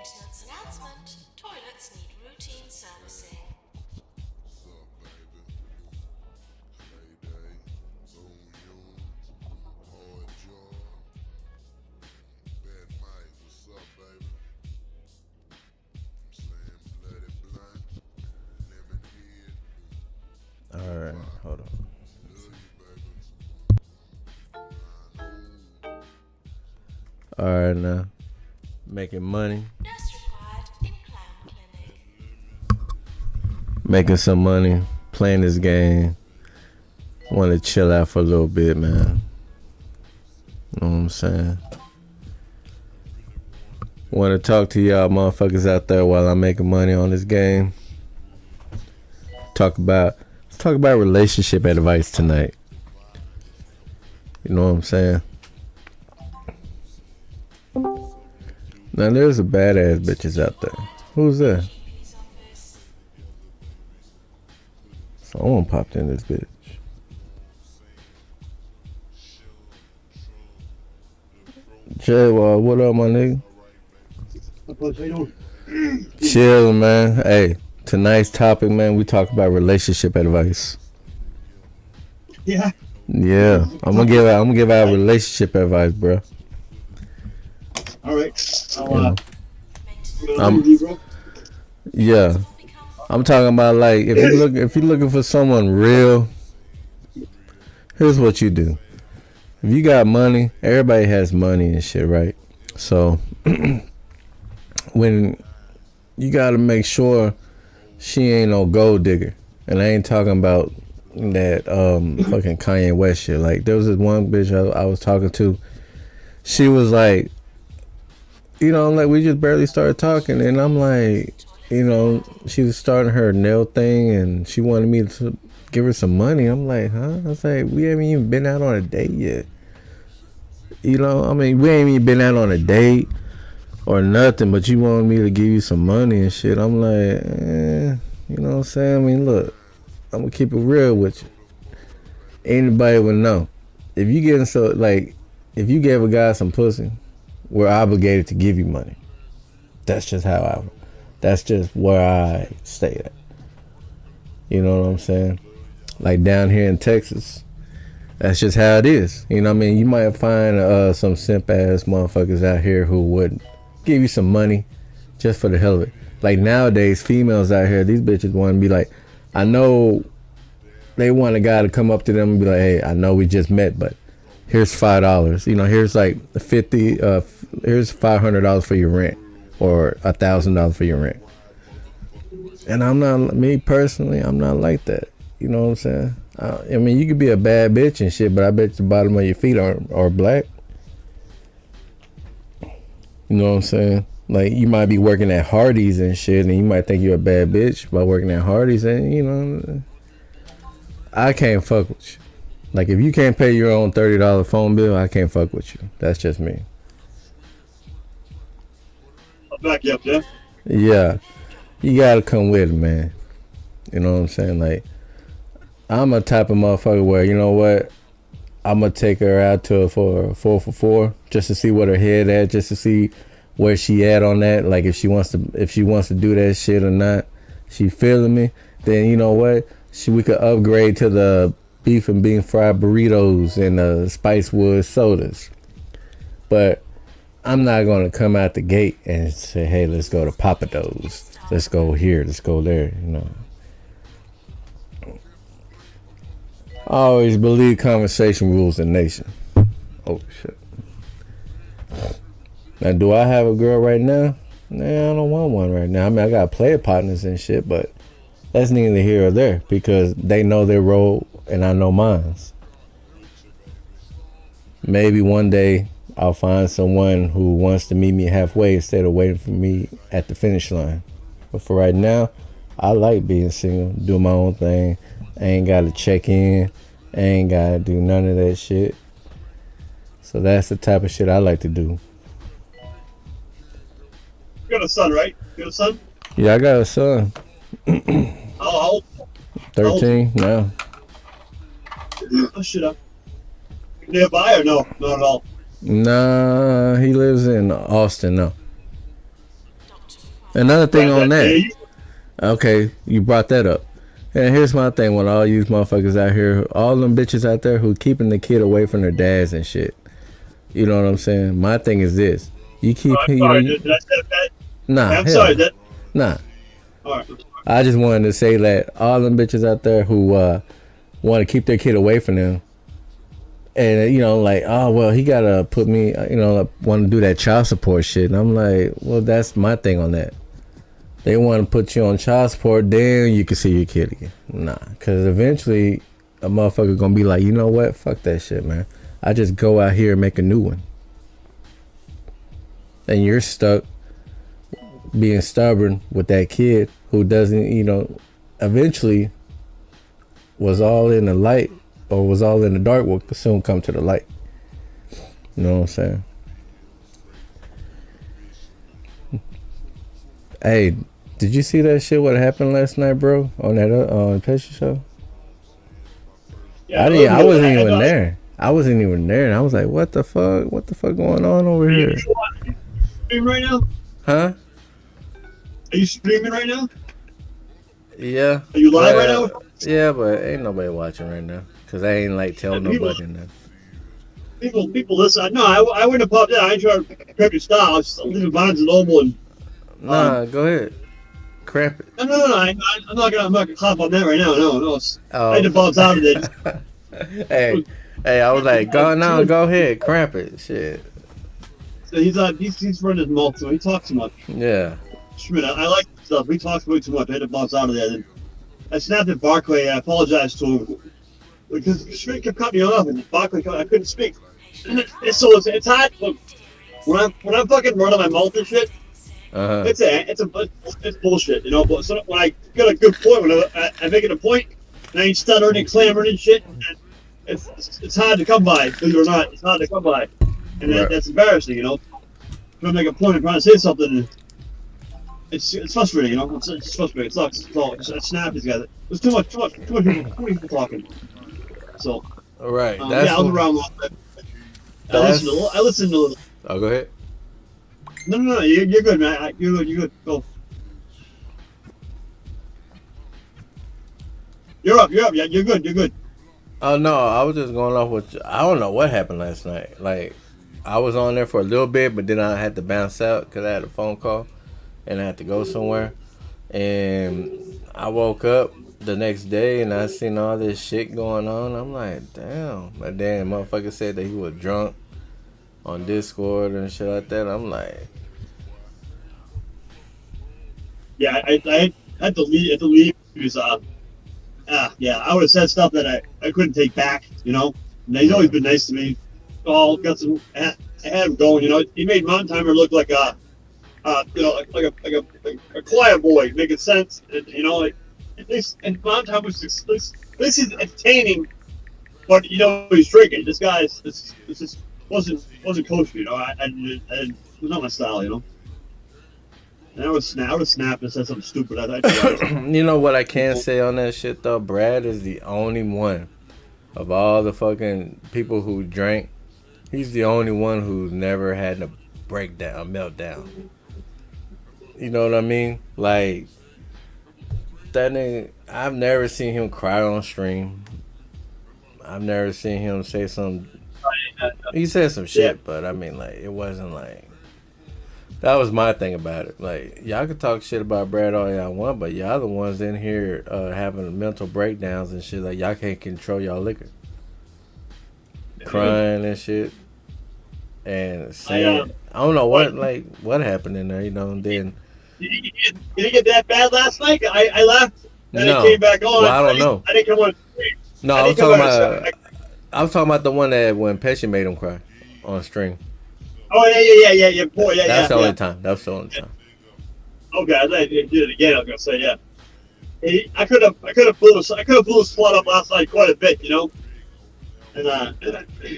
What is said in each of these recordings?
Maintenance announcement. Toilets need routine servicing. Alright, hold on. Alright now. Making money. Nurse required in clown clinic. Making some money. Playing this game. Want to chill out for a little bit, man. You know what I'm saying? Want to talk to y'all motherfuckers out there while I'm making money on this game. Let's talk about relationship advice tonight. You know what I'm saying? Now there's a badass bitches out there. Who's that? Someone popped in this bitch. Jay, what up, my nigga? Chillin', man. Hey, tonight's topic, man, we talk about relationship advice. Yeah. Yeah, I'm gonna give out relationship advice, bro. All right. Yeah, I'm talking about like if you're looking for someone real, here's what you do. If you got money, everybody has money and shit, right? So when you gotta make sure she ain't no gold digger, and I ain't talking about that fucking Kanye West shit. Like there was this one bitch I was talking to. She was like, you know, like we just barely started talking, and I'm like, you know, she was starting her nail thing, and she wanted me to give her some money. I'm like, huh? I was like, we haven't even been out on a date yet. You know, I mean, we ain't even been out on a date or nothing, but you wanted me to give you some money and shit. I'm like, you know what I'm saying? I mean, look, I'm gonna keep it real with you. Anybody would know. If you getting so, like, if you gave a guy some pussy, we're obligated to give you money. That's just that's just where I stay at. You know what I'm saying? Like down here in Texas, that's just how it is. You know what I mean? You might find some simp ass motherfuckers out here who would give you some money just for the hell of it. Like nowadays, females out here, these bitches want to be like, I know they want a guy to come up to them and be like, hey, I know we just met, but here's $5. You know, here's like here's $500 for your rent or $1,000 for your rent. And I'm not, me personally, I'm not like that. You know what I'm saying? I mean, you could be a bad bitch and shit, but I bet the bottom of your feet are black. You know what I'm saying? Like, you might be working at Hardee's and shit, and you might think you're a bad bitch by working at Hardee's, and, you know, I can't fuck with you. Like, if you can't pay your own $30 phone bill, I can't fuck with you. That's just me. I'll back you up, Jeff. Yeah. You gotta come with it, man. You know what I'm saying? Like, I'm a type of motherfucker where, you know what? I'm gonna take her out for a 4 for 4 just to see what her head at, just to see where she at on that. Like if she wants to do that shit or not. She feeling me? Then you know what? We could upgrade to the beef and bean fried burritos and the Spicewood sodas. But I'm not gonna come out the gate and say, hey, let's go to Papa Do's. Let's go here, let's go there, you know. I always believe conversation rules the nation. Oh shit. Now, do I have a girl right now? Nah, I don't want one right now. I mean, I got player partners and shit, but that's neither here or there because they know their role and I know mine. Maybe one day I'll find someone who wants to meet me halfway instead of waiting for me at the finish line. But for right now, I like being single, do my own thing. I ain't got to check in. I ain't got to do none of that shit. So that's the type of shit I like to do. You got a son, right? You got a son? Yeah, I got a son. How old? 13 now. Oh, shit up. Nearby or no? Not at all. Nah, he lives in Austin now. Another thing on Yeah, that. Okay, you brought that up. And here's my thing with all you motherfuckers out here, all them bitches out there who keeping the kid away from their dads and shit. You know what I'm saying? My thing is this: you keep, I'm sorry. Did I say that? nah, I'm hell, sorry. nah. All right. I just wanted to say that all them bitches out there who want to keep their kid away from them, and like, oh well, he gotta put me, want to do that child support shit, and I'm like, well, that's my thing on that. They want to put you on child support, then you can see your kid again. Nah, because eventually a motherfucker gonna be like, you know what? Fuck that shit, man. I just go out here and make a new one. And you're stuck being stubborn with that kid who doesn't, eventually was all in the light or was all in the dark will soon come to the light. You know what I'm saying? Hey, did you see that shit? What happened last night, bro? On that Pesci show? Yeah, I wasn't even there. I wasn't even there, and I was like, "What the fuck? What the fuck going on over here?" Are you streaming right now? Huh? Are you streaming right now? Yeah. Are you live right now? Yeah, but ain't nobody watching right now because I ain't like telling nobody nothing. People listen. No, I wouldn't have popped in. I ain't trying to prep your style. I was just leaving Barnes and Noble and. Nah, go ahead. Cramp it. No. I'm not gonna clap on that right now. No. Oh. I had to bounce out of it. Hey, I was like, go ahead, cramp it, shit. So he's running his mouth, so he talks too much. Yeah. Schmidt, I like stuff. He talks way too much. I had to bounce out of there. Then I snapped at Barclay. I apologized to him because Schmidt kept cutting me off, and Barclay, I couldn't speak. So it's hard. Look, when I'm fucking running my mouth and shit. It's bullshit, But so when I get a good point, when I make it a point, and I ain't stuttering and clamoring and shit, and it's hard to come by. Believe it or not, it's hard to come by, and that's embarrassing, When I make a point and trying to say something, it's frustrating, It's frustrating. It sucks. It's all. It's snappy together. There's too much people talking. So. Right. Yeah, I was around. I listened to. Oh, go ahead. No, you're good, man. You're good. Go. You're up. Yeah, you're good. Oh, no, I was just going off with, I don't know what happened last night. Like, I was on there for a little bit, but then I had to bounce out because I had a phone call and I had to go somewhere. And I woke up the next day and I seen all this shit going on. I'm like, damn. But then the motherfucker said that he was drunk on Discord and shit like that. I'm like, yeah, I had to leave because I would have said stuff that I couldn't take back, And he's always been nice to me. All got some. I had him going, He made Mountain Timer look like a quiet boy, making sense, and at least and Mountain Timer was at least he's entertaining, but he's drinking. This guy just wasn't kosher, it was not my style, And I would snap and said something stupid. You know what I can say on that shit though? Brad is the only one of all the fucking people who drank. He's the only one who's never had a breakdown, a meltdown. You know what I mean? Like that nigga. I've never seen him cry on stream. I've never seen him say some. He said some shit, but I mean, like it wasn't like. That was my thing about it. Like, y'all can talk shit about Brad all y'all want, but y'all the ones in here having mental breakdowns and shit. Like, y'all can't control y'all liquor. Crying and shit. And saying, I don't know what happened in there, and then. Did it get that bad last night? I left, and it came back on. Well, I don't know. I didn't come on. No, I was talking about the one that when Pesci made him cry on stream. Oh yeah, boy, yeah. That's the only time. That's the only time. Okay, I thought he did it again. I was gonna say, yeah. I could have blew his spot up last night quite a bit, And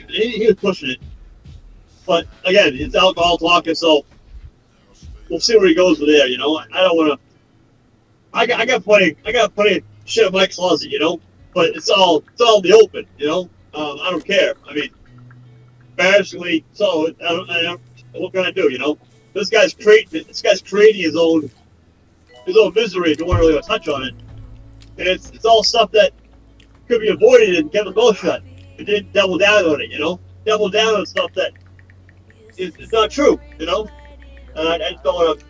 he was pushing it. But again, it's alcohol talking, so we'll see where he goes with there. I don't want to. I got plenty of shit in my closet, But it's all in the open, I don't care. I mean. Embarrassingly, so what can I do? This guy's creating his own his own misery if you want to really touch on it. And it's all stuff that could be avoided and kept the mouth shut. It didn't double down on it, double down on stuff that is not true, And I just don't want to.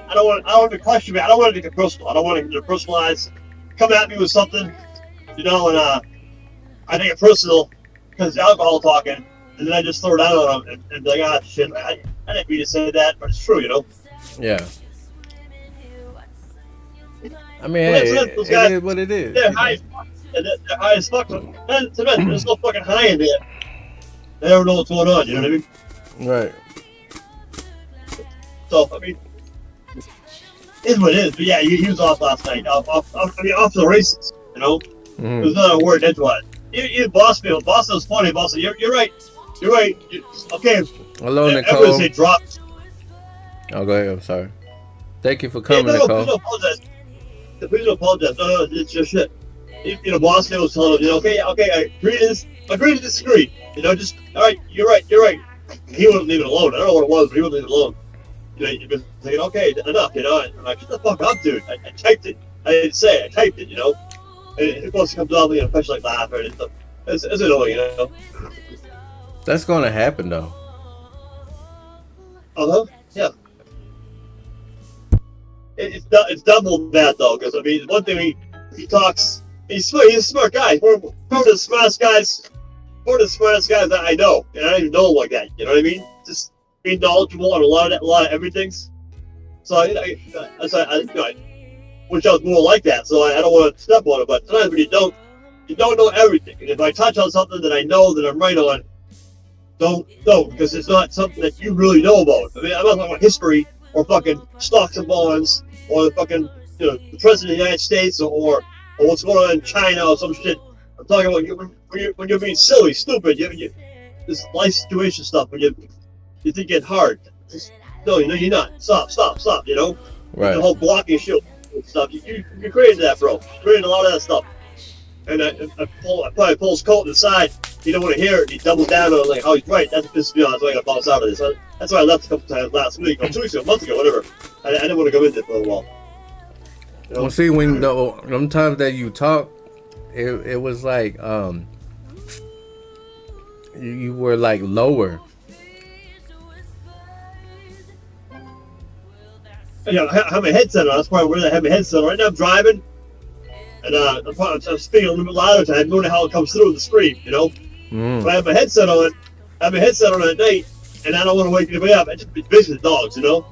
I don't want to question me. I don't want it to get personal. I don't want it to personalize. Come at me with something, and I take it personal because it's alcohol talking, and then I just throw it out on them and be like, ah, shit, I didn't mean to say that, but it's true, Yeah. I mean, hey, it is what it is. They're high as fuck. They're high as fuck. There's no fucking high in there. They don't know what's going on, you know what I mean? Right. So, I mean, it is what it is. But yeah, he was off last night. Off to the races, Mm-hmm. There's not a word into it. You boss me. Boss was funny. Boss, you're right. You're right. Okay. Hello, Nicole. Everyone say drop. Oh, go ahead. I'm sorry. Thank you for coming, no, Nicole. Please don't apologize. Please don't apologize. No, it's your shit. Boss man was telling him, okay, I agree to disagree. Just, all right, you're right. He wouldn't leave it alone. I don't know what it was, but he wouldn't leave it alone. You've been saying, okay, enough, I'm like, shut the fuck up, dude. I typed it. I didn't say it. I typed it, And of course, it comes out, especially like laughing and stuff. It's annoying, That's going to happen, though. Yeah. It's double that, though, because, I mean, one thing he talks, he's a smart guy. One of the smartest guys that I know. And I don't even know him like that, you know what I mean? Just being knowledgeable on a lot of everything. So I wish I was more like that. So I don't want to step on it. But sometimes when you don't know everything. And if I touch on something that I know that I'm right on, don't because it's not something that you really know about. I mean, I'm not talking about history or fucking stocks and bonds or the fucking the president of the United States or what's going on in China or some shit. I'm talking about when you're being silly, stupid. This life situation stuff when you think it's hard. No, you're not. Stop. Right. The whole blocking shit stuff. You created that, bro. You created a lot of that stuff. And I probably pull his coat to the side. He don't want to hear it. He doubles down on like, oh, he's right. That's pisses me off. That's why I got to bounce out of this. That's why I left a couple times last week, or 2 weeks ago, a month ago, whatever. I didn't want to go into it for a while. Well, see, when them times that you talk, it was like you were like lower. I have my headset on. That's probably where I have my headset on. Right now I'm driving, and I'm speaking a little bit louder tonight. I don't know how it comes through with the screen, But I have my headset on. At night, and I don't want to wake anybody up. It's basically the dogs, My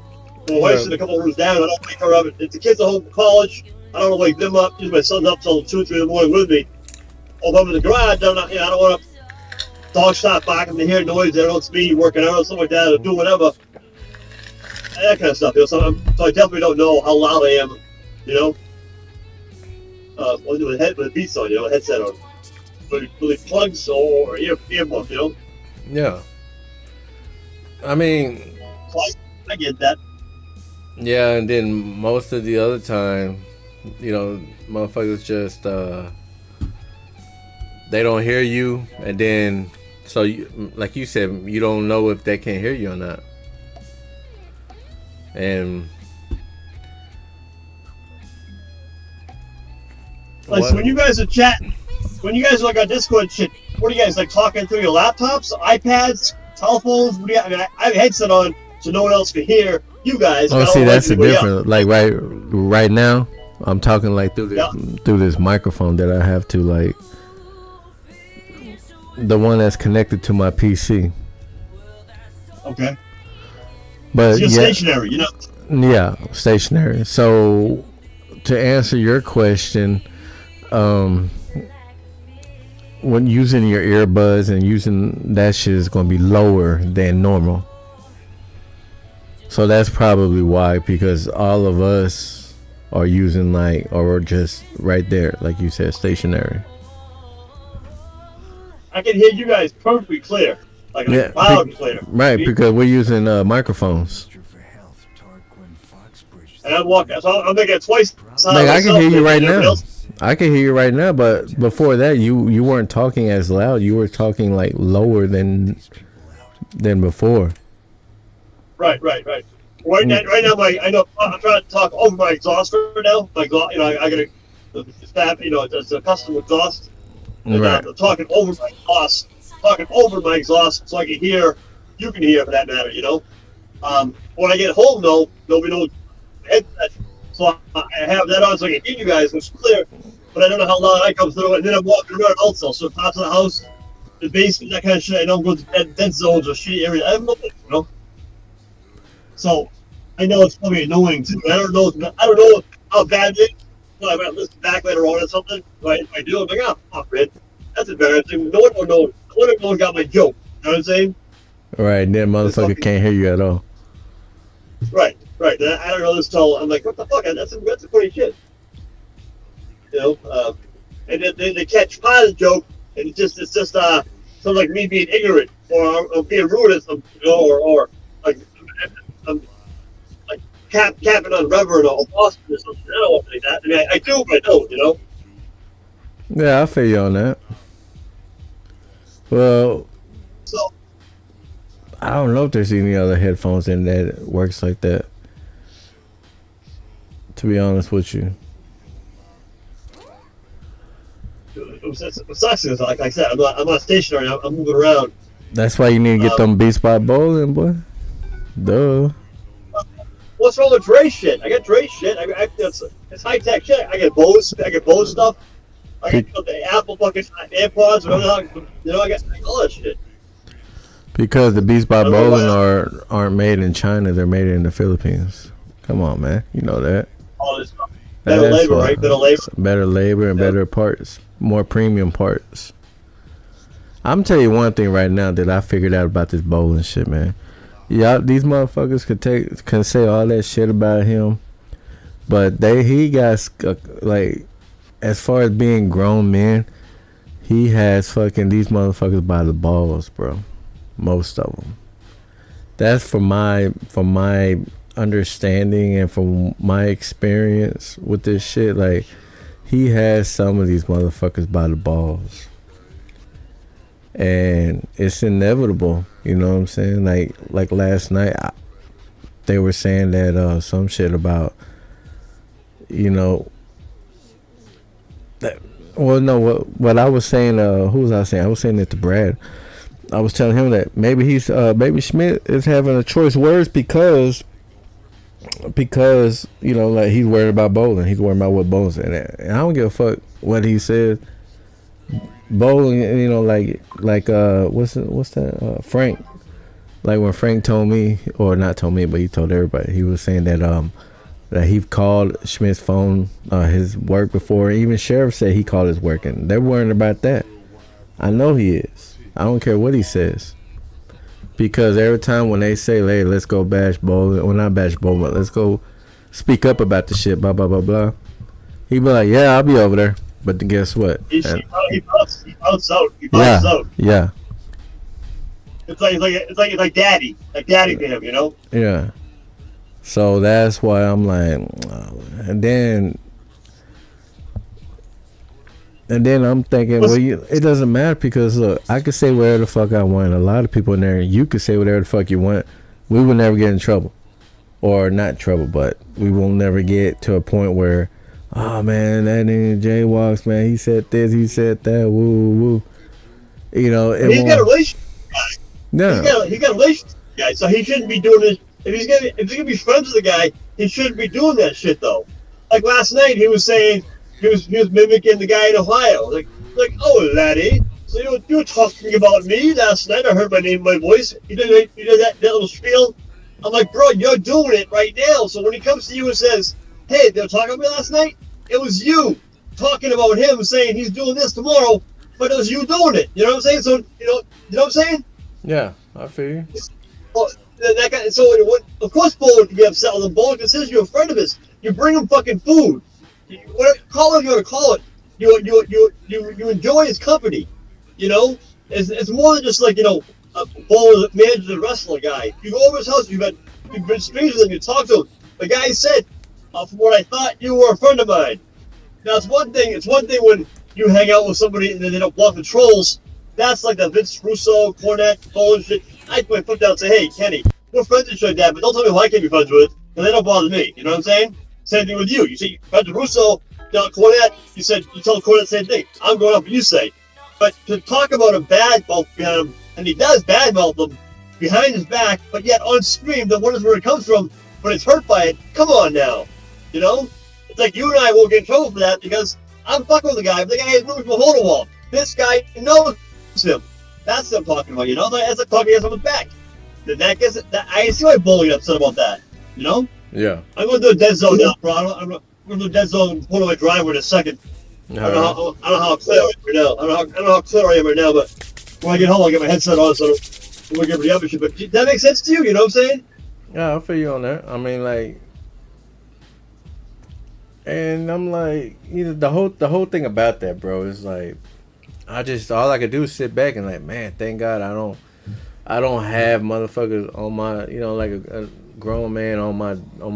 wife's in a couple of rooms down. I don't wake her up. If the kids are home from college, I don't want to wake them up. Usually my son's up till 2 or 3 in the morning with me. Or if I'm in the garage, I don't want to. Dogs stop barking, they hear noise, they don't know it's me working out or something like that, or doing whatever. That kind of stuff, So I definitely don't know how loud I am, with the beats on, a headset on. With plugs or earbuds, Yeah. I mean, I get that. Yeah, and then most of the other time, motherfuckers just they don't hear you, and then so like you said, you don't know if they can hear you or not. And like so when you guys are chatting, when you guys are like on Discord and shit, what are you guys like talking through your laptops, iPads, telephones? I have a headset on so no one else can hear you guys. Oh, see, that's the difference. Like right now, I'm talking like through this microphone that I have to like the one that's connected to my PC. Okay. But so you're stationary, Yeah, stationary. So to answer your question, when using your earbuds and using that shit is going to be lower than normal. So that's probably why, because all of us are using or just right there, like you said, stationary. I can hear you guys perfectly clear, loud and clear. Right, because we're using microphones. And I'm walking, so I'm making it twice. I can hear you right now. I can hear you right now, but before that, you weren't talking as loud. You were talking like lower than before. Right. Right now, I know I'm trying to talk over my exhaust right now. I got it's a custom exhaust, and Right. I'm talking over my exhaust, so I can hear. You can hear for that matter, When I get home though, there'll be no headset, so I have that on so I can hear you guys, which is clear. But I don't know how loud I come through, and then I'm walking around also. So parts of the house, the basement, that kind of shit. I don't go to dead zones or shitty areas. I have nothing. So I know it's probably annoying too. I don't know how bad it is. I might listen back later on or something. But if I do, I'm like, oh, fuck, man. That's embarrassing. No one will know. No one got my joke. You know what I'm saying? Right. Then motherfucker can't hear you at all. Right. I don't know this till I'm like, what the fuck? That's a funny shit. And then they catch part of the joke, and it's just something like me being ignorant or being rude at some, or like I'm like capping on Reverend or Boston or something. I don't want to say that. I mean, I do, but I don't. Yeah, I feel you on that. Well, So I don't know if there's any other headphones in that works like that. To be honest with you. it sucks is like I said, I'm not stationary. I'm moving around. That's why you need to get them Beast by Bowling, boy. Duh. What's wrong with Dre shit? I got Dre shit. It's high tech shit. I get Bose stuff. I got the Apple fucking AirPods. I got all that shit. Because the Beast by Bowling aren't made in China. They're made in the Philippines. Come on, man. You know that. All this stuff. Better labor, right? Better labor and better parts. More premium parts. I'm telling you one thing right now that I figured out about this bowling shit, man. Yeah, these motherfuckers can say all that shit about him, but he got like, as far as being grown men, he has fucking these motherfuckers by the balls, bro. Most of them. That's from my understanding and from my experience with this shit. Like, he has some of these motherfuckers by the balls, and it's inevitable. You know what I'm saying? Like last night, they were saying that some shit about, that. Well, no, what I was saying. Who was I saying? I was saying it to Brad. I was telling him that maybe maybe Schmidt is having a choice words because like, he's worried about bowling. He's worried about what bowling's in it. And I don't give a fuck what he says. Bowling, like what's that? Frank. Like when Frank told me, or not told me, but he told everybody. He was saying that he called Schmidt's phone, his work before. Even Sheriff said he called his work, and they're worried about that. I know he is. I don't care what he says. Because every time when they say, hey, let's go bash bowling, or not bash bowling, but let's go speak up about the shit, blah, blah, blah, blah. He be like, yeah, I'll be over there. But then guess what? He bounces out. Yeah. It's like daddy. Like daddy to him, Yeah. So that's why I'm like, and then I'm thinking, it doesn't matter because look, I could say whatever the fuck I want. A lot of people in there, you could say whatever the fuck you want. We will never get in trouble, or not trouble, but we will never get to a point where, oh man, that nigga jaywalks, man. He said this, he said that, woo woo. He's got a relationship. Yeah. He got a relationship with the guy, so he shouldn't be doing this. If he's gonna be friends with the guy, he shouldn't be doing that shit though. Like last night, he was saying he was mimicking the guy in Ohio. Like oh laddie, so you were talking about me last night. I heard my name, my voice. You did that little spiel. I'm like, bro, you're doing it right now. So when he comes to you and says, hey, they were talking about me last night, it was you talking about him saying he's doing this tomorrow, but it was you doing it. You know what I'm saying? So you know what I'm saying? Yeah, I feel you. Well, that guy, so of course Bo would be upset with him. Bo considers you a friend of his. You bring him fucking food. Call it you want to call it. You enjoy his company. It's more than just like Bo manages a wrestler guy. You go over his house. You've been strangers with him. You talk to him. The guy said, from what I thought, you were a friend of mine. Now it's one thing. It's one thing when you hang out with somebody and then they don't block the trolls. That's like the Vince Russo, Cornette, Bowling shit. I put my foot down and say, hey, Kenny, we're friends and shit like that, but don't tell me who I can't be friends with, because they don't bother me. You know what I'm saying? Same thing with you. You say you're friends with Russo, Cornette, you tell Cornette the same thing. I'm going off what you say. But to talk about a bad mouth behind him, and he does bad mouth him behind his back, but yet on screen, that wonders where it comes from, but it's hurt by it. Come on now. You know? It's like you and I won't get in trouble for that because I'm fucking with the guy. The guy has moved from a hole to wall. This guy knows him. That's what I'm talking about, you know? That's like talking at someone's back. Then that gets it. I see why bullying upset about that. You know? Yeah. I'm going to do a dead zone now, bro. I'm going to do a dead zone and pull away driveway in a second. I don't know how clear I am right now. I don't know how clear I am right now, but when I get home, I'll get my headset on, so we'll get the other shit. But that makes sense to you, you know what I'm saying? Yeah, I feel you on that. I mean, like, and I'm like, you know, the whole thing about that, bro, is like, all I could do is sit back and like, man, thank God I don't have motherfuckers on my, you know, like a grown man on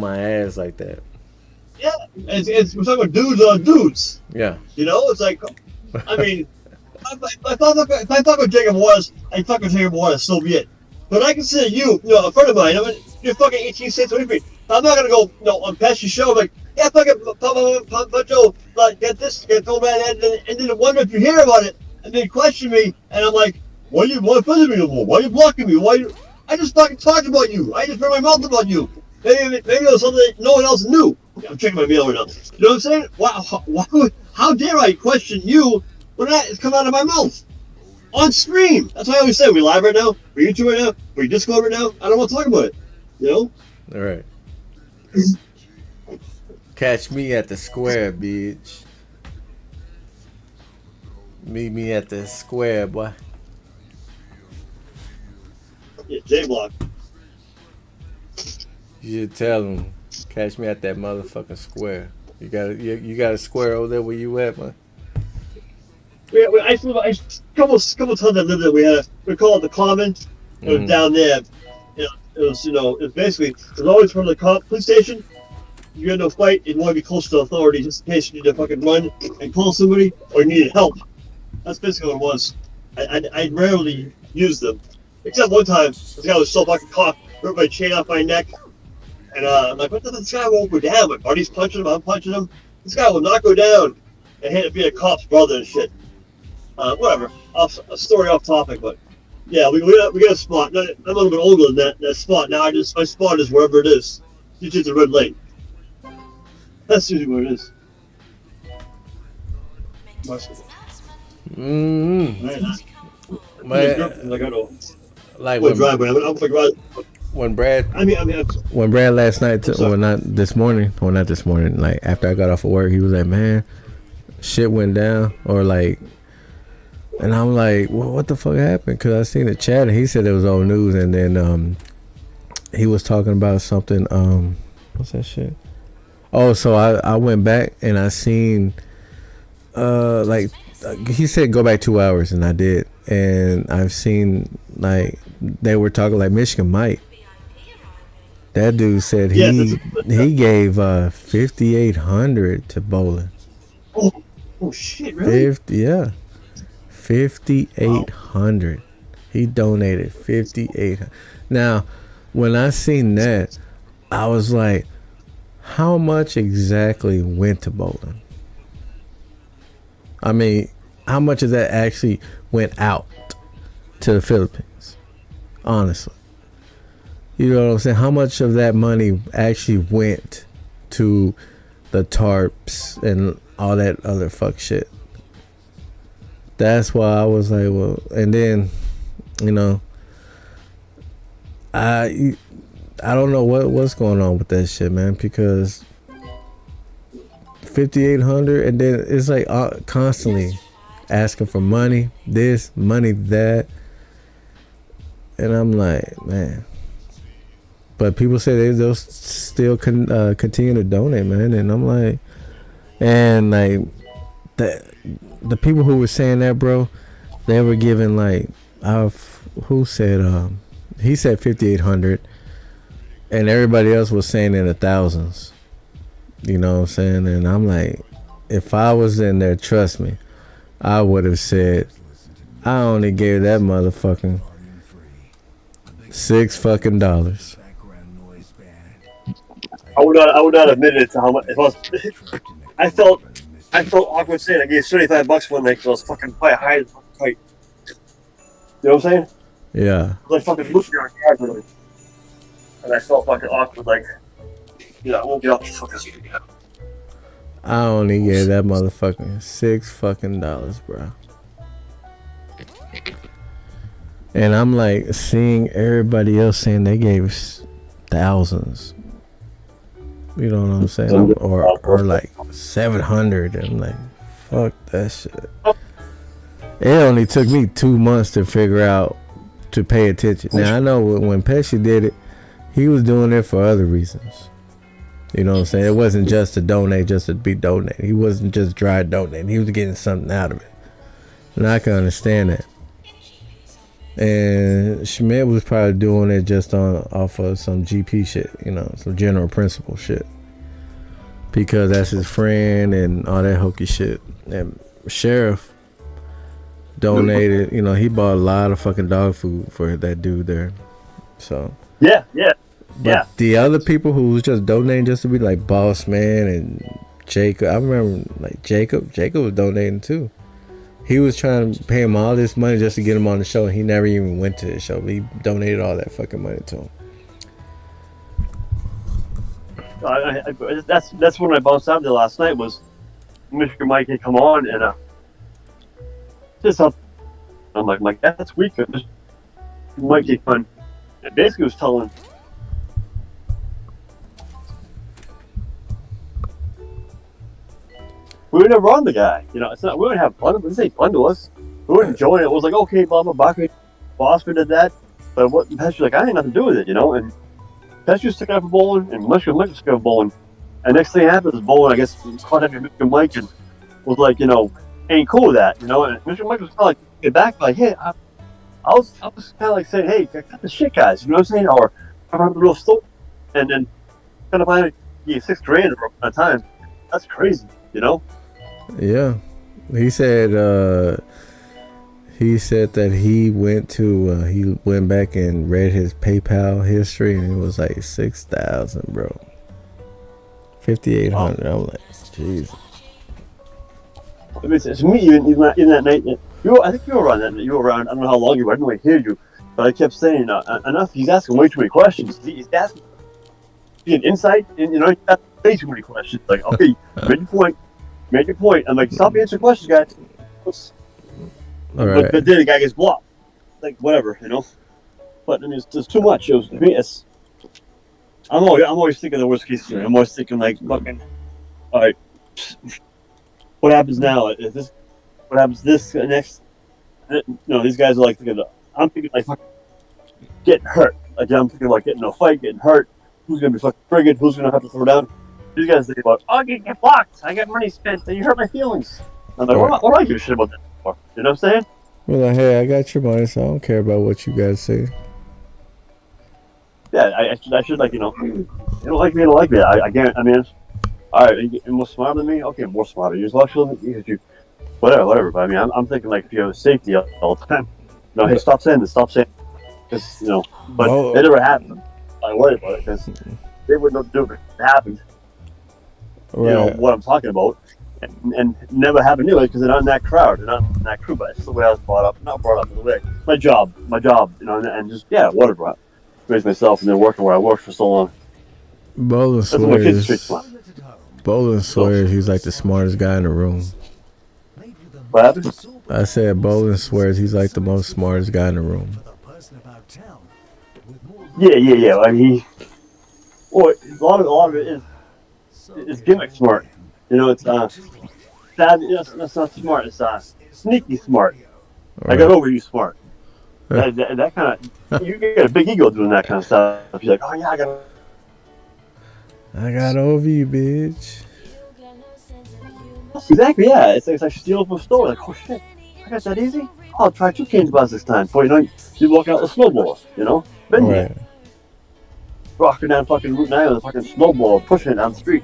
my ass like that. Yeah, we're talking about dudes on dudes. Yeah. You know, it's like, I mean, if I fuck with Jacob Waters, I fuck with Jacob Waters, so be it. But I consider you, you know, a friend of mine. I mean, you're fucking 18 states away from me. I'm not gonna go, you know, on past your show. I'm like, yeah, fucking Joe, like, get this, get told that, and then wonder if you hear about it, and then question me, and I'm like, why are you friends with me no more? Why are you blocking me? I just fucking talked about you. I just ran my mouth about you. Maybe it was something that no one else knew. I'm checking my mail right now. You know what I'm saying? How dare I question you when that is coming out of my mouth? On screen. That's why I always say, we live right now? We YouTube right now? We Discord right now? I don't want to talk about it. You know? All right. Catch me at the square, bitch. Meet me at the square, boy. Yeah, J-Block. You should tell them, catch me at that motherfucking square. You got a square over there where you at, man? A couple times I lived there. We call it the Common. It was down there. It was basically, it was always from the police station. You had no fight, you'd want to be close to the authorities just in case you need to fucking run and call somebody or you needed help. That's basically what it was. I rarely used them. Except one time, this guy was so fucking caught, ripped my chain off my neck. And I'm like, what the fuck? This guy won't go down. My buddy's punching him, I'm punching him. This guy will not go down. And had to be a cop's brother and shit. Whatever. A story off topic, but yeah, we got a spot. I'm a little bit older than that spot. Now my spot is wherever it is. Usually it's a red light. That's usually what it is. When Brad last night, not this morning, like after I got off of work, he was like, man, shit went down, or like, and I'm like, well, what the fuck happened? Because I seen the chat and he said it was old news, and then he was talking about something, what's that shit? Oh, so I went back and I seen, like, he said go back 2 hours, and I did, and I've seen, like, they were talking like Michigan might. That dude said he gave 5,800 to bowling. Oh shit, really? 5,800. Wow. He donated 5,800. Now, when I seen that, I was like, how much exactly went to bowling? I mean, how much of that actually went out to the Philippines? Honestly. You know what I'm saying? How much of that money actually went to the tarps and all that other fuck shit? That's why I was like, well, and then, you know, I don't know what's going on with that shit, man, because 5,800, and then it's like constantly asking for money, this, money, that, and I'm like, man. But people say they'll still continue to donate, man, and I'm like, and like the people who were saying that, bro, they were giving like, who said he said 5,800, and everybody else was saying in the thousands. You know what I'm saying? And I'm like, if I was in there, trust me, I would have said, I only gave that motherfucking $6 fucking dollars. I would not admit it to how much it was. I felt awkward saying I gave $75 for one night because I was fucking quite high as fucking kite. You know what I'm saying? Yeah. I was like fucking losing our card really. And I felt fucking awkward, like, I won't get off this fucking shit. I only gave that motherfucker $6 fucking dollars, bro. And I'm like seeing everybody else saying they gave thousands. You know what I'm saying? Or like 700. And I'm like, fuck that shit. It only took me 2 months to figure out to pay attention. Now I know when Pesci did it, he was doing it for other reasons. You know what I'm saying? It wasn't just to donate, just to be donated. He wasn't just dry donating. He was getting something out of it. And I can understand that. And Schmidt was probably doing it just off of some GP shit, some general principle shit. Because that's his friend and all that hokey shit. And Sheriff donated, he bought a lot of fucking dog food for that dude there. So Yeah. But the other people who was just donating just to be like Boss Man and Jacob, I remember like Jacob was donating too. He was trying to pay him all this money just to get him on the show, and he never even went to the show. He donated all that fucking money to him. That's when I bounced out there last night. Was Mr. Mike had come on and just up. I'm like that's weak. Mr. Mike had come on and basically was telling. We were never on the guy, it's not. We wouldn't have fun. This ain't fun to us. We weren't enjoying it. It was like, okay, Mama Baka, Boston did that, but what? Pesci's like, I ain't nothing to do with it, And Pesci was sticking up for bowling, and Mr. Mike was sticking up for bowling. And next thing happened is bowling, I guess, caught up with Mr. Mike and was like, ain't cool with that, And Mr. Mike was kind of like, get back, like, hey, I was kind of like saying, hey, cut the shit, guys, you know what I'm saying? Or I'm the real store, and then kind of finally get $6,000 at a time. That's crazy, Yeah, he said that he went back and read his PayPal history and it was like 6,000, bro. 5,800. I'm like, Jesus. I mean, to me, even that night, I think you were around that night. You were around. I don't know how long you were. I didn't really hear you, but I kept saying enough. He's asking way too many questions. He's asking an insight, and he's asking way too many questions. Like, okay, Make your point. I'm like, stop answering questions, guys. All right. But then the guy gets blocked. Like, whatever, But I mean, it's too much. I'm always thinking the worst case scenario. I'm always thinking like, fucking, all right, what happens now? What happens this next? These guys are like thinking. I'm thinking like fucking getting hurt. Like I'm thinking like getting in a fight, getting hurt. Who's gonna be fucking friggin'? Who's gonna have to throw down? These guys think about, I get blocked. I got money spent, and you hurt my feelings. I'm like, what do I give a shit about that for? You know what I'm saying? Well, like, hey, I got your money, so I don't care about what you guys say. Yeah, I should like, you don't like me, you don't like me. I guarantee, I mean, all right, you're more smart than me? Okay, more smarter. You're intellectual than me? Whatever. But I mean, I'm thinking like, if you have safety all the time, hey, stop saying this, because, but it never happened. I worry about it, because they wouldn't do it if it happened. Right. What I'm talking about, and never happened anyway because they're not in that crowd, they're not in that crew. But it's the way I was brought up, not brought up in the way. My job, and just whatever. I raised myself and then working where I worked for so long. Bolin swears he's like the smartest guy in the room. What happened? I said Bolin swears he's like the most smartest guy in the room. Yeah. I mean, a lot of it is. It's gimmick smart, It's that's not smart. It's sneaky smart. Right. I got over you smart. That kind of you get a big ego doing that kind of stuff. You're like, oh yeah, I got over you, bitch. Exactly. Yeah, it's like stealing from a store. Like, oh shit, I got that easy. I'll try 2 candy bars this time. Before you walk out with a snowball. Been right. Rocking down fucking Route 9 with a fucking snowball, pushing it down the street.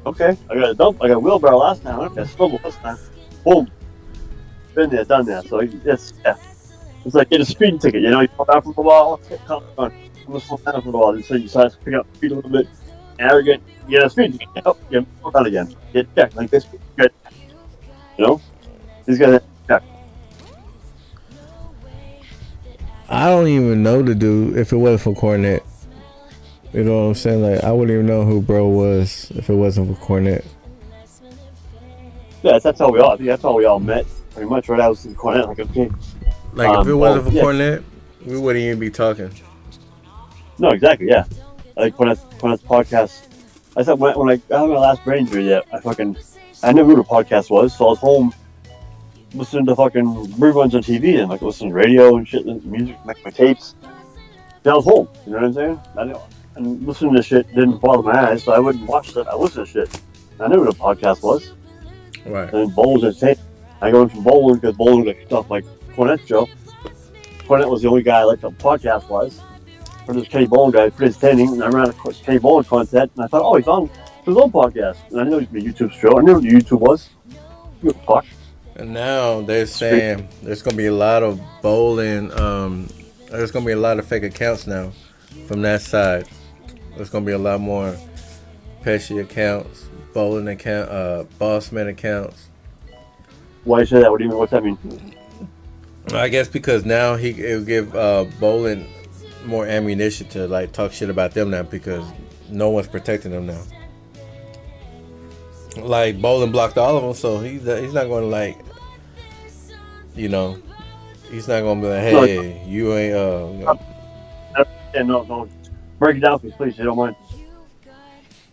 Okay, I got a dump. I got a wheelbarrow last time. I got a snowball this time. Boom. Been there, done that. So it's It's like get a speeding ticket. You know, you come out from a while. I'm gonna slow down for a while. So you decide to pick up speed a little bit. Arrogant. You get a speeding ticket. Oh, you slow down again. Get checked like this. Good. You know, these guys. Yeah. I don't even know the dude if it wasn't for Cornette. You know what I'm saying? Like, I wouldn't even know who bro was if it wasn't for Cornette. Yeah, that's how we all. I think that's how we all met. Pretty much, right? I was in Cornette, like okay. Like, if it wasn't for yeah. Cornette, we wouldn't even be talking. No, exactly. Yeah, like Cornette's podcast. I said when I had my last brain injury, yeah, I never knew what a podcast was, so I was home listening to fucking reruns on TV and like listening to radio and shit, and music, make my tapes. Then I was home. You know what I'm saying? And listening to shit didn't bother my eyes, so I wouldn't watch it. I listened to shit. I knew what a podcast was. Right. And bowls and saying, I go into bowling because bowling like stuff like Cornette show. Cornette was the only guy I liked on podcast was. For this Kenny Bowling guy, pretty entertaining, and I ran a Kenny Bowling content, and I thought, oh, he's on his own podcast. And I didn't know he was a YouTube show. I knew what YouTube was. Give a fuck. And now they're saying there's gonna be a lot of bowling. There's gonna be a lot of fake accounts now from that side. There's gonna be a lot more Pesci accounts, bowling account, Bossman accounts. Why you say that? What do you mean? What's that mean? I guess because now it'll give bowling more ammunition to like talk shit about them now because no one's protecting them now. Like bowling blocked all of them, so he's not going to like, you know, he's not going to be like, hey, you ain't Yeah, no. Break it down for me, please. You don't mind.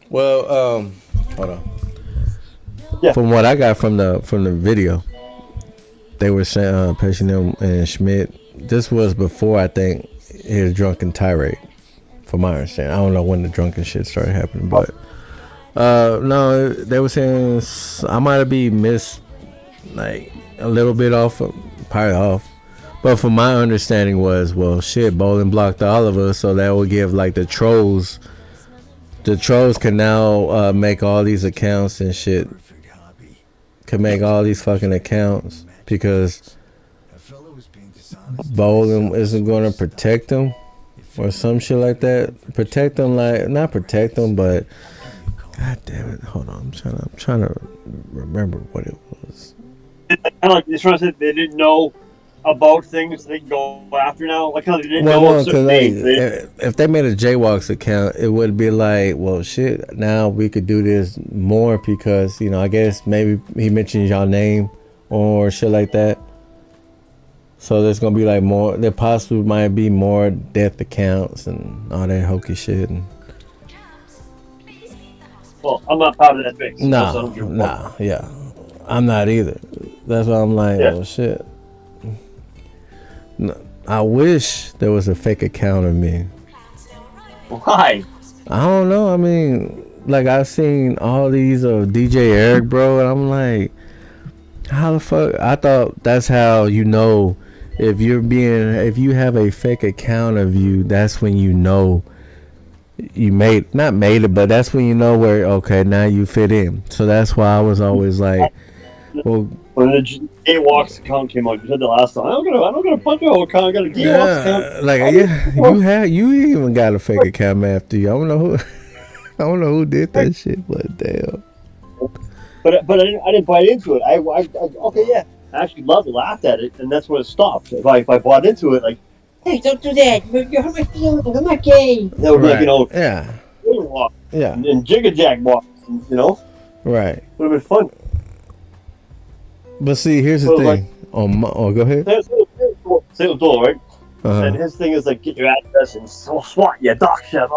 Well, hold on. Yeah. From what I got from the video, they were saying Pesci and Schmidt. This was before I think his drunken tirade. From my understanding, I don't know when the drunken shit started happening, but no, they were saying I might be missed like a little bit off, probably off. But from my understanding was, well, shit, bowling blocked all of us, so that would give like the trolls. The trolls can now make all these accounts and shit. Can make all these fucking accounts because bowling isn't going to protect them or some shit like that. Protect them, like not protect them, but god damn it, hold on, I'm trying to remember what it was. Kind of like this one said they didn't know about things they can go after now. Like how they didn't know certain things. If they made a Jaywalks account, it would be like, well, shit. Now we could do this more because I guess maybe he mentioned y'all name or shit like that. So there's gonna be like more. There possibly might be more death accounts and all that hokey shit. And well, I'm not part of that fix. Nah, yeah, I'm not either. That's why I'm like, oh shit. No, I wish there was a fake account of me. Why? I don't know. I mean, like I've seen all these of DJ Eric, bro, and I'm like, how the fuck? I thought that's how if you have a fake account of you, that's when you not made it, but that's when you know where okay, now you fit in. So that's why I was always like, well. When the Jaywalks account came out, you said the last time. I'm gonna punch your whole account. I got a Jaywalks account. Like you even got a fake account after you. I don't know who did that shit, but damn. But I didn't buy into it. I actually laughed at it, and that's when it stopped. If I bought into it, like, hey, don't do that. You hurt my feelings. I'm not gay. That would be like, yeah, and Jigga-Jag walks, right. Would have been fun. But see, here's the thing. Go ahead. Say it was right? Uh-huh. And his thing is like, get your address and swat you, doc shit,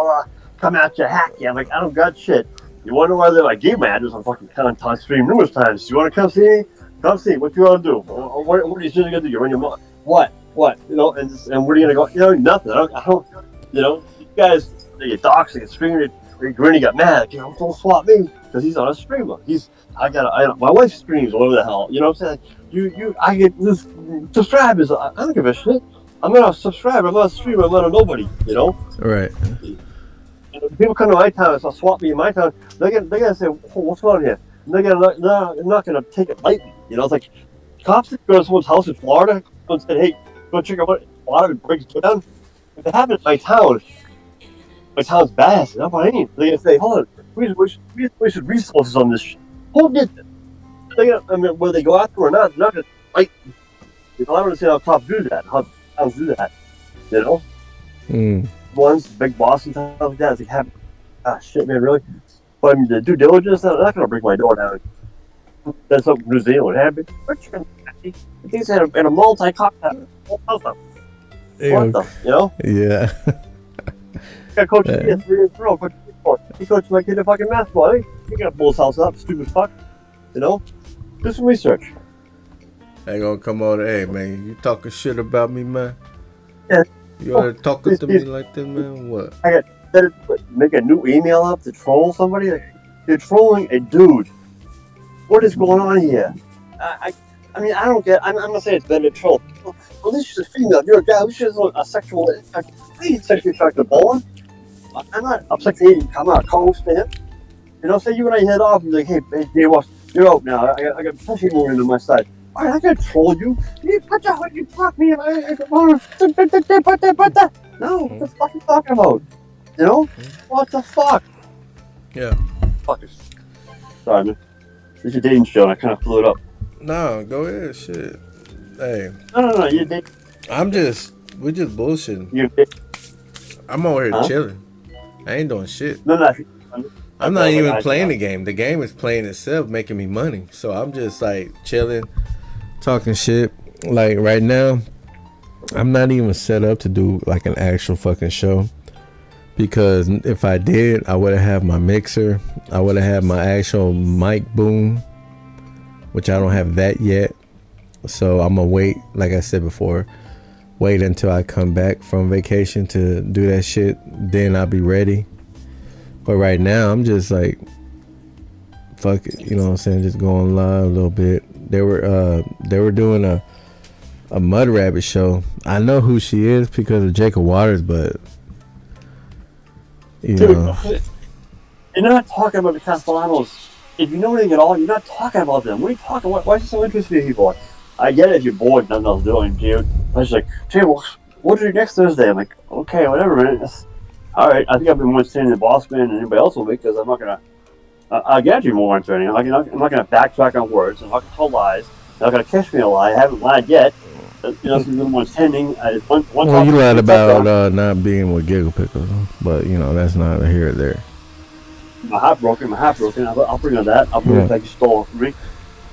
come at you, hack you. I'm like, I don't got shit. You wonder why I gave my address on fucking contact stream numerous times. You want to come see me? Come see. What you want to do? What are you going to do? You're in your mom. What? And where are you going to go? Nothing. I don't. You guys, they get docs, they get streaming. Granny got mad. Don't swat me because he's on a streamer. My wife streams, whatever the hell. You know what I'm saying? I get this subscribers. I don't give a shit. I'm not a subscriber. I'm not a streamer. I'm not a nobody. Right. And people come to my town and swat me in my town. They're gonna say, "What's going on here?" And they're not gonna take it lightly. It's like cops that go to someone's house in Florida and said, "Hey, go check out what a lot of it breaks down. If it happened in my town's bad. That's what I mean. They're gonna say, hold on, we should resources on this. Who did this? I mean, whether they go after or not, they're not gonna fight. I don't understand how cops do that. How towns do that. You know. One's big boss and stuff like that. It's like, shit, man, really? But I mean, the due diligence, they're not gonna break my door down. That's what New Zealand happened. These had a multi-cocktail house. What the, you know? Yeah. I got coached 3 years in a row. He coached my kid in fucking basketball. He got Bulls house up, stupid fuck. You know? Do some research. They gonna come over, hey man, you talking shit about me, man? Yeah. You are talking to me like that, man? What? I got make a new email up to troll somebody. Like, you're trolling a dude. What is going on here? I mean, I don't get. I'm not saying it's better to troll. Well, this is a female. You're a guy. This is a sexual. I ain't sexually attracted to bowling. I'm not upset to eating. I'm not close to him. You know, say you and I head off and be like, hey, you're out now. I got pussy moving into my side. All right, I can troll you. You fuck me. No, what the fuck are you talking about? You know? What the fuck? Yeah. Fuckers. Sorry, man. This is a dating show and I kind of blew it up. No, go ahead, shit. Hey. No, you date. We're just bullshitting. You date. I'm over here chilling. I ain't doing shit. No. I'm not even playing the game. The game is playing itself, making me money. So I'm just like chilling, talking shit. Like right now, I'm not even set up to do like an actual fucking show. Because if I did, I would have had my mixer. I would have had my actual mic boom, which I don't have that yet. So I'm going to wait, like I said before, wait until I come back from vacation to do that shit. Then I'll be ready. But right now, I'm just like, fuck it. You know what I'm saying? Just going live a little bit. They were doing a Mud Rabbit show. I know who she is because of Jacob Waters, but Dude, you're not talking about the Castellanos. If you know anything at all, you're not talking about them. What are you talking about? Why is it so interesting to people? I get it if you're bored, nothing else doing, dude. I was like, Jay, well, what are you next Thursday? I'm like, okay, whatever, man. All right, I think I've been more entertaining than Boss Man and anybody else will be because I'm not going to, I'll get you more entertaining. I'm not going to backtrack on words. I'm not going to tell lies. I'm not going to catch me a lie. I haven't lied yet. You know, it's a little more entertaining. Well, you lied about not being with Giggle Pickles, but you know that's not here or there. My heart broken. I'll bring on that. I'll bring it like you stole it from me.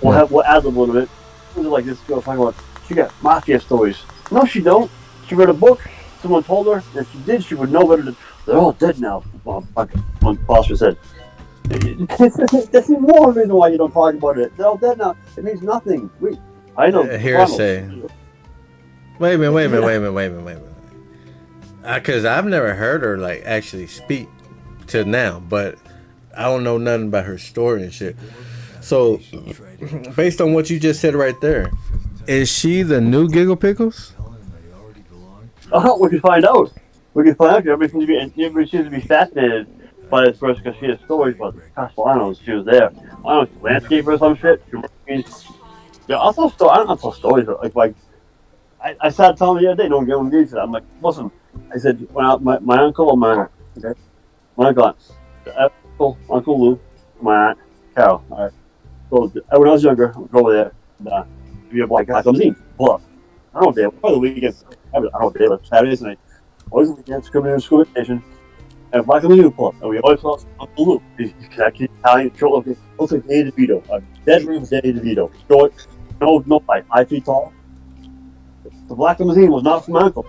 We'll add a little bit. Like this girl talking about she got mafia stories. No, she don't. She read a book. Someone told her if she did, she would know better. They're all dead now. One pastor said. That's even more reason why you don't talk about it. They're all dead now. It means nothing. I know. Hearsay. Wait a minute. Because I've never heard her like actually speak till now, but I don't know nothing about her story and shit. So, based on what you just said right there, is she the new Giggle Pickles? Oh, we can find out. Everybody seems to be fascinated by this person because she has stories about the Castellanos. She was there. I don't know, landscaper or some shit. Yeah, I don't tell stories like. I started telling the other day, don't get engaged to that. I'm like, listen, I said, my uncle and my aunt, okay? My Uncle Lou, my aunt, Carol, all right? So when I was younger, I would go over there, and we have like limousine, pull up. I don't know, probably the weekends, I don't know, like Saturdays night, always the weekends, come in school vacation, and black limousine pull up. And we always saw Uncle Lou. He's actually Italian, short, looks like Danny DeVito, a dead room Danny DeVito. Short, no, like 5 feet tall. The black limousine was not from my uncle.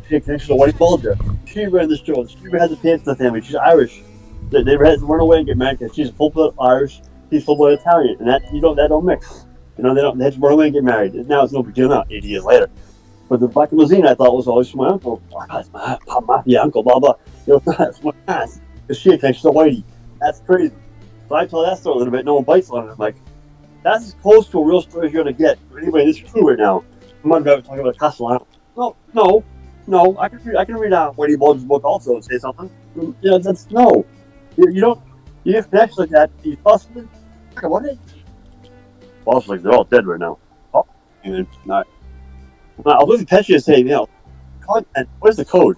She had a white bulger. She ran the store. She had the pants in the family. She's Irish. They had to run away and get married because she's full-blood Irish. He's full-blood Italian, and that don't mix. You know, they had to run away and get married. And now it's no big deal now, 80 years later. But the black limousine I thought was always from my uncle. Oh, that's my mafia uncle, blah blah. You know, that's my ass. Because she had connections to Whitey. That's crazy. So I told that story a little bit. No one bites on it. I'm like, that's as close to a real story as you're gonna get. Anyway, this is true right now. I'm not talking about Castellano. No. I can read Whitey Bulger's book also and say something. You know, that's no. You don't. You have connections like that. You possibly talk about it. Boss like they're all dead right now. Oh, and not. I'll look at Pesci and say, content. Where's the code?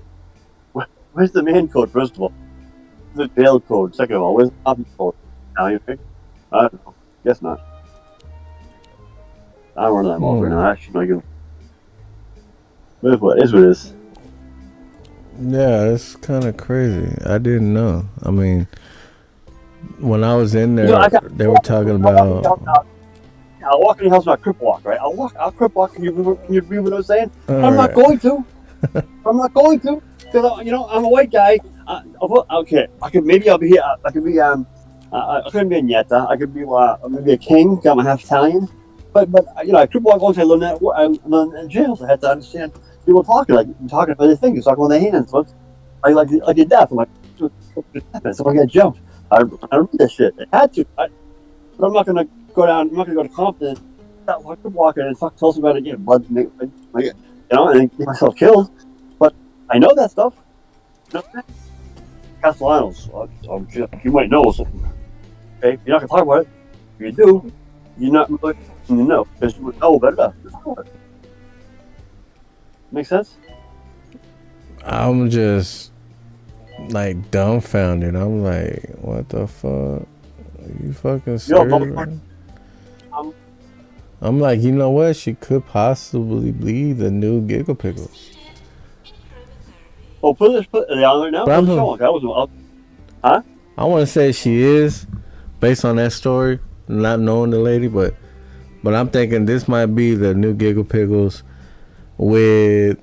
Where's the man code? First of all, where's the jail code? Second of all, where's the copy code? Now you think? I don't know. Guess not. I don't run that mouth right now. Actually, not good. But it's what it is. Yeah, it's kind of crazy. I didn't know. I mean, when I was in there, they were talking about. I'll walk in your house and I'll crip walk, right? I'll crip walk. Can you read what I'm saying? All I'm not right. going to. I'm not going to. Because, I'm a white guy. Okay. Maybe I'll be here. I could be, I couldn't be a Nieta. I could be, maybe a king. Got my half Italian. But I crip walk once I learned that. I learned in jail, so I had to understand people talking about their things, talking with their hands. Like you're deaf. I'm like, so I got jumped. I read that shit. I had to. But I'm not gonna go down. I'm not gonna go to Compton. Walk walking and tell us about it. Blood, and then get myself killed. But I know that stuff. Castellanos. You might know something. Okay, you're not gonna talk about it. If you do, you're not really you know because you would know better. Make sense? I'm just like dumbfounded. I'm like, what the fuck? Are you fucking serious? I'm like, you know what? She could possibly be the new Giggle Pickles. Oh, put it on there now. Huh? I want to say she is, based on that story, not knowing the lady, but I'm thinking this might be the new Giggle Pickles with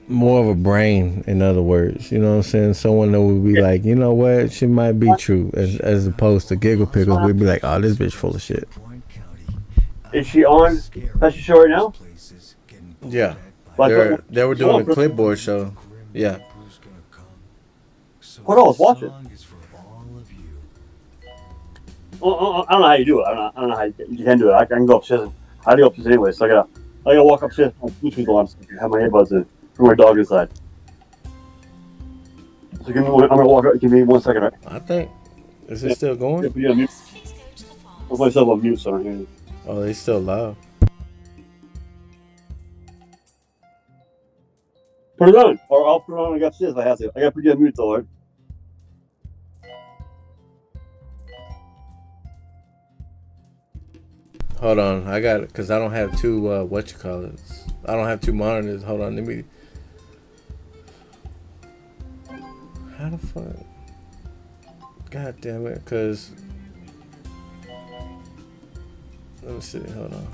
more of a brain, in other words. You know what I'm saying? Someone that would be like, you know what? She might be true, as opposed to Giggle Pickles. We'd be like, oh, this bitch full of shit. Is she on Pesci show right now? Yeah. They were doing a clipboard show. Yeah. What else? Watch it. I don't know how you do it. I don't know how you can do it. I can go upstairs. I go upstairs anyway, so I gotta walk upstairs. Bluetooth on. Have my earbuds in. Bring my dog inside. So I'm gonna walk up. Give me 1 second, right? I think. Is it still going? Yeah, mute. I'll put myself on mute so I don't hear you. Oh, they still loud. Put it on, or I'll put it on when I get upstairs if I have to. I gotta put you on mute though, right? Hold on, I got it because I don't have two. I don't have two monitors. Hold on, let me. How the fuck? God damn it! Cause let me see. Hold on.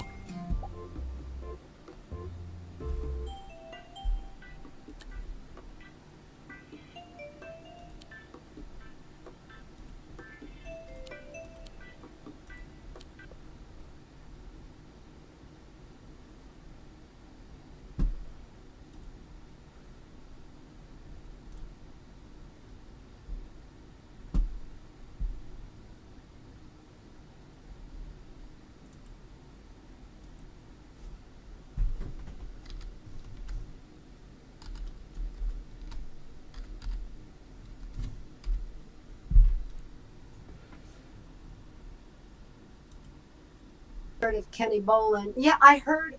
Of Kenny Bolin. Yeah, I've heard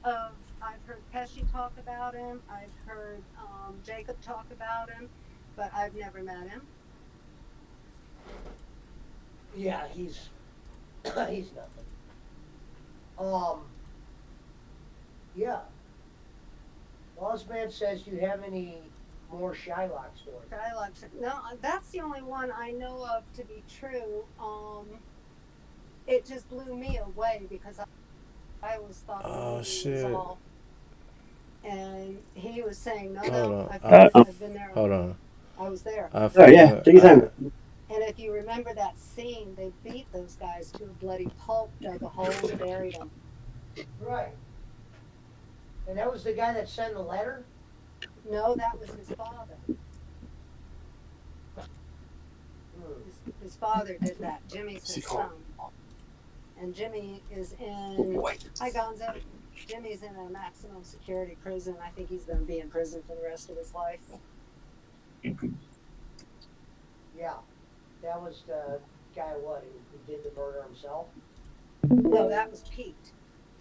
Pesci talk about him. I've heard Jacob talk about him, but I've never met him. Yeah, he's he's nothing. Yeah. Bossman says, do you have any more Shylock stories? Shylock. No, that's the only one I know of to be true. It just blew me away because I always thought shit. was all. And he was saying, no, Hold I've been there. Hold on. I was there. Yeah, take your time. And if you remember that scene, they beat those guys to a bloody pulp, dug a hole, and buried them. Right. And that was the guy that sent the letter? No, that was his father. His father did that. Jimmy's his son. And Jimmy is in... Hi, Gonzo. Jimmy's in a maximum security prison. I think he's going to be in prison for the rest of his life. Yeah. That was the guy, who did the murder himself? No, that was Pete.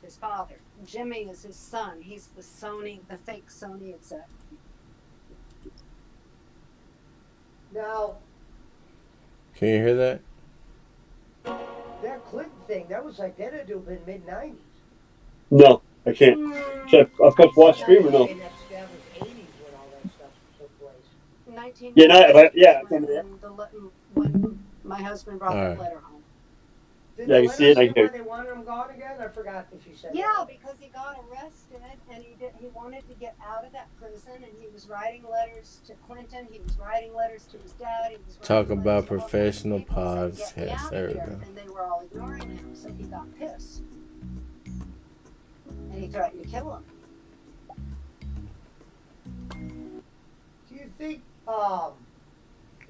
his father. Jimmy is his son. He's the fake Sony exec. Now, Can you hear that? that Clinton thing, that was like, that had to have been mid-90s. No, I can't. I've got to watch stream or no? That was 80s when all that stuff took place. 19. Yeah, I can hear that. When my husband brought All that right. letter home. Did Yeah, I the can see it, letter I say can- why they wanted him gone again? I forgot if you said Yeah, that. because he got arrested and he wanted to get out of that prison, and he was writing letters to Clinton. He was writing letters to his dad. He was Talk writing about letters to all kinds of professional people saying, pods. "Get me Yes, out there of we here." go. And they were all ignoring him, so he got pissed, and he threatened to kill him. Do you think, have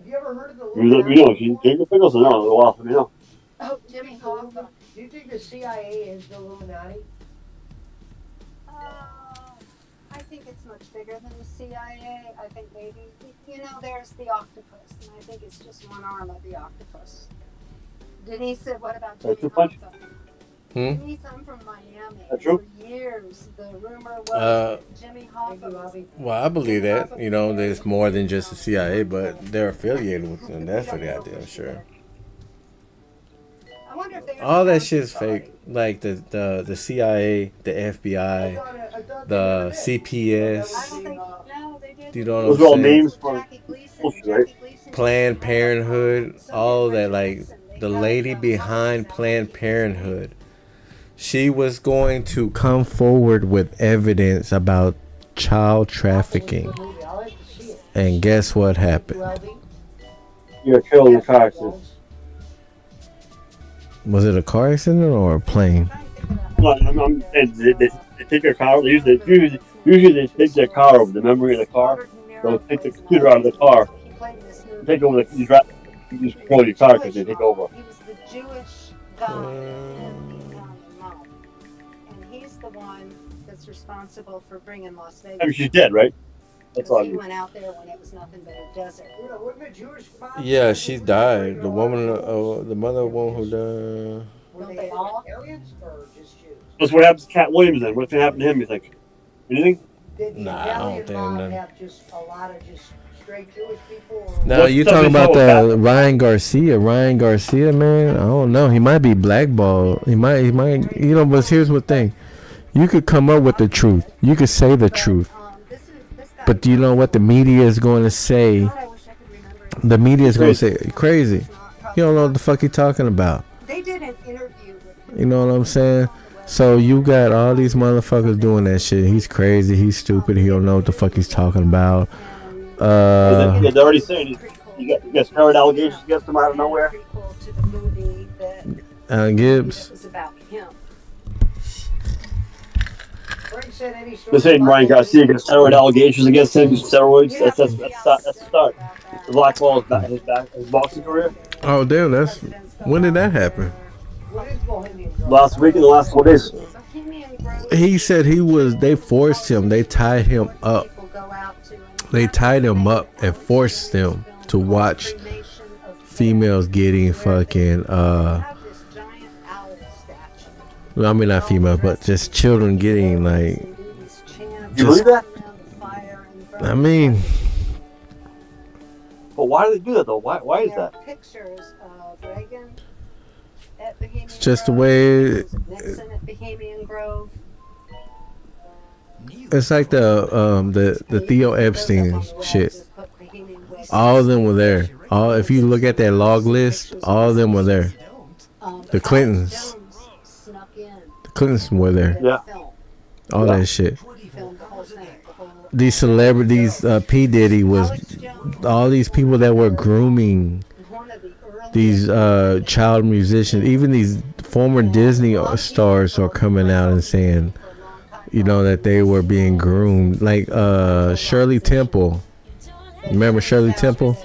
you ever heard of the You let me know. If you take the pickles or no, it'll off me now. Oh, Jimmy Hoffa. Do you think the CIA is the Illuminati? I think it's much bigger than the CIA. I think maybe, there's the octopus, and I think it's just one arm of the octopus. Denise said, what about Jimmy That's too much. Hoffa? Hmm? Denise, I'm from Miami. That's true. For years, the rumor was Uh, that Jimmy Thank Hoffa you, was Robbie. Well, I believe that. There's more than just the CIA, but they're affiliated with them. That's for goddamn sure. I wonder if they All ever that found shit's somebody. fake. Like the CIA, the FBI, I thought they the never did. I CPS, don't think, no, they did. you know Those what are all I'm saying? names for Jackie Gleason. bullshit, right? Jackie Gleason Planned used to have, Parenthood, Soviet all that. Like regiments, and they the had, lady behind puppets Planned out. Parenthood, she was going to come forward with evidence about child trafficking. Movie. I'll have to see it. And guess what happened? 12. you're killed in the car accident. Was it a car accident or a plane? And they take their car. Usually they take their car over the memory of the car. They'll take the computer out of the car. Take over the you drive. You just control your car because they take over. He was the Jewish guy in the mob, and he's the one that's responsible for bringing Las Vegas. I mean, she's dead, right? That's all. Because he went out there when it was nothing but a desert. Wasn't it Jewish mob? Yeah, she died. The woman, the mother one who died. Were Don't they they all? aliens or just Jews? That's what happens to Cat Williams then. What's gonna happen to him? You think? Anything? Did the Nah, I don't Italian think mob none. have just a lot of just straight Jewish people? Or Now What's you the talking about result the Ryan Garcia? Ryan Garcia, man. I don't know. He might be blackballed. He might. But here's the thing. You could come up with the truth. You could say the truth. This guy, But do you know what the media is going to say? God, I wish I could remember his The media is going to say crazy. It's not You don't know what the fuck he talking about. They did an interview with him. You know what I'm saying? So you got all these motherfuckers doing that shit. He's crazy. He's stupid. He don't know what the fuck he's talking about. Yeah, they're already saying you got steroid allegations against him out of nowhere. Prequel to the movie that Gibbs. was about him. Frank said any sort They're saying of Ryan Garcia got steroid allegations against him. Steroids. You have That's to the see start. how That's the start. The blackball is his boxing career. Oh damn, that's when did that happen? What is Bohemian Grove? Last week in the last 4 days. Bohemian Grove. He said they forced him. They tied him up. People go out to, and They tied him up and forced them to watch females getting fucking have this giant owl statue. I mean not females, but just children getting like And do these chants You believe that? around the fire and burn I mean But why do they do that though? Why is There are that? pictures of Reagan at Bohemian it's just the Grove, way pictures of Nixon at Bohemian Grove. it's like the Theo Epstein shit. Just put Bohemian Grove. All of them were there. All if you look at that log list, all of them were there. The Clintons. Alex Jones snuck in The Clintons were there. Yeah. film. All that shit. He filmed the whole thing. The whole, These celebrities, P Diddy was Alex Jones, all these people that were grooming one of the earliest these child musicians, even these former Disney stars are coming out and saying, for a long time. you know, that they were being groomed. Like Shirley Temple. Remember Shirley Temple?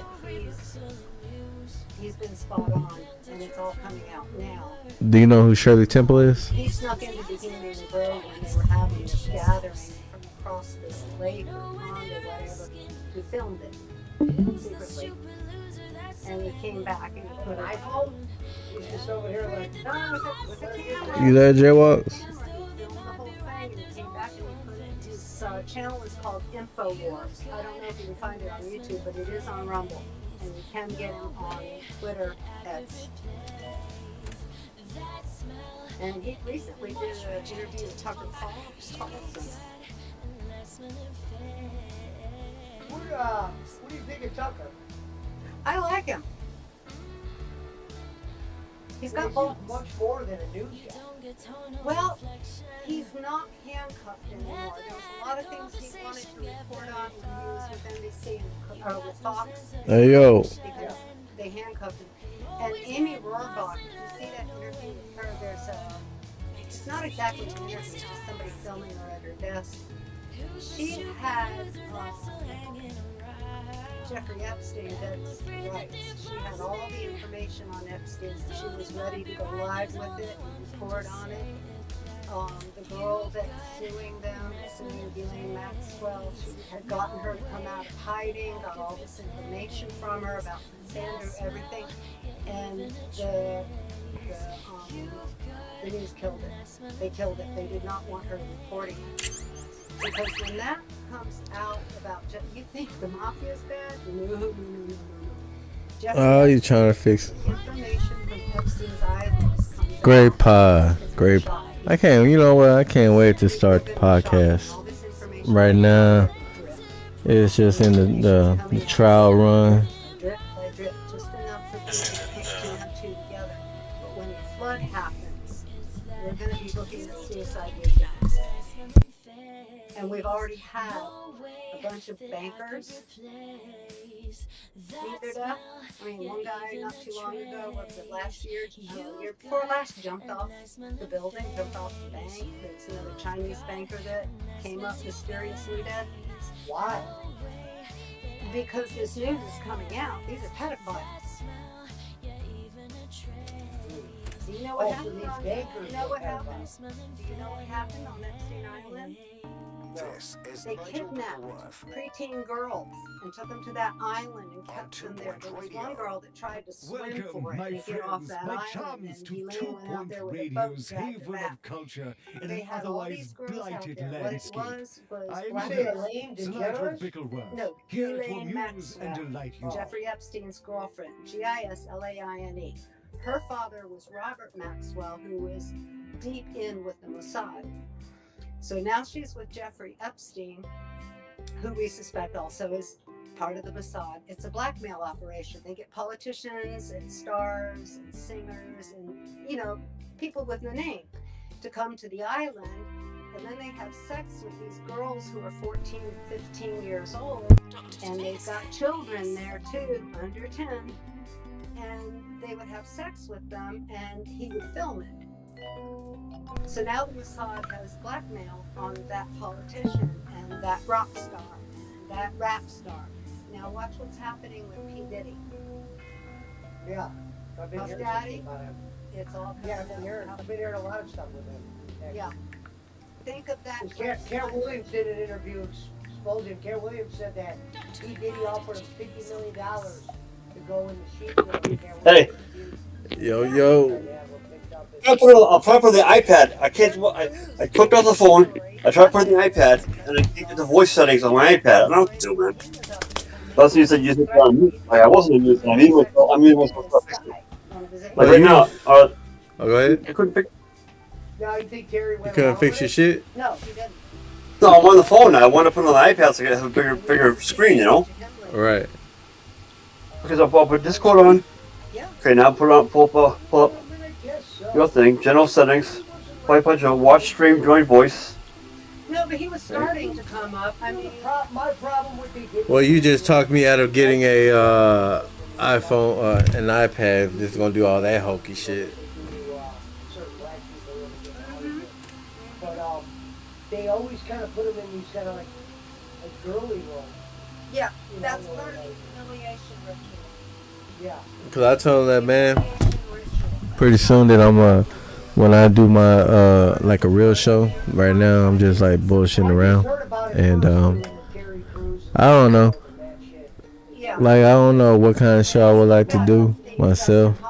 He's been spot on, and it's all coming out now. Do you know who Shirley Temple is? He snuck into Bohemian Grove when they were having this gathering from across this lake or pond or whatever. He filmed it secretly, and he came back and he put it. iPhone? He's just over here like, No, it was a camera. You there, Jaywalks? Camera. channel is called InfoWars. I don't know if you can find it on YouTube, but it is on Rumble. And you can get him on Twitter, X. And he recently did an interview with Tucker Carlson. What do you think of Tucker? I like him. He's got both. Much more than a news guy. Well, he's not handcuffed anymore. There was a lot of things he wanted to report on when he was with NBC and with Fox. Hey yo, Because they handcuffed him. And Amy Rohrbach, you see that interview with her? There's it's not exactly an interview, it's just somebody filming her at her desk. She had Jeffrey Epstein dead's rights. She had all the information on Epstein. She was ready to go live with it and report on it. The girl that's suing them, suing Ghislaine Maxwell, she had gotten her to come out of hiding, got all this information from her about Sandra, everything, and the news killed it. They killed it. They did not want her reporting it. Because when that comes out about, you think the mafia is bad? No. oh, you trying to fix Information from Epstein's islands comes out. great pie, It's great. shot. I can't. You know what? I can't wait to start the podcast. All this information Right now, it's just in the trial run. drip by drip, just enough for people to put two and two together. But when the flood happens, we're going to be looking at suicide weekends. And we've already had a bunch of bankers meet their death. I mean, one guy not too long ago, what was it, last year, year before last, jumped off the building, jumped off the bank. There's another Chinese banker that came up mysteriously dead. Why? Because this news is coming out. These are pedophiles. Do you know what happened? these On, bankers you know what are happened? pedophiles. Do you know what happened on Epstein Island? This is They Nigel kidnapped Butterworth. preteen girls and took them to that island and kept them there. There was one girl that tried to swim Welcome, for it my and get off friends, that my island, chums, and to Elaine 2 went out Point there with a boat Radio's dragged her haven back. of culture in They an had all these otherwise girls out blighted there. What it landscape. was I'm black Say here, Elaine Sligo DeGeneres? Bickleworth, No, here to Ghislaine amuse and Maxwell. delight you. Jeffrey Epstein's girlfriend, Gislaine. Her father was Robert Maxwell, who was deep in with the Mossad. So now she's with Jeffrey Epstein, who we suspect also is part of the Mossad. It's a blackmail operation. They get politicians and stars and singers and, people with no name to come to the island. And then they have sex with these girls who are 14, 15 years old. And they've got children there too, under 10. And they would have sex with them and he would film it. So now the Mossad has blackmail on that politician and that rock star and that rap star. Now watch what's happening with P. Diddy. Yeah. I've been Puff hearing Daddy? something about him. It's all Yeah, I've been hearing a lot of stuff with him. actually. Yeah. Think of that. Cat Williams did an interview exposing. Cat Williams said that P. Diddy offered him $50 million to go in the sheet. Hey. Yo. I'll try to put the iPad. I can't. I clicked off the phone. I tried to put the iPad, and I can't get the voice settings on my iPad. I don't know what to do, man. That's you said you said on mute. Like I wasn't on mute. I'm muting myself. Like right now, Oh, go ahead. I couldn't fix. Now you think Terry You went couldn't along fix your with it? shit? No, he didn't. No, I'm on the phone now. I want to put it on the iPad so I can have a bigger screen, you know. Right. Because I'll put Discord on. Yeah. Okay, now pull up I guess so. your thing. General settings. Play punch. Watch stream. Join voice. No, but he was starting to come up. I mean, My problem would be getting. Well, you just talked me out of getting a iPhone, an iPad. Just gonna do all that hokey shit. Certain black people want to get Hollywood. But they always kind of put him in these kind of like girly roles. yeah, You know, that's where, part of like, the humiliation ritual. Yeah. Cause I told that man Humiliation ritual. pretty soon that I'm when I do my like a real show. Right now I'm just like bullshitting around. And, I don't know. Yeah. Like I don't know what kind of show I would like to do myself.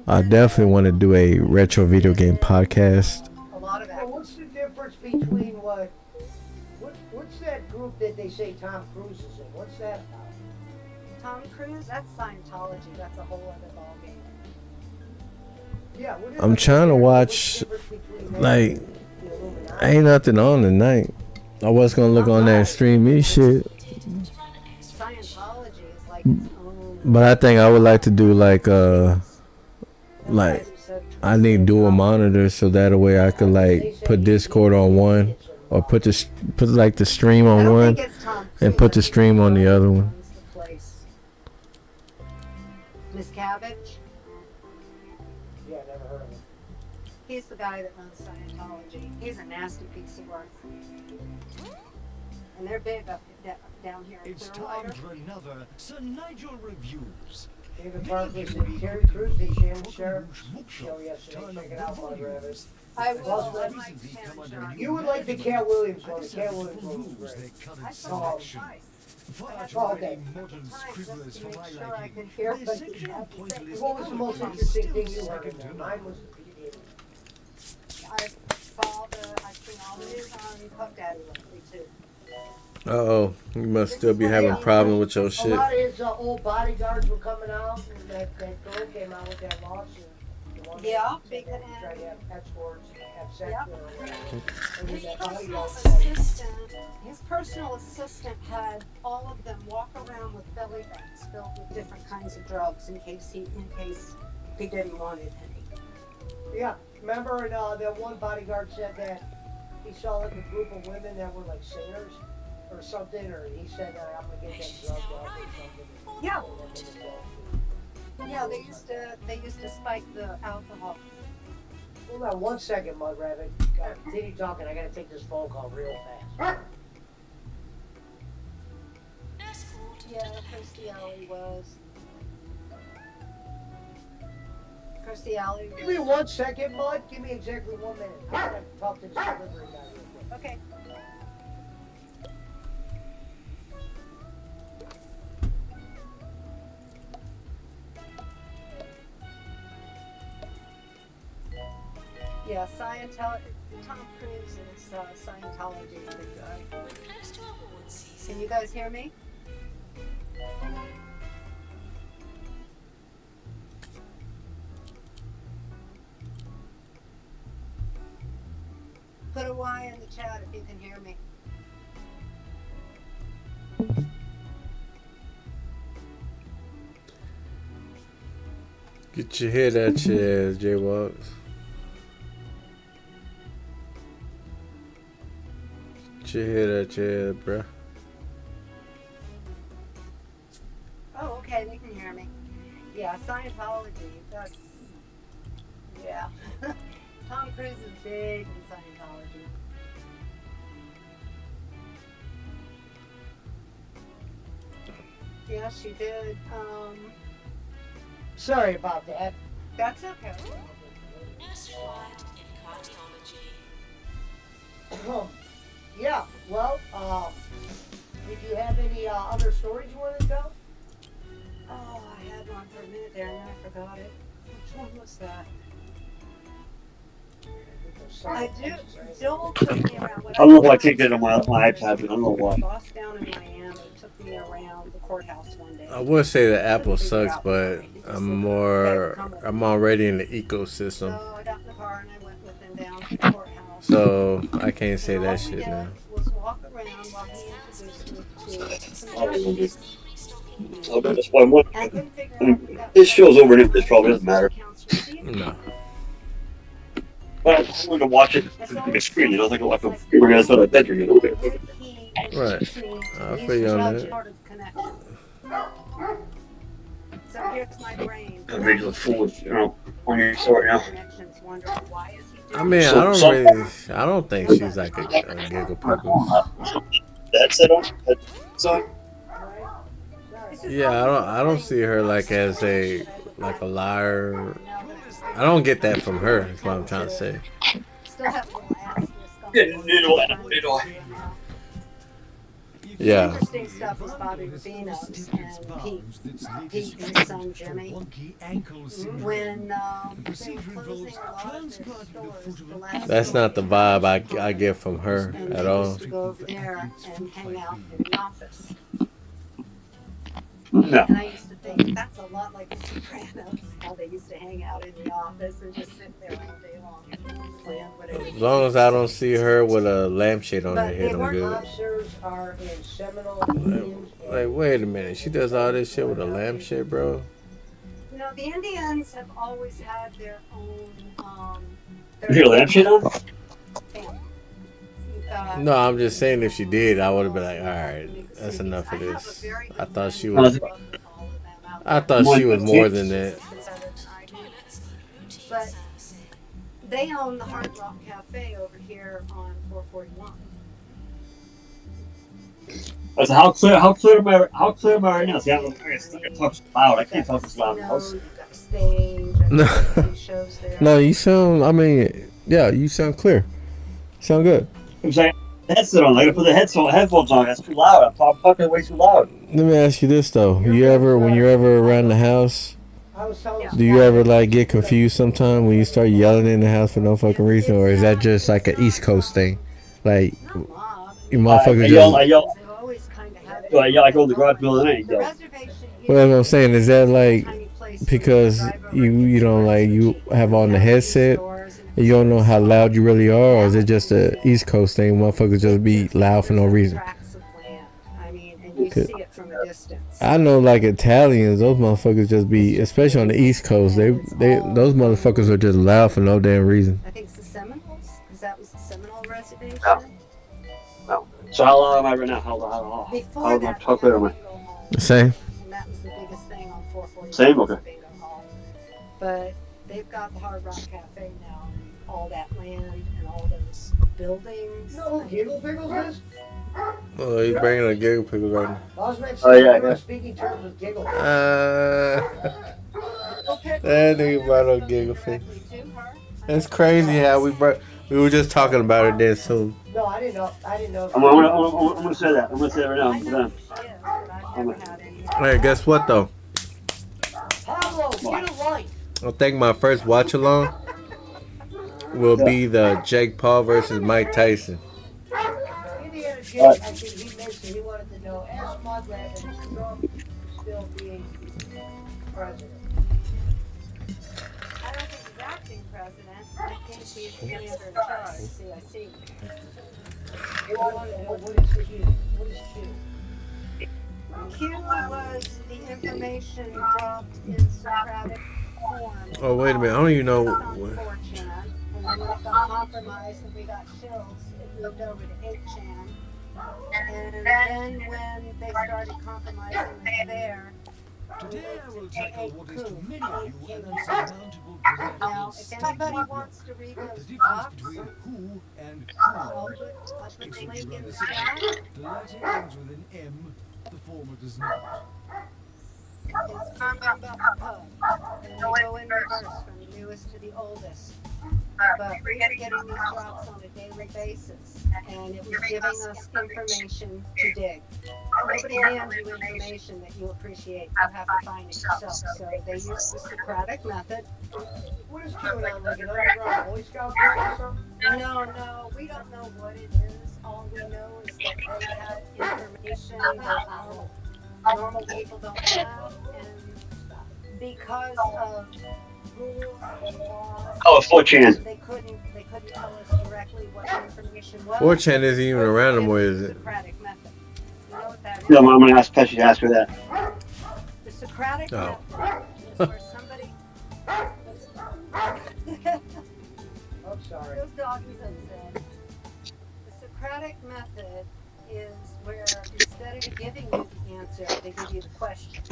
I definitely want to do a retro video game podcast. A lot of Well, actors. what's the difference between what's that group that they say Tom Cruise is in? What's that about? Tom Cruise, that's Scientology. That's a whole other ballgame. Yeah, what is I'm it? trying to What's the watch, difference between that like, and the Illuminati? ain't nothing on tonight. I was gonna look on that stream me shit, Scientology is like its own. but I think I would like to do like I need dual monitors so that way I could like put Discord on one or put like the stream I on don't one think it's Tom and Cruise. put the stream on the other one. Owns the place. Miss Cabbage, Yeah, never heard of it. he's the guy that runs Scientology. He's a nasty piece of work. And they're big up down here in It's time Clearwater. for another Sir Nigel Reviews. David Barkley said Terry Crews, the Shannon Sheriff show yesterday. Check it out, Mud Rabbit. I will. Well, I like Shannon Sharp. You would like the Cat Williams one. The Cat Williams one was Rules their great. current I saw it selection. twice. Far I too Oh, many okay. modern Times scribblers just to for make my sure I liking. can hear Their what section you have to point say. list What was the most is interesting still thing you heard second in to there? none. Mine was the PD. I've seen all the news on Puff Daddy lately too. Oh, you must still be having a problem with your A shit. lot of his old bodyguards were coming out, and that girl came out with that lawsuit. The one Yeah, that big said and- they tried to have escorts, have sex Yep. with her. And His then that personal bodyguard- assistant, had all of them walk around with belly bags filled with different kinds of drugs in case P Diddy wanted any. Yeah, remember that one bodyguard said that he saw like a group of women that were like singers or something, or he said I'm gonna get that drug off or something. Yeah. And then they go. Yeah, they used to spike the alcohol. Hold on 1 second, Mud Rabbit. Continue talking. I gotta take this phone call real fast. Escort. Yeah, Kirstie Alley was. Kirstie Alley was. Give me 1 second, Mud. Give me exactly 1 minute. I gotta talk to the delivery guy real quick. Okay. Yeah, Scientology. Tom Cruise is Scientology's big guy. We're close to awards season. Can you guys hear me? Put a Y in the chat if you can hear me. Get your head out your ass, J-Walks. Get your head out your ass, bruh. Oh, okay, they can hear me. Yeah, Scientology, that's, yeah. Tom Cruise is big in Scientology. Yeah, she did. Sorry about that. That's okay. Nurse required in cardiology. Yeah, well, did you have any other stories you wanted to tell? Oh, I had one for a minute there and then I forgot it. Which one was that? I do. Joel took me around. I don't know why I can't get it on my iPad. I don't know why. Boss down in Miami took me around the courthouse one day. I would say that Apple sucks, but I'm already in the ecosystem, So I got in the car and I went with him down to the courthouse. so I can't say And all that we shit did now. was walk around while he introduced me to some Oh, judges. I'll bet that's why I'm And I couldn't figure I mean, out who that this was. show's over and this probably doesn't matter. Accounts receivable. No. But I'm going to watch it on the big screen, you know, like a figure out that bedroom, you know. Right. I feel you on that. So here's my brain. I'm ready to look forward, you know, on your story now. Connections, wondering why is he doing I mean, I don't think she's like a giggle pooper. That's it on. So, Yeah, I don't see her like as a liar. I don't get that from her. Is what I'm trying to say. Still have a little asterisk on yeah, the neither do I. Yeah. Interesting stuff is Bobby Rubino's and Pete and his son Jimmy. When they were closing a lot of their stores, the last That's not the vibe I get from her and at they all. used to go over there and hang out in the office. No. And I used to think that's a lot like the Sopranos, how they used to hang out in the office and just sit there all day long, plan whatever. As long as I don't see her with a lampshade on her But head, they I'm weren't good. Lobsters are in Seminole, Indians, Like, wait a minute. She does all this shit with a lampshade, bro? You know, the Indians have always had their own. You hear lampshade on? family. No, I'm just saying if she did, I would have been like, all right, that's enough of this. I thought she was. I thought she was more than that. Toilets need routine But servicing. they own the Hard Rock Cafe over here on 441. I said, how clear am I right now? See, I can talk so loud. I can't talk this loud in the house. You've got a stage. No. TV shows there. No, you sound. I mean, yeah, you sound clear. Sound good. I'm saying, headset on. I gotta put the headphones on. That's too loud. I'm talking way too loud. Let me ask you this though: when you're ever around the house, I was telling do you ever like get confused sometime when you start yelling in the house for no fucking reason, or is that just like an East Coast thing? Like Not mob. you motherfuckers I just. yell. They've always kind of had it. So I go to the garage building and I The yell. reservation Well, I'm saying is that like tiny place because where drive over you don't like you have on the headset, stores and and you don't know how loud you really are, or is it just a East Coast thing? Motherfuckers just be loud for no reason. tracts of land. I mean, and you Okay. see it from a distance. I know like Italians, those motherfuckers just be, especially on the East Coast, they those motherfuckers are just loud for no damn reason. I think it's the Seminoles, because that was the Seminole reservation. No. So how loud am I right now? How Before that, how clear am I? Bingo Hall, Same. and that was the biggest thing on 440. Same? Okay. Bingo Hall. But they've got the Hard Rock Cafe now, and all that land and all those buildings. You know who Giggle Pickles is? Oh, he's bringing a giggle pickle right now. Osman Oh, yeah, we were yeah. speaking terms with Giggle. That nigga brought up giggle pickle. It's crazy how we were just talking about it then soon. No, I didn't know. I didn't know. If I'm gonna say that. I'm gonna say it right now. I I'm know done. who she is, but I've never had any. Hey, guess what though? Pablo, get a life. I think my first watch along will be the Jake Paul versus Mike Tyson. Indiana Jake, I think he mentioned he wanted to know, ask Mudland if Trump still being president. I don't think he's acting president. I think he's commander in charge. CIC. He wanted to know what is Q? What is Q? Q was the information dropped in Socratic form. Oh wait a minute, I don't even know. On 4chan, and then when it got compromised and we got chills, it moved over to 8chan. And then when they started compromising it there, Today I will tackle what is to many of you an now, insurmountable if anybody wants to read The those difference docs, between who and I'll who. put the Seems link in rather the simple. chat. The latter ends with an M, the former does not. It's talking about the pub. And they go in reverse from the newest to the oldest. But we're getting these drops on a daily basis, and it was giving us information to dig. Nobody hands you information that you appreciate. You have to find it yourself. So they use the Socratic method. What is QAnon, like an underground Boy Scout group or something? No, we don't know what it is. All we know is that they have information that normal people don't have, and because of rules and laws, Oh, 4chan. they couldn't tell us directly what the information was. 4chan isn't even around anymore, is it? Socratic method. You know what that is? No, I'm gonna ask Pesci to ask her that. The Socratic Oh. method is where somebody. I'm sorry. Those doggies upset. The Socratic method is where instead of giving you the answer, they give you the question.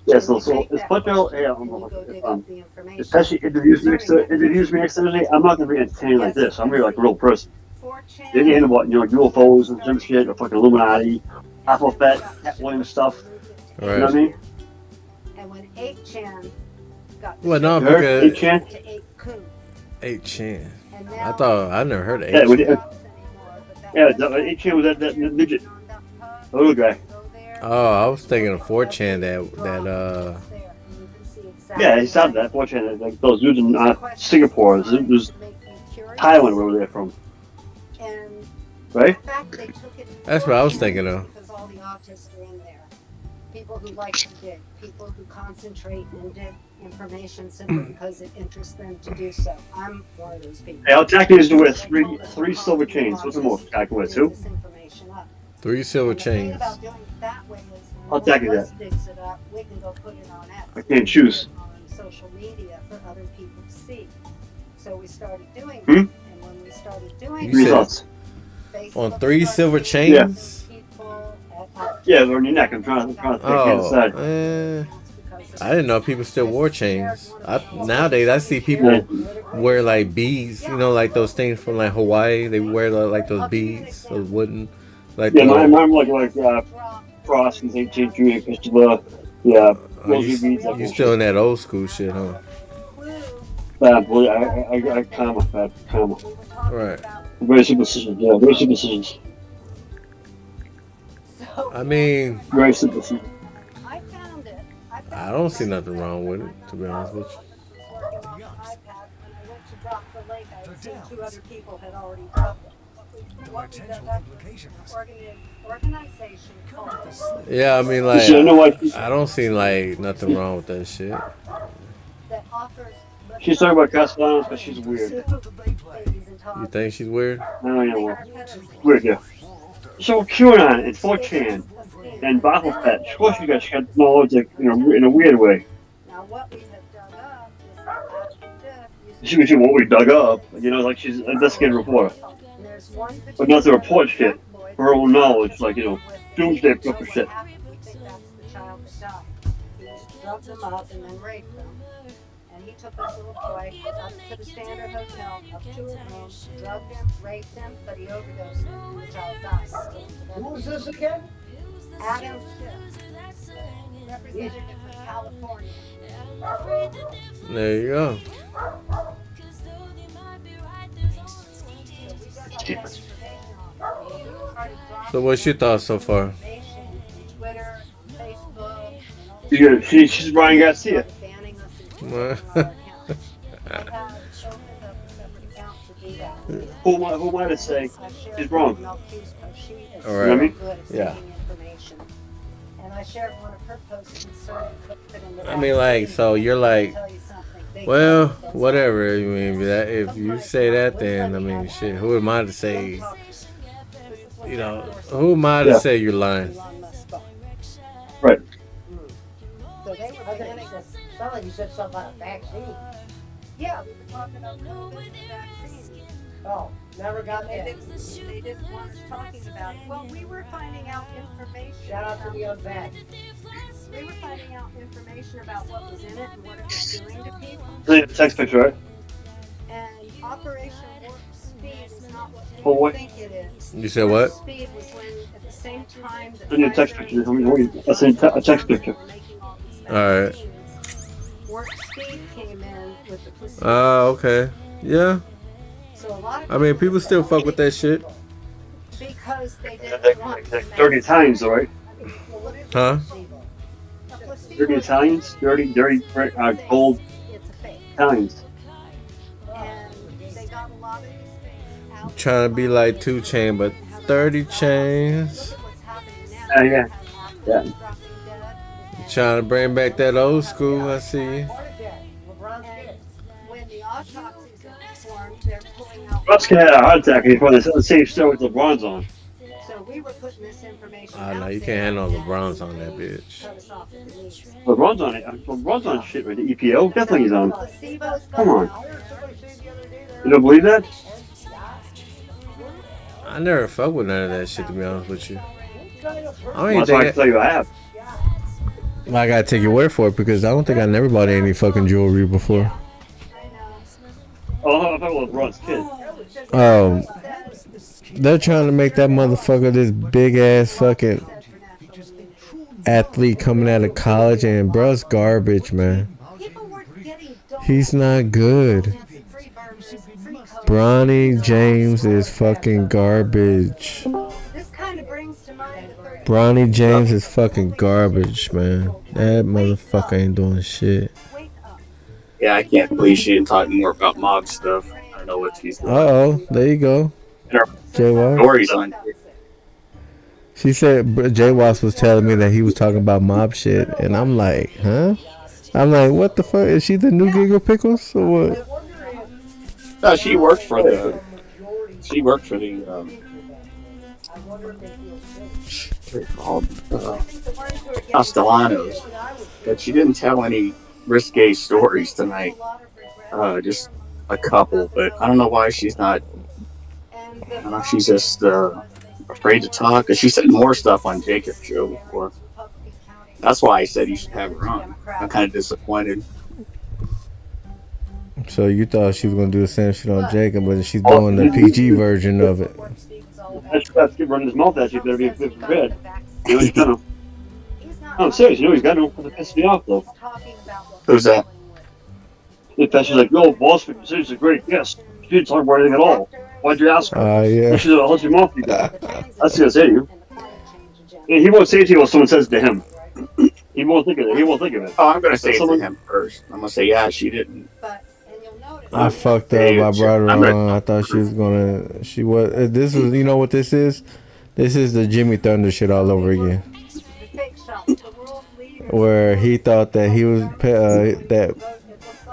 Yeah, so And you take it's that put question yeah, and you go dig if up the information. if Pesci introduced me accidentally, I'm not gonna be entertained like this. I'm gonna be like a real person. 4chan. They're getting about UFOs and some shit, or fucking Illuminati, Alphabet, Cat Williams stuff. You know what I mean? And when 8chan got Well, no, You heard? because 8chan? to 8kun, 8chan. and I now thought I never heard of Yeah, 8chan. we did. drops anymore, but that Yeah, was 8chan was that midget. The little guy. Go there. Oh, I was thinking of 4chan Yeah, he started that. Fortunately, like those dudes in Singapore, there's Thailand, where they're from, And right? in fact, they took it That's what I was thinking of. because all the autists are in there. People who like to dig, people who concentrate and dig information simply because it interests them to do so. I'm one of those people. Hey, Al Taki used to wear three silver chains. What's the most? I can wear two. 3 silver The thing chains. about doing it that way is I'll when take one of that. us digs it up, we can go put it on X. I can't choose. On social media for other people to see. So we started doing Hmm? it, and when we started doing You Three said- it, thoughts. On Facebook 3 started silver giving chains? people at Yeah, they're on your neck. I'm trying to take it Oh, inside. I didn't know people still wore chains. Nowadays, I see people wear like beads. You know, like those things from like Hawaii. They wear like those beads, those wooden, like Yeah, the. mine like Frost and St. Junior Christopher. Yeah, Oh, rosary beads. you still in that old school shit, huh? Bad boy. I karma. Bad karma. Right. Very superstitious. Yeah, very superstitious. I mean, Very superstitious. I found it. I don't see nothing wrong with it, to be honest with you. When I went to drop the link, I had seen 2 other people had already dropped it. What we Potential dug up implications. organization called Yeah, I mean, like, You know what? I don't see like nothing wrong with that shit. that offers. She's talking about Castellanos, but she's weird. You think she's weird? I don't know. Weird, yeah. So QAnon and 4chan and Bible Fett. Of course, you guys got knowledge, like, in a weird way. Now what we have dug up is that She was what we dug up, like she's an investigative reporter, there's one but not to report shit for her own knowledge, like doomsday prepper shit. We think that's the child that died. He drugged them up and then raped them. And he took this little boy up to the Standard Hotel, up to a room, drugged him, raped him, but he overdosed him, and the child died. Who was this again? Adam Schiff, representative from California. There you go. So we got that information on. We started dropping So what's your thoughts so far? information, Twitter, Facebook, She's Brian Garcia. banning us in Well, our accounts. I have opened up a separate account to do that. Who am I to say I shared she's wrong? with Melquise, but she is All so right. You know good at Yeah. taking information. And I shared one of her posts concerning put in the I mean, like, so you're like, tell you something. They well, think that's whatever. I mean, if you say that, then I mean, shit. Who am I to say? Who am I to Yeah. say you're lying? Elon Musk bought. Right. So they were I think banning you us. said, sounded like you said something about a vaccine. Yeah, we were talking about COVID and the vaccine. Oh, never got They that. didn't want us talking about it. Well, we were finding out information. Shout out to the unvaxxed. We were finding out information about what was in it and what it was doing to people. Text picture, right? And Operation Warp Speed is not what Oh, what? people think it is. You said what? Warp Speed was when, at the same time that I need a text Pfizer picture. and I sent a text picture. were making all these All right. vaccines, Warp Speed came in with the placebo. Oh, okay. Yeah. So a lot of I mean, people still fuck with that shit. because they didn't want to make- Dirty Italians, though, right? Well, what is Huh? placebo? A placebo Dirty is- Italians? Dirty, cold It's a fake. Italians. And they got a lot of these fakes out. Trying to be like 2Chain, but 30 chains. Look at what's happening now. Yeah. Yeah. Dropping dead. Trying to bring back that old school. I see you. Heart attack. LeBron's And kid. when the autopsies are performed, they're pulling out. Ruska had a heart attack before they said the same story with LeBron's on. So we were putting this information Ah, out no, you there, can't handle and LeBron's on that bitch. cut us off at the knees. LeBron's on it. LeBron's on shit with the EPO. Definitely he's on. Placebo's Come on. I heard somebody say the other day that You don't believe that? I never fuck with none of that shit, to be honest with you. what kind of person? I don't even That's why I can think tell you I have. I gotta take your word for it because I don't think I never bought any fucking jewelry before. I know. Oh, I thought it was LeBron's kid. They're trying to make that motherfucker this big ass fucking athlete coming out of college, and bruh's garbage, man. People were getting donuts He's not good. and free burgers, free Coke. Bronny James is fucking garbage. This kind of brings to mind the 30 Bronny James is fucking garbage, man. That motherfucker ain't doing shit. Wake up. Yeah, I can't believe she didn't talk more about mob stuff. I don't know what she's doing. Uh-oh, there you go. And her Jay Watts. stories on She said Jay Watts was telling me that he was talking about mob shit, and I'm like, huh? I'm like, what the fuck? Is she the new Giga Pickles or what? I wonder if No, she worked for the. majority. She worked for the. I wonder if they feel safe. What are they called? I think the ones who are getting Castellanos. That's what I would But she didn't tell any risque stories tonight. a lot of regret. Just a couple. But I don't know why she's not. And I don't know if she's just afraid to talk. Cause she said more stuff on Jacob's show before. That's why I said you should have her on. I'm kind of disappointed. So you thought she was gonna do the same shit on Jacob, but she's doing the PG version of it. That's keep running his mouth at you. Better be prepared. You know he's gonna. No, I'm serious. You know he's gonna. That pisses me off though. Who's that? If that's just like, yo, boss, this is a great guest. She didn't talk about anything at all. Why'd you ask her? Yeah. You should have held your mouth, you guy. That's what gonna say to you. And he won't say it to you when someone says it to him. He won't think of it. He won't think of it. Oh, I'm gonna say it Someone- to him first. I'm gonna say, yeah, she didn't. I fucked up. I brought her on. I thought she was gonna. She was. This is. You know what this is? This is the Jimmy Thunder shit all over again. Where he thought that he was that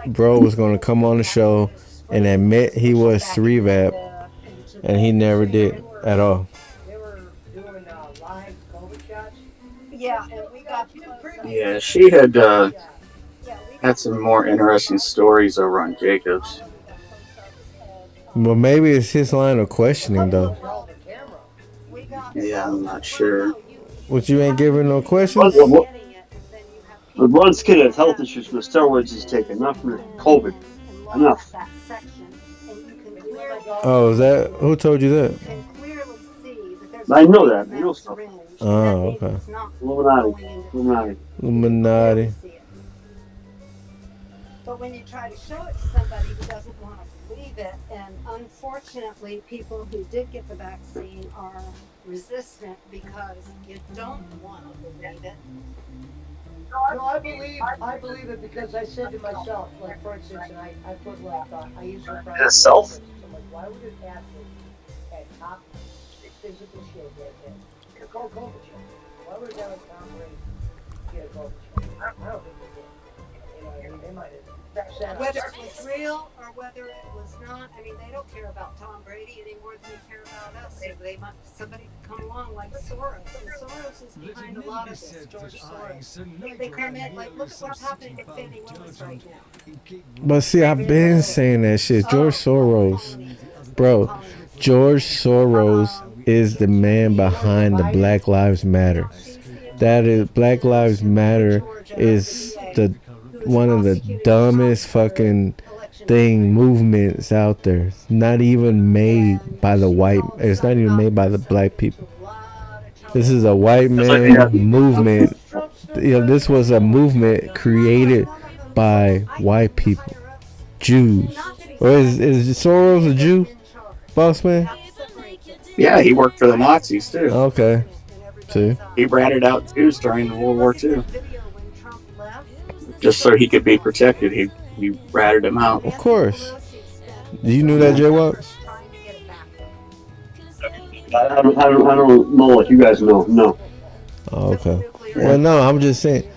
bro was gonna come on the show and admit he was Revap, and he never did at all. They were doing live COVID shots. Yeah, and we got Yeah, she had some more interesting stories over on Jacob's. Well, maybe it's his line of questioning though. Held the camera. Yeah, I'm not sure. What, you ain't giving no questions? LeBron's kid has health issues from the steroids he's taking, not from the COVID. Enough. Oh, is that who told you that? I know that. I know stuff. Oh, okay. Illuminati. Illuminati. But when you try to show it to somebody who doesn't want to believe it, and unfortunately, people who did get the vaccine are resistant because you don't want to believe it. No, I believe it because I said to myself, like for instance, and I put like I use it for Self? So like, why would an athlete at top physical shape like that get a COVID shot? Why would a guy like Tom Brady get a COVID shot? I don't think they did. You know, I mean, they might have. Whether it was real or whether it was not, I mean, they don't care about Tom Brady any more than they care about us. So they might somebody come along like Soros, and Soros is behind a lot of this. George Soros. They come in like, look at what's happening to Fannie Willis right now. But see, I've been saying that shit. George Soros, bro. George Soros is the man behind the Black Lives Matter. That is, Black Lives Matter is the one of the dumbest fucking movements out there. It's not even made by the white. It's not even made by the black people. This is a white man movement. You know, this was a movement created by white people, Jews. Or is Soros a Jew, boss man? Yeah, he worked for the Nazis too. Okay. See, He ratted out Jews during World War II. Just so he could be protected, he ratted them out. of course. You knew that, Jay Watts? I don't know what you guys know. No. Oh, okay. Well, no, I'm just saying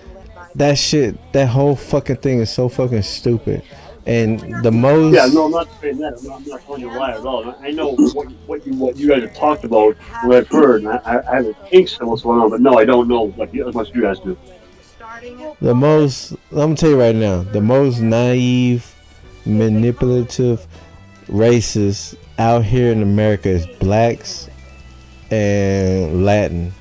that shit. That whole fucking thing is so fucking stupid. And the most. Yeah, no, I'm not saying that. I'm not calling you a liar at all. I know what you guys have talked about, what I've heard, and I have a taste of what's going on, but no, I don't know like as much as you guys do. The most, I'm gonna tell you right now, the most naive, manipulative races out here in America is blacks and Latin.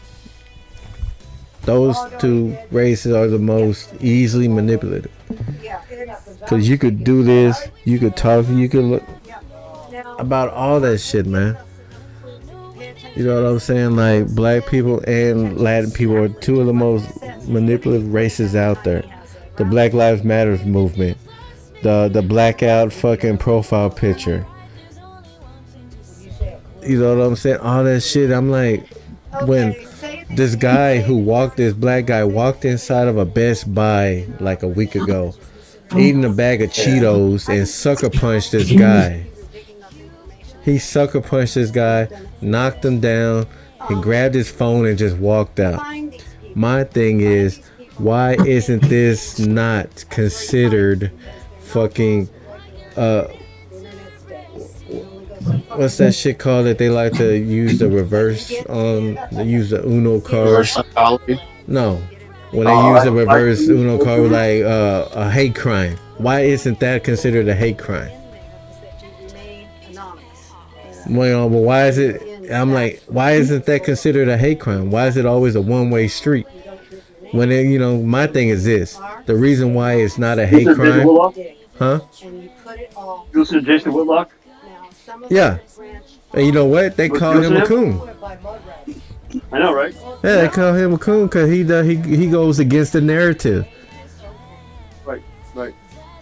Those two races are the most easily manipulated. Cause you could do this, you could talk, you could look about all that shit, man. You know what I'm saying? Like, black people and Latin people are two of the most manipulative races out there. The Black Lives Matter movement, the blackout fucking profile picture. You know what I'm saying? All that shit. I'm like, when This guy this black guy walked inside of a Best Buy like a week ago, eating a bag of Cheetos and sucker punched this guy. He sucker punched this guy, knocked him down. He grabbed his phone and just walked out. My thing is, why isn't this not considered fucking what's that shit called that they like to use the reverse they use the Uno card? Reverse psychology. No. When they use the reverse Uno card like a hate crime. Why isn't that considered a hate crime? Well, but why is it I'm like, why isn't that considered a hate crime? Why is it always a one-way street? When it, my thing is this. The reason why it's not a hate crime. Huh? You listen to Jason Whitlock? Yeah. And you know what? They call him a coon. I know, right? Yeah, they call him a coon because he goes against the narrative. Right.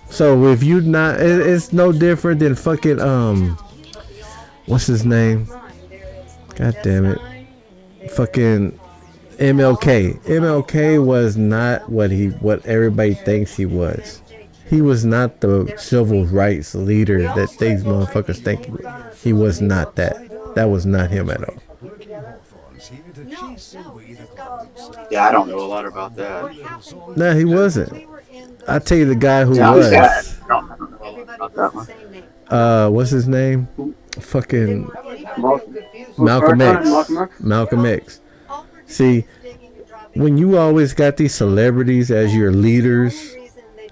So if you not, it's no different than fucking what's his name? God damn it, fucking MLK. MLK was not what everybody thinks he was. He was not the civil rights leader that these motherfuckers think he was. Not that. That was not him at all. Yeah, I don't know a lot about that. No, he wasn't. I tell you the guy who Yeah, was. I don't know a lot about that one. What's his name? Fucking Malcolm X. Malcolm X. See, when you always got these celebrities as your leaders,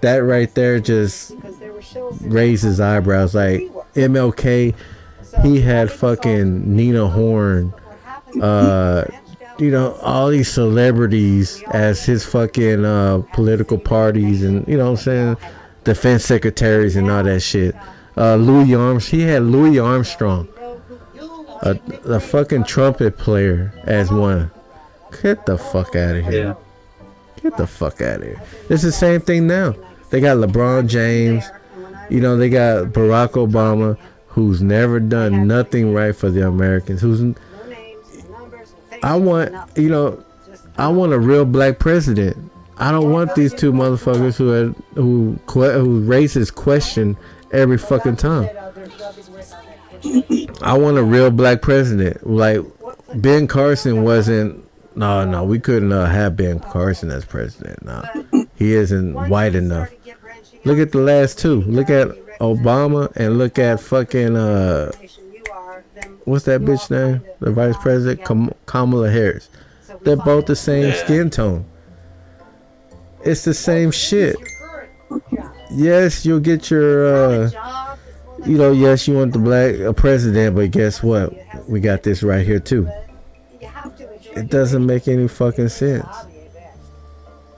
that right there just raises eyebrows. Like MLK, he had fucking Nina Horn, all these celebrities as his fucking political parties, and you know what I'm saying, defense secretaries and all that shit. He had Louis Armstrong, a fucking trumpet player, as one. Get the fuck out of here. Yeah. Get the fuck out of here. It's the same thing now. They got LeBron James. They got Barack Obama, who's never done nothing right for the Americans. I want a real black president. I don't want these two motherfuckers who raises question every fucking time. I want a real black president. Like Ben Carson wasn't. No, we couldn't have Ben Carson as president. No, he isn't white enough. Look at the last two. Look at Obama and look at fucking what's that bitch name? The vice president, Kamala Harris. They're both the same skin tone. It's the same shit. Yes, you'll get your yes, you want the president, but guess what? We got this right here too. It doesn't make any fucking sense.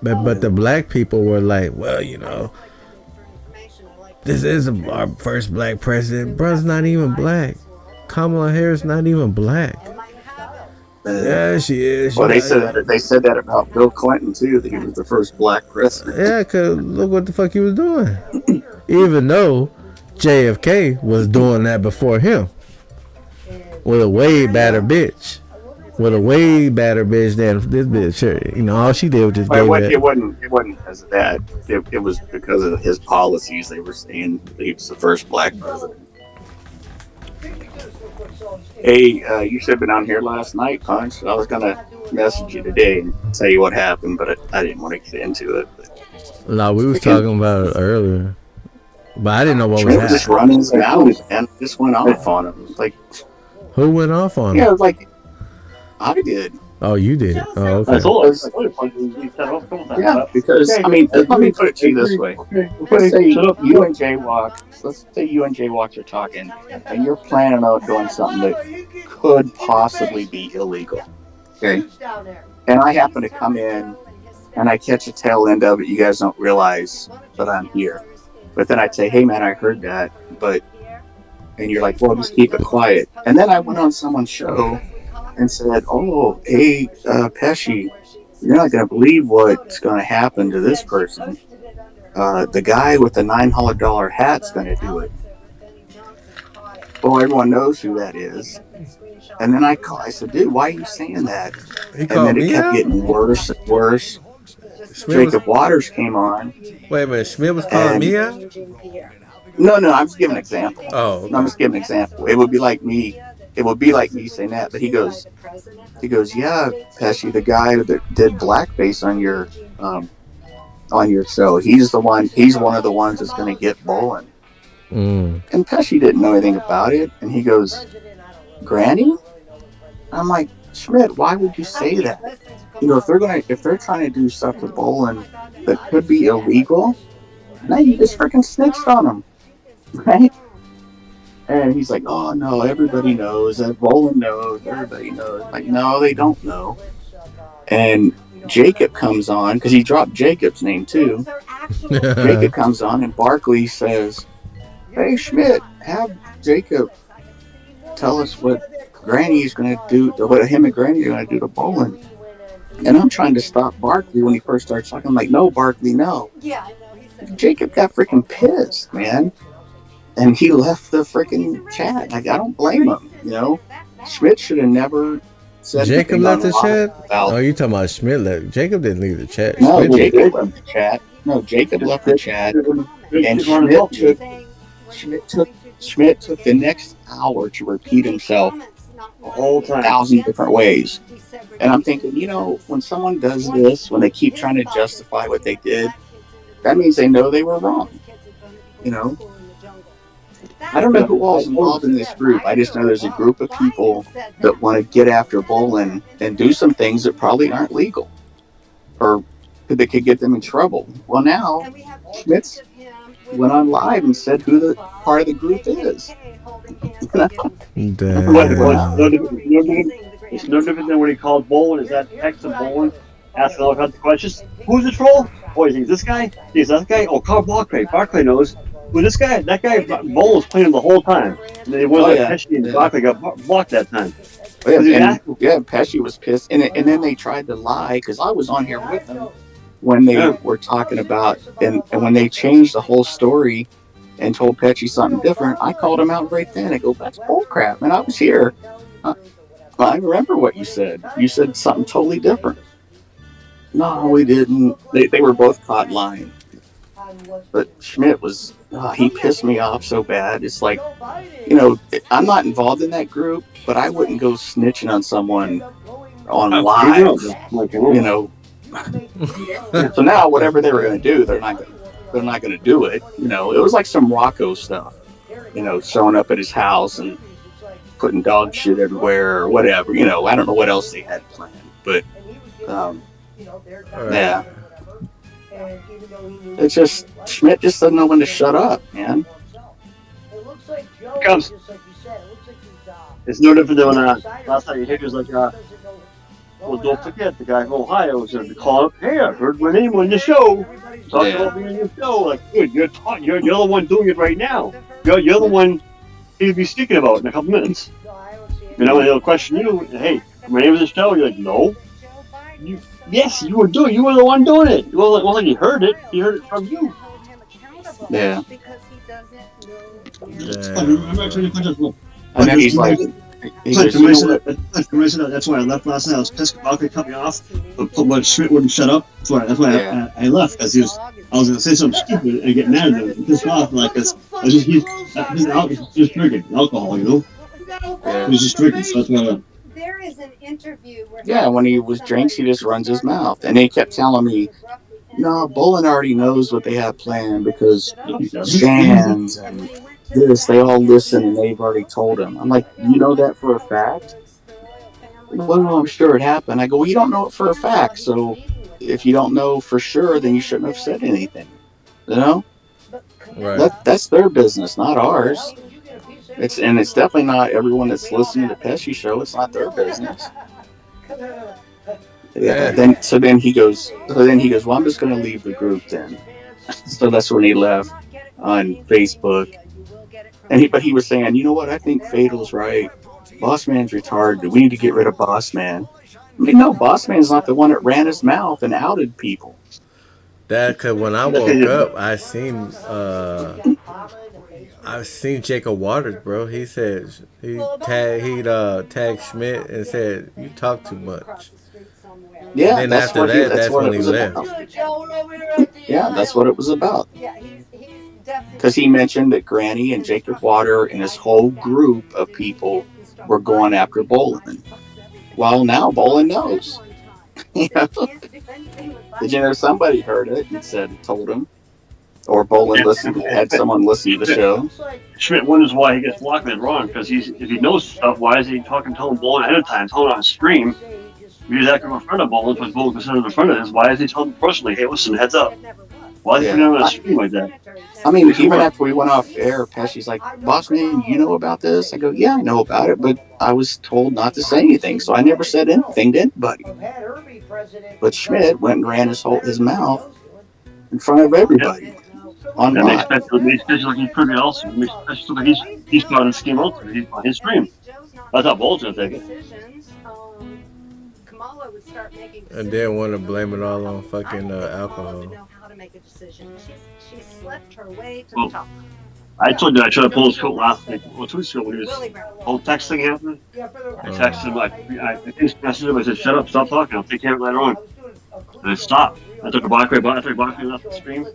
But the black people were like, well, this is our first black president. Bruh's not even black. Kamala Harris not even black. Yeah, she is. Well, they said that about Bill Clinton too, that he was the first black president. Yeah, cause look what the fuck he was doing. Even though JFK was doing that before him, with a way better bitch. With a way better bitch than this bitch. All she did was just it wasn't because of that. It was because of his policies. They were saying that he was the first black president. Hey, you should have been on here last night, Punch. I was gonna message you today and tell you what happened, but I didn't want to get into it. No, we was talking about it earlier, but I didn't know what was happening. Just running his mouth and just went off on him. Like, who went off on him? Yeah, like I did. Oh, you did. Oh, okay. Yeah, because let me put it to you this way. Let's say you and Jaywalks are talking, and you're planning on doing something that could possibly be illegal. Okay, and I happen to come in, and I catch a tail end of it. You guys don't realize that I'm here, but then I'd say, "Hey, man, I heard that," and you're like, "Well, just keep it quiet." And then I went on someone's show and said, "Oh, hey, Pesci, you're not going to believe what's going to happen to this person. The guy with the $900 hat's going to do it." well, everyone knows who that is. And then I said, dude, why are you saying that? He And then called it me kept out. getting worse and worse. Schmidt was. Jacob Waters came on, Wait a minute. Schmidt was calling and me out. no, I'm just giving an example. Oh, No, I'm okay. just giving an example. It would be like me. It would be like me saying that. But he goes, yeah, Pesci, the guy that did blackface on your show, he's the one. He's one of the ones that's going to get Bolin. Mm. And Pesci didn't know anything about it, and he goes, Granny? I'm like, Schmidt, why would you say that? If they're trying to do stuff to Bolin that could be illegal, now you just freaking snitched on him, right? And he's like, oh no, everybody knows that Bolin knows, everybody knows. Like, no, they don't know. And Jacob comes on because he dropped Jacob's name too. Jacob comes on, and Barkley says, hey Schmidt, have Jacob tell us what Granny's going to do, what him and Granny are going to do to Bolin. And I'm trying to stop Barkley when he first starts talking. I'm like, no, Barkley, no. Jacob got freaking pissed, man. And he left the freaking chat. Like, I don't blame him, Schmidt should have never said Jacob anything left the online chat. about. Oh, you talking about Schmidt left? Jacob didn't leave the chat. No, Schmidt did. Jacob left the chat. No, Jacob left the chat. And Schmidt took the next hour to repeat himself The whole a time. 1,000 different ways. And I'm thinking, when someone does this, when they keep trying to justify what they did, that means they know they were wrong. I don't know who all's involved in this group. I just know there's a group of people that want to get after Bolin and do some things that probably aren't legal or that could get them in trouble. Well, now Schmitz went on live and said who the part of the group is. It's no different than when he called Bolin. Is that text of Bolin asking all kinds of questions? Who's the troll? Oh, you think this guy? Is that guy? Oh, Carl Barkley. Barkley knows. Who this guy? That guy, Bolin was playing him the whole time. And then it wasn't Pesci and Barkley got blocked that time. Pesci was pissed. And then they tried to lie because I was on here with them when they were talking about, and when they changed the whole story and told Pesci something different, I called him out right then. I go, that's bullcrap, man. I was here. I remember what you said. You said something totally different. No, we didn't. They were both caught lying. But Schmidt was, he pissed me off so bad. It's like, I'm not involved in that group, but I wouldn't go snitching on someone on live, So now whatever they were going to do, they're not going to do it. It was like some Rocco stuff, showing up at his house and putting dog shit everywhere or whatever. I don't know what else they had planned, but yeah. It's just Schmidt just doesn't know when to shut up, man. It's no different than when last time you heard was like, well, don't forget the guy from Ohio was going to call up. Hey, I heard my name on the show. Talk about me on your show. Like, good, you're the one doing it right now. You're the one he'd be speaking about in a couple minutes. And they'll question you. Hey, my name is the show. You're like, no. Yes, you were the one doing it. Well, like he heard it. He heard it from you. Yeah. And then he's like, that's why I left last night. I was pissed. Barkley cut me off, but Schmidt wouldn't shut up. That's why I left, because I was gonna say something stupid and get mad at him and piss him off, like, cause he's just drinking alcohol, He was just drinking, so that's why I left. There is an interview where when he drinks, he just runs his mouth. And he kept telling me, no, Bolin already knows what they have planned because Shans and this, they all listen and they've already told him. I'm like, you know that for a fact? Well, I'm sure it happened. I go, well, you don't know it for a fact. So if you don't know for sure, then you shouldn't have said anything. Right. That's their business, not ours. It's definitely not everyone that's listening to Pesci show. It's not their business. Yeah. Then he goes, well, I'm just going to leave the group then. So that's when he left on Facebook. But he was saying, you know what? I think Fatal's right. Boss Man's retarded. We need to get rid of Boss Man. I mean, no, Boss Man's not the one that ran his mouth and outed people. That, cause when I woke up, I seen I seen Jacob Waters, bro. He said he'd tag Schmidt and said you talk too much. Yeah, Then that's after what he. that, That's that's what when it he was left. about. Yeah, that's what it was about. Yeah, he's definitely Because he mentioned that Granny and Jacob Water and his whole group of people were going after Bolin. Well, now Bolin knows. You know? Did you know somebody heard it and told him, or Bolin had someone listen to the show? Schmidt wonders why he gets blocked and wrong, because if he knows stuff, why is he telling Bolin ahead of time, telling on stream? He's acting in front of Bolin, but Bolin considered in front of this. Why is he telling him personally, hey, listen, heads up? Why is he putting it on a stream like that? I mean, even after we went off air, Pesci's like, "Boss man, you know about this?" I go, "Yeah, I know about it, but I was told not to say anything, so I never said anything to anybody." But Schmidt went and ran his mouth in front of everybody on That makes live. Pesci look like pretty awesome. It makes Pesci look like he's part of the scheme also. He's on his stream. That's how Bolin's gonna take it. Kamala would start making And then want to blame it all on fucking Kamala alcohol. would know how to make a decision. She slept her way to Well, the top. I told you I tried to pull his coat last week. Well, 2 weeks ago when he was Willie Brown. whole text thing happened. I texted him, I messaged him. I said, "Shut up, stop talking. I'll take care of it later on." And I stopped. I took a Barclay left the stream.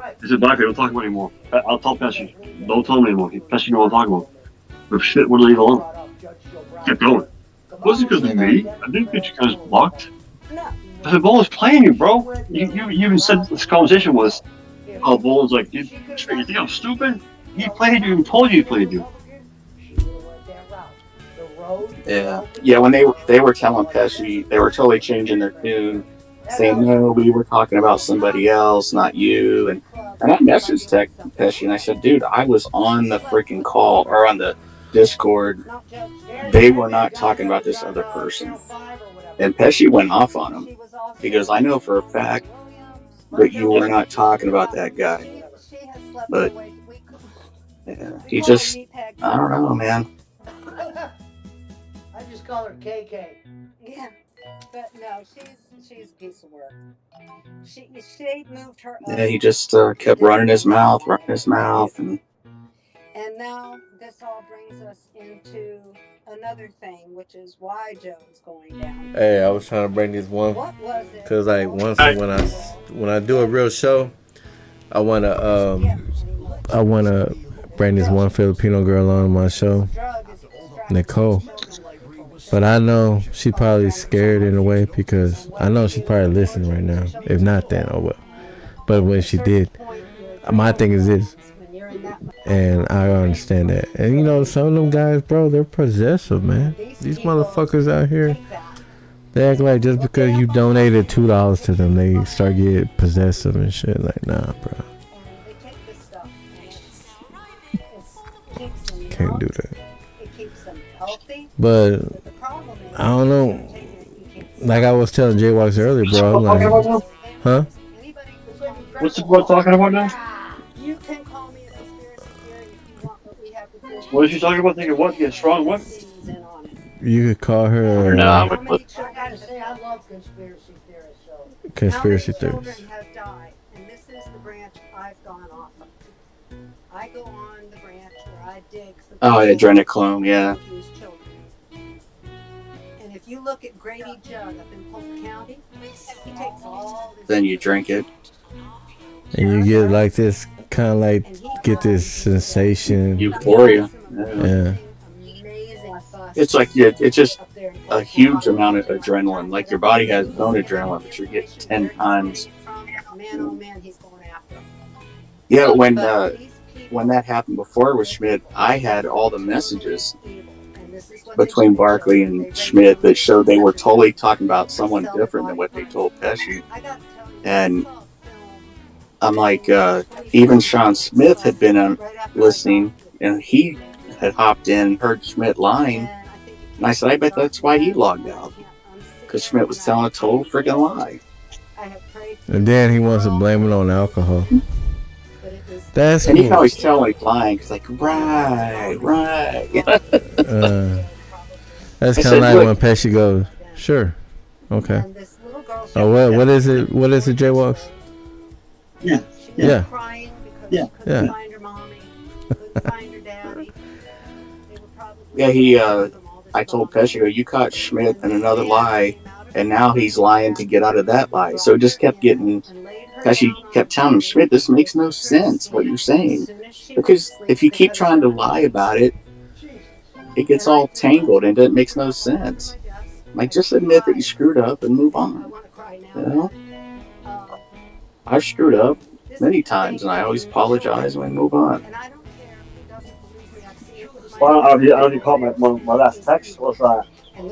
I said, "Barclay, don't talk about it anymore. I'll tell Pesci. Don't tell him anymore. Pesci know what I'm talking about." But shit wouldn't leave alone. Kept going. It wasn't because of me. I didn't get you guys blocked. I said, "Bolin's playing you, bro." You even said this conversation was, "Oh, Bolin's like, you think I'm stupid? He played you and told you he played you." Yeah. When they were telling Pesci, they were totally changing their tune, saying, "No, we were talking about somebody else, not you." And I messaged Pesci and I said, "Dude, I was on the freaking call or on the Discord. They were not talking about this other person." And Pesci went off on him. He goes, "I know for a fact that you were not talking about that guy." But yeah, he just, I don't know, man. I just call her KK. Yeah, but no, she's a piece of work. She moved her up. Yeah, he just kept running his mouth, And now this all brings us into another thing, which is why Joe's going down. Hey, I was trying to bring this one What was it? because like once when I do a real show, I wanna bring this one Filipino girl on my show, Nicole. But I know she probably scared in a way because I know she's probably listening right now. If not, then oh well. But when she did, my thing is this, and I understand that. And you know, some of them guys, bro, they're possessive, man. These motherfuckers out here, they act like just because you donated $2 to them, they start getting possessive and shit. Like, nah, bro. Can't do that. But I don't know. Like I was telling J-Wax earlier, bro. I'm like, huh? What's the girl talking about now? You can call me a conspiracy theory if you want, but we have to do. What is she talking about? Thinking what? Get strong? What? You could call her Nah, I gotta say, I love conspiracy theories. So conspiracy How many theories. children have died? And this is the branch I've gone off of. I go on the branch where I dig for adrenochrome, yeah. these children. And if you look at Grady Judd up in Polk County, he takes all this. Then you drink it. And you get like this, kind of like get this sensation. Euphoria. Yeah. It's like it's just a huge amount of adrenaline. Like your body has its own adrenaline, but you get 10 times. Yeah, when that happened before with Schmidt, I had all the messages between Barkley and Schmidt that showed they were totally talking about someone different than what they told Pesci. And I'm like, even Sean Smith had been listening, and he had hopped in, heard Schmidt lying, and I said, I bet that's why he logged out, because Schmidt was telling a total freaking lie. And then he wants to blame it on alcohol. And you can always tell when he's lying, because like, right. That's kind of like when Pesci goes, sure, okay. Oh, what is it? What is it, J-Walks? Yeah. Yeah. Crying because Yeah. she couldn't find her mommy. Couldn't Find your daddy. They were probably Yeah, I told Pesci, you caught Schmidt in another lie, and now he's lying to get out of that lie. So it just kept getting. Pesci kept telling him, Schmidt, this makes no sense what you're saying, because if you keep trying to lie about it, it gets all tangled and it makes no sense. Like, just admit that you screwed up and move on. You know, I've screwed up many times, and I always apologize and we move on. Well, I already caught my last text was my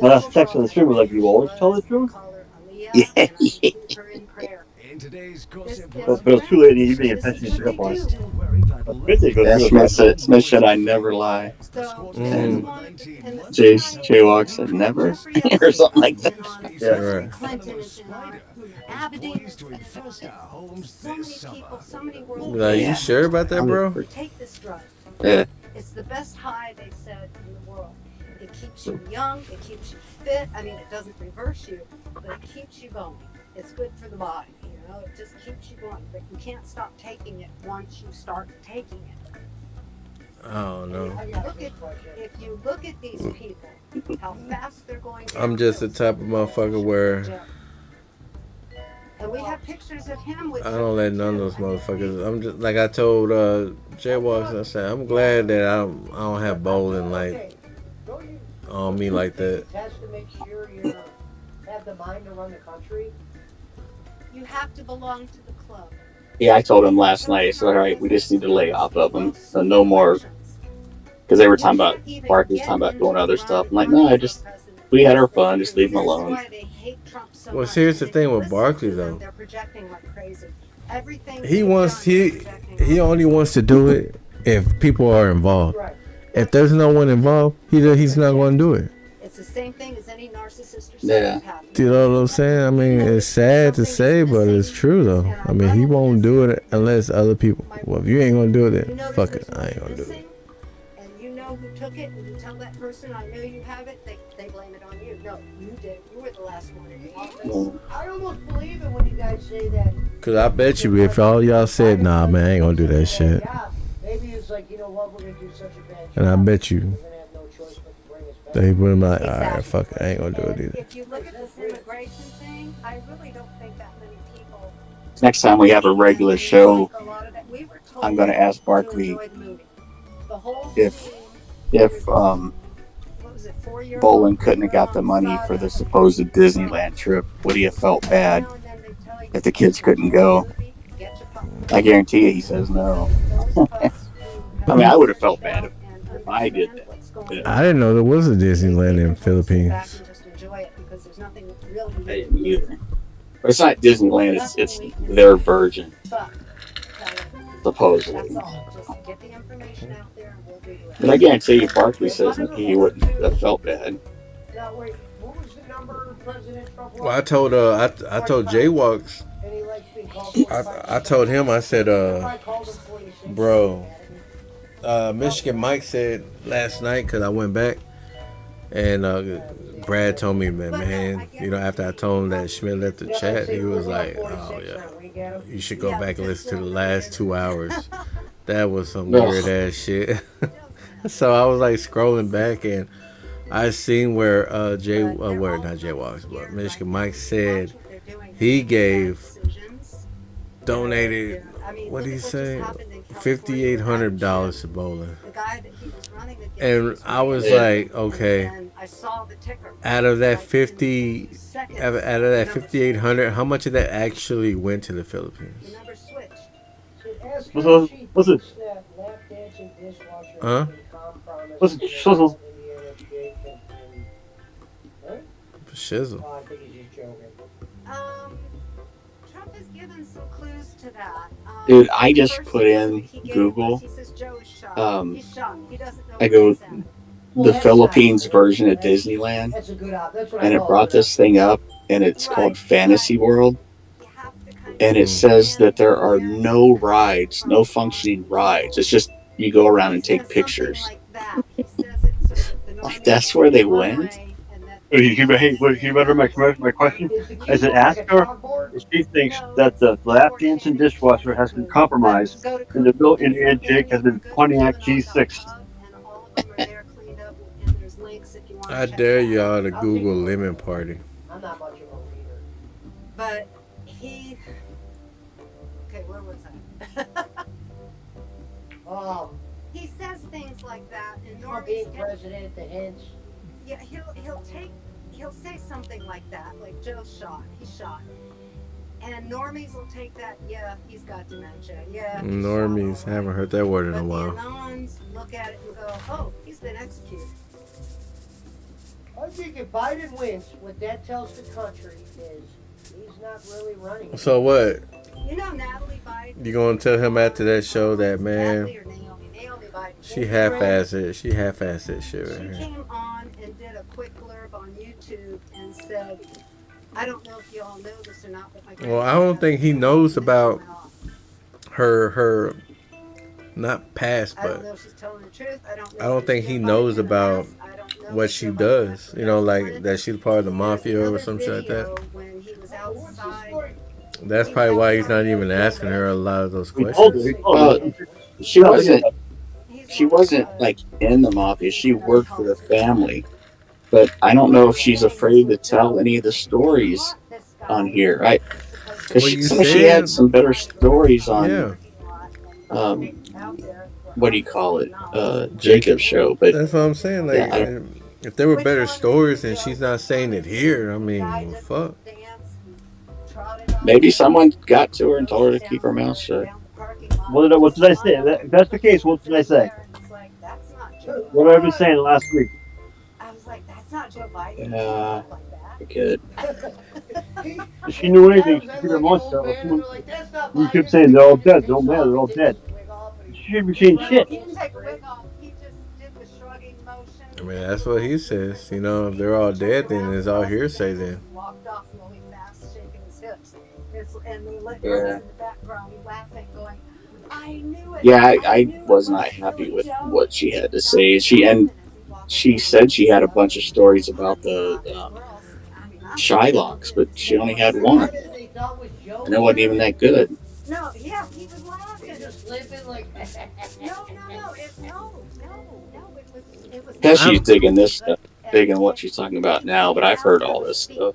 last text on the stream was like, "You always tell the truth," Yeah, yeah. In today's gossip but it was too late in the evening and Pesci picked up on it. still worried that Busy goes Yeah, real Smith fast. said I never lie. And Mm. Jaywalk said never, or something like that. Yeah. Right. Clinton is in our Aberdeen is so many people, so many world Like, you Yeah, sure about that, bro? 100%. take this drug. Yeah. It's the best high, they said, in the world. It keeps you young, it keeps you fit. I mean, it doesn't reverse you, but it keeps you going. It's good for the body, you know, it just keeps you going. But you can't stop taking it once you start taking it. I don't know. If you look at these people, how fast they're going down. I'm just the type of motherfucker where And we have pictures of him with I don't let none of those motherfuckers. I'm just like I told Jaywalks. I said I'm glad that I don't have bowling like on me like that. Test to make sure you have the mind to run the country. You have to belong to the club. Yeah, I told him last night. I said, all right, we just need to lay off of them. So no more. Because they were talking about, Barkley was talking about doing other stuff. I'm like, no, we had our fun. Just leave them alone. Well, see, here's the thing with Barkley though. He only wants to do it if people are involved. If there's no one involved, he's not going to do it. It's the same thing as any narcissist or Yeah. You know what I'm saying? I mean, it's sad to say, but it's true though. I mean, he won't do it unless other people. Well, if you ain't gonna do it, then fuck it. I ain't gonna do it. And you know who took it, and you tell that person, I know you have it, they blame it on you. No, you did. You were the last one in the office. I almost believe it when you guys say that. Cause I bet you if all y'all said, nah, man, I ain't gonna do that shit. Maybe it's like, you know what, we're gonna do such a bad job. And I bet you We're gonna have no choice but to bring us back. they would be like, all right, fuck it, I ain't gonna do it either. If you look at this immigration thing, I really don't think that many people. Next time we have a regular show, I'm going to ask Barkley if Bolin couldn't have got the money for the supposed Disneyland trip, would he have felt bad if the kids couldn't go? I guarantee you he says no. I mean, I would have felt bad if I did that. I didn't know there was a Disneyland in the Philippines. I didn't either. But it's not Disneyland, it's their version, supposedly. But I guarantee you Barkley says he wouldn't have felt bad. Now, wait, what was the number President Trump Well, I told Jaywalks. And he likes being called I told him, I said, bro, Michigan Mike said last night, because I went back, and Brad told me, man, you know, after I told him that Schmidt left the chat, he was like, oh, yeah, you should go back and listen to the last 2 hours. That was some weird ass shit. So I was like scrolling back, and I seen where not Jaywalks, but Michigan Mike said he donated, what did he say, $5,800 to bowling. And I was like, okay, out of that 5,800, how much of that actually went to the Philippines? What's it? Huh? What's it? Shizzle? Shizzle. Oh, I think he's just joking. Trump has given some clues to that. Dude, I just put in Google, I go, the Philippines version of Disneyland, That's a good op. That's what and I it call brought this thing up, and it's called Fantasy World, and it says that there are no rides, no functioning rides. It's just you go around and take pictures. Like, that's where they went? Hey, can you better my question? Is it ask or? She thinks that the lap dancing dishwasher has been compromised, and the built-in air Jake has been Pontiac G6. And all of them are there cleaned up, and there's links if you want I to check dare it out. y'all to Google lemon party. I'm not much of a reader. But he, okay, where was I? He says things like that, and Trump Normie's being president, the hints. yeah, he'll say something like that, like Joe's shot, he's shot. And normies will take that, yeah, he's got dementia. Yeah. he's shot, Normies, all right. haven't heard that word in a But the while. anons look at it and go, oh, he's been executed. I think if Biden wins, what that tells the country is he's not really running. So what? You know Natalie Biden. You gonna tell him after that show that, man, Natalie or Naomi? Naomi Biden. she half-assed it. She half-assed that shit She right here. came on and did a quick blurb on YouTube and said, I don't know if you all know this or not, but my Well, I don't think he knows about went off. her not past, I don't but know if she's telling the truth. I don't know I don't if think Joe he Biden knows in the about past. I don't know what if she Joe Biden does. has You know, like done. that she's part of the There's mafia or another some shit like that. video when he was What's the outside. story? That's probably why he's not even asking her a lot of those We told her. questions. We told her. She wasn't. He's She like, wasn't like in the mafia. She worked for the family, but I don't know if she's afraid to tell any of the stories on here. Because Well, you she had said, some better stories on yeah. What do you call it? Jacob's show. But That's what I'm saying. Like, yeah, if there were better stories and she's not saying it here, I mean, well, fuck. maybe someone got to her and told her to keep her mouth shut. What did I say? If that's the case, what did I say? What have I been saying last week? I was like, that's not Joe Biden. Yeah, Like good. If she knew anything, she keep her mouth shut. You keep saying they're all dead. Don't matter. They're all dead. She should be saying shit. He didn't take a wig off. He just did the shrugging motion. I mean, that's what he says. You know, if they're all dead, then it's all hearsay then. Walked off really fast, shaking his hips. And we let Yeah. in the background laughing, going, I knew it. Yeah, I was not happy with what she had to say. She said she had a bunch of stories about the Shylocks, but she only had one, and it wasn't even that good. No, yeah, he was laughing. Just living like. No, it was. Guess she's digging this stuff, digging what she's talking about now, but I've heard all this stuff.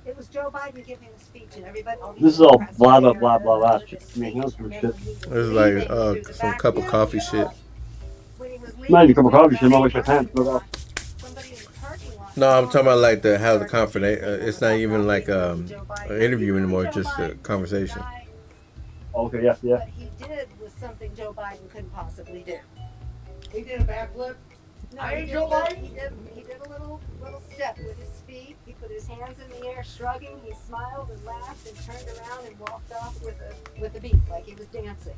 It was Joe Biden giving a speech, and everybody. This is all blah blah blah blah blah shit. I mean, here's some shit. This is like some cup of coffee shit. Not even a cup of coffee shit. I'm not waste my time. No, I'm talking about like how the confidential. It's not even like an interview anymore, just a conversation. Okay, yeah. What he did was something Joe Biden couldn't possibly do. He did a backflip. No, I he ain't did Joe a- Biden. He did a little step with his feet. He put his hands in the air, shrugging. He smiled and laughed and turned around and walked off with a beat, like he was dancing.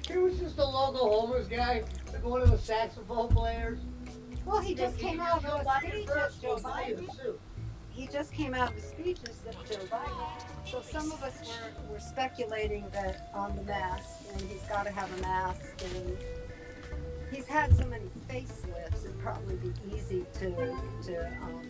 He was just a local homeless guy, like one of the saxophone players. Well, he just came out of a speech as Joe Joe Biden. Biden. He just came out of a speech as Joe Biden. So some of us were speculating that on the mask, and he's got to have a mask, and he's had so many facelifts, it'd probably be easy to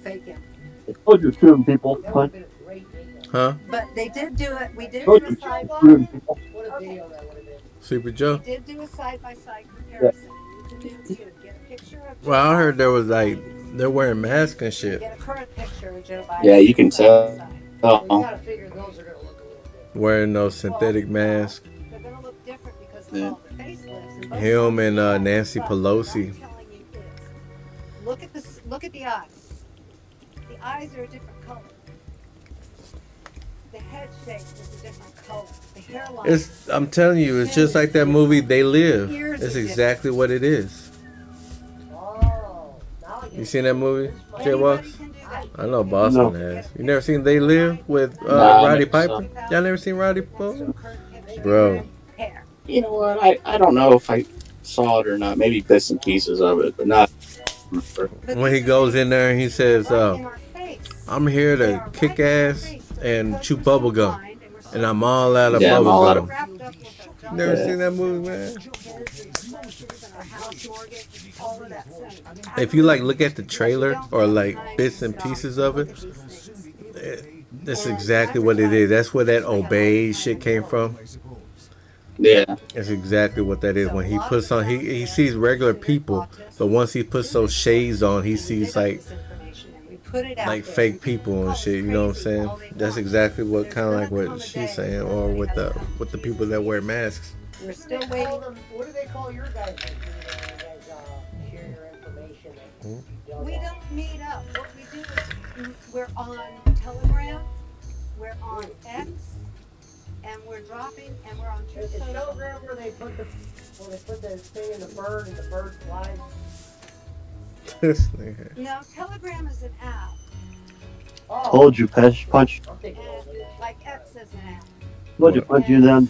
fake him. I told you two people. That would have been a great video. Huh? But they did do it. We did Told do you a side by two people. What a video that would have been. Super Joe? We did do a side by side comparison. You can do two. Get a picture of Joe Well, I heard Biden. there was like they're wearing masks and shit, Get a current picture of Joe Biden. Yeah, you can side tell. by side. Well, you Oh, gotta figure those are gonna look a little different. wearing those synthetic masks. They're gonna look different because of Yeah. all the facelifts. And both Him sides and are Nancy but Pelosi. What I'm telling you is, look at the eyes. The eyes are a different color. The head shape is a different color. The hairline. I'm telling you, it's just like that movie They Live. It's exactly what it is. Oh, now I get You it. seen that movie, Jay Anybody Walks? can do that. I know Boston No. has. You never seen They Live with Nah, Roddy never Piper? saw. Y'all never seen Roddy Piper? Bro. Hair. you know what? I don't know if I saw it or not. Maybe bits and pieces of it, but not. When he goes in there and he says, Right in our face. I'm here They to are kick right in our ass face, but and because chew we're so bubble gum. blind and we're so And I'm all out of Yeah, I'm all bubble out gum. of- wrapped up with our Never Yeah. seen that movie, man? kids and expenses and our house mortgage, all of that stuff. If you like look at the trailer or like bits and pieces of it, That's exactly what it is. That's where that obey shit came from. I suppose. Yeah. That's exactly what that is. When he puts on, he sees regular people, but once he puts those shades on, he sees like fake people and shit. You know what I'm saying? That's exactly what kind of like what she's saying, or with the people that wear masks. We're still Call waiting. them, what do they call your guys? Like, you guys share your information. And, We don't meet up. What we do is we're on Telegram, we're on X, and we're dropping, and we're on True Is Social. Telegram where they put the thing in the bird and the bird flies? This nigga. No, Telegram is an app, Oh, Told you, Punch. I'm thinking and like X is an app. Told you, Punch, you them.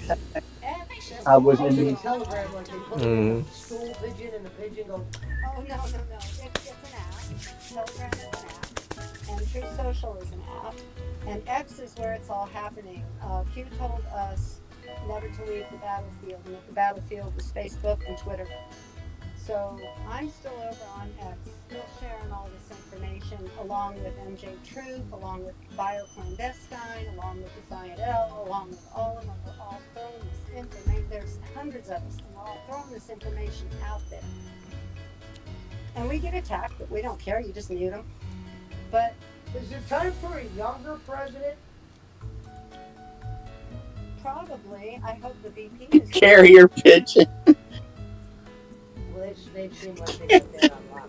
X is I was oh, in so the. Telegram, like they put Mhm. the stool pigeon and the pigeon goes, Oh, no. It's an app. Telegram is an app. And True Social is an app. And X is where it's all happening. Q told us never to leave the battlefield, and that the battlefield was Facebook and Twitter. So I'm still over on X, still sharing all this information, along with MJ Truth, along with Bioclandestine, along with the L, along with all of them. We're all throwing this information. There's hundreds of us, and we're all throwing this information out there. And we get attacked, but we don't care. You just mute them. But is it time for a younger president? probably, I hope the VP is Carrier pigeon. Well, they seem like they put that on lockdown.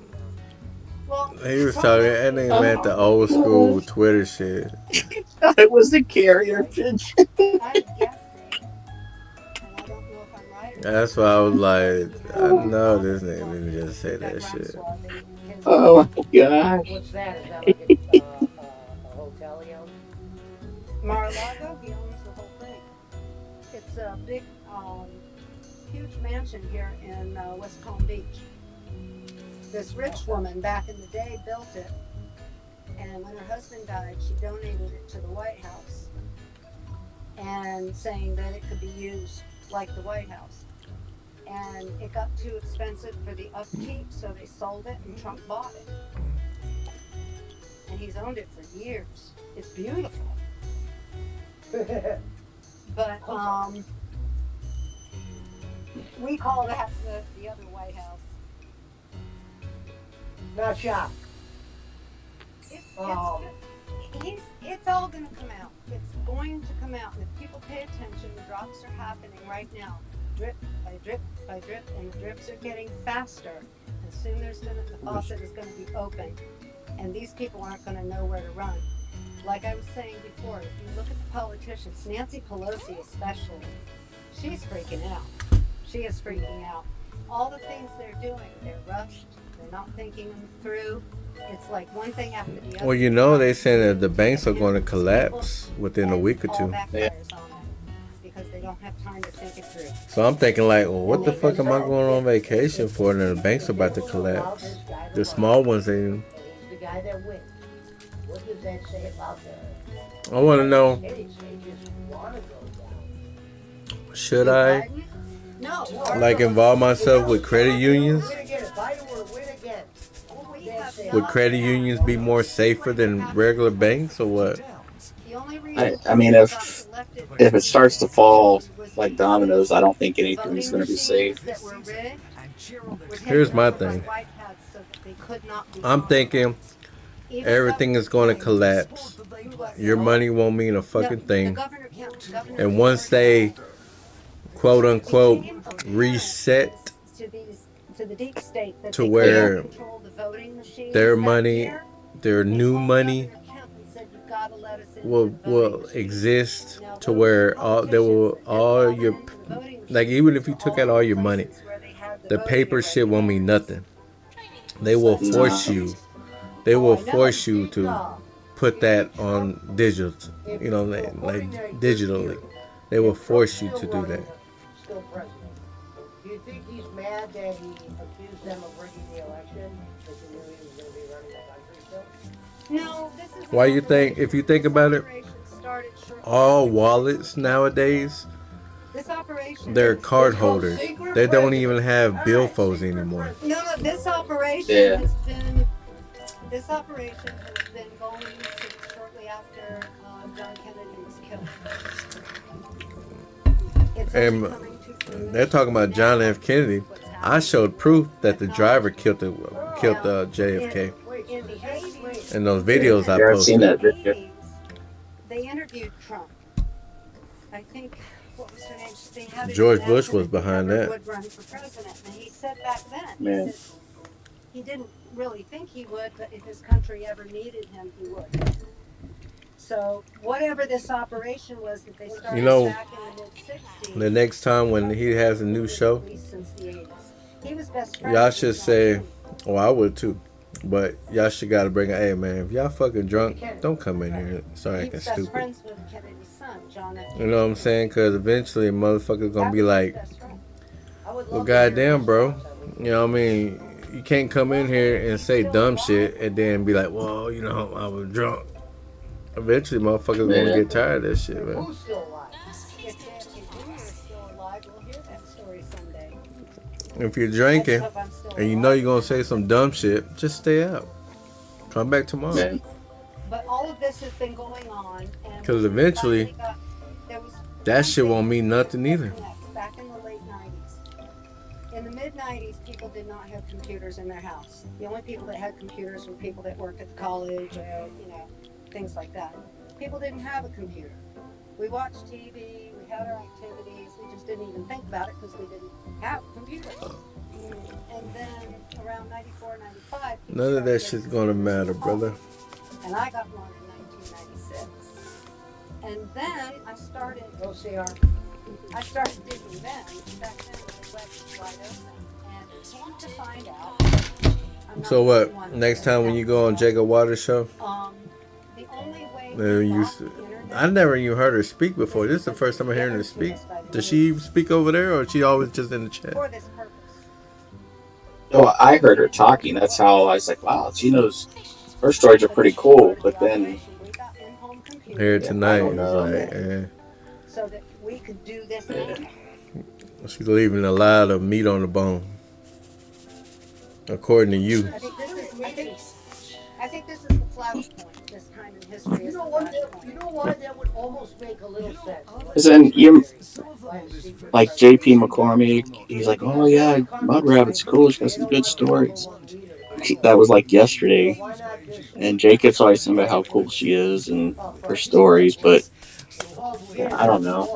Well, He was talking. That nigga meant the old school Twitter shit. It was the carrier pigeon. I'm guessing, and I don't know if I'm right or not. That's why I was like, I know this nigga didn't just say that shit. Oh my gosh. What's that? Is that like a hotel he owns? Mar-a-Lago, he owns the whole thing. It's a big, huge mansion here in West Palm Beach. This rich woman back in the day built it, and when her husband died, she donated it to the White House, and saying that it could be used like the White House. And it got too expensive for the upkeep, so they sold it, and Trump bought it. And he's owned it for years. It's beautiful. But we call that the other White House. Not shocked. It's all going to come out. It's going to come out. And if people pay attention, the drops are happening right now, drip by drip by drip, and the drips are getting faster. And soon the faucet is going to be open, and these people aren't going to know where to run. Like I was saying before, if you look at the politicians, Nancy Pelosi especially, she's freaking out. She is freaking out. All the things they're doing, they're rushed. They're not thinking them through. It's like one thing after the other. Well, you know they saying that the banks are going to collapse within a week or two. Backfires on them because they don't have time to think it through. So I'm thinking like, well, what the fuck am I going on vacation for? And the banks are about to collapse. The small ones, they. And he's the guy that wins. What does that say about the I want to know, cities? They just want to go down. should I No. like involve myself with credit unions? Win again. If Biden were to win again, Would credit unions be more safer than regular banks or what? I mean, if it starts to fall like dominoes, I don't think anything's going to be safe. Here's my thing. I'm thinking everything is going to collapse. Your money won't mean a fucking thing. And once they, quote unquote, reset to where their money, their new money will exist to where all your, like, even if you took out all your money, the paper shit won't mean nothing. They will force you. They will force you to put that on digital, you know, like digitally. They will force you to do that. still president. Do you think he's mad that he accused them of rigging the election because he knew he was going to be running the country still? No, this is. Why you think, if you think about it, all wallets nowadays, they're card holders. They don't even have billfolds anymore. No, this operation Yeah. has been going since shortly after John Kennedy was killed. It's And only coming to fruition they're talking about John F. Kennedy. what's I happening. showed proof that the driver killed JFK In the 80s, in those videos I Yeah, I've seen posted. that video. they interviewed Trump. I think, what was her name? They had George Bush was behind that. Would run for president, and he said back then, Man. he said he didn't really think he would, but if his country ever needed him, he would. So whatever this operation was that they started You know, back in the mid-60s, The next time when he has a new show, at least since the 80s, he was best friends y'all with should John say, Kennedy. oh, I would too. But y'all should gotta bring a, hey man, if y'all fucking drunk, don't come in here and start He acting was best stupid. friends with Kennedy's son, John F. You know what I'm saying? Because eventually motherfuckers gonna be like, I would well, love to hear goddamn, his bro. thoughts on it. You know what I mean? You can't come in here and say dumb shit and then be like, well, you know, I was drunk. Eventually, motherfuckers gonna get tired of that shit, man. Who's still alive? If JFK Jr. is still alive, we'll hear that story someday. If you're drinking Let's hope I'm still and you know alive. you're gonna say some dumb shit, just stay out. Come back tomorrow. Man. But all of this has been going on, and 'Cause we eventually, finally got- there was That one shit thing won't mean nothing that either. connects. Back in the late 90s. In the mid-90s, people did not have computers in their house. The only people that had computers were people that worked at the college or, things like that. People didn't have a computer. We watched TV, we had our activities, we just didn't even think about it because we didn't have computers. And then around 94, 95, people None of that started shit's getting gonna computers matter, at brother. home. And I got one in 1996. And then I started Go CR. digging then. Back then the web was wide open. And came to find out. I'm not So the what? only one Next that time when you go on Jacob Waters' show, the only way you off the internet I never even heard her speak before. This is the first time I'm hearing her speak. Does she even speak over there, or is she always just in the chat? for this purpose. So I heard her talking. That's how I was like, wow, she knows. Her stories are pretty cool. But then, We got in-home computers Here tonight, I don't know. it's like, so that we could do this now. she's leaving a lot of meat on the bone, according to you. I think this is the flashpoint. This time in history You is the know what? flashpoint. You know why that would almost make a little sense. because then you, like J.P. McCormick, he's like, oh yeah, Mud Rabbit's cool. She got some good stories. That was like yesterday. And Jacob's always talking about how cool she is and her stories, but I don't know.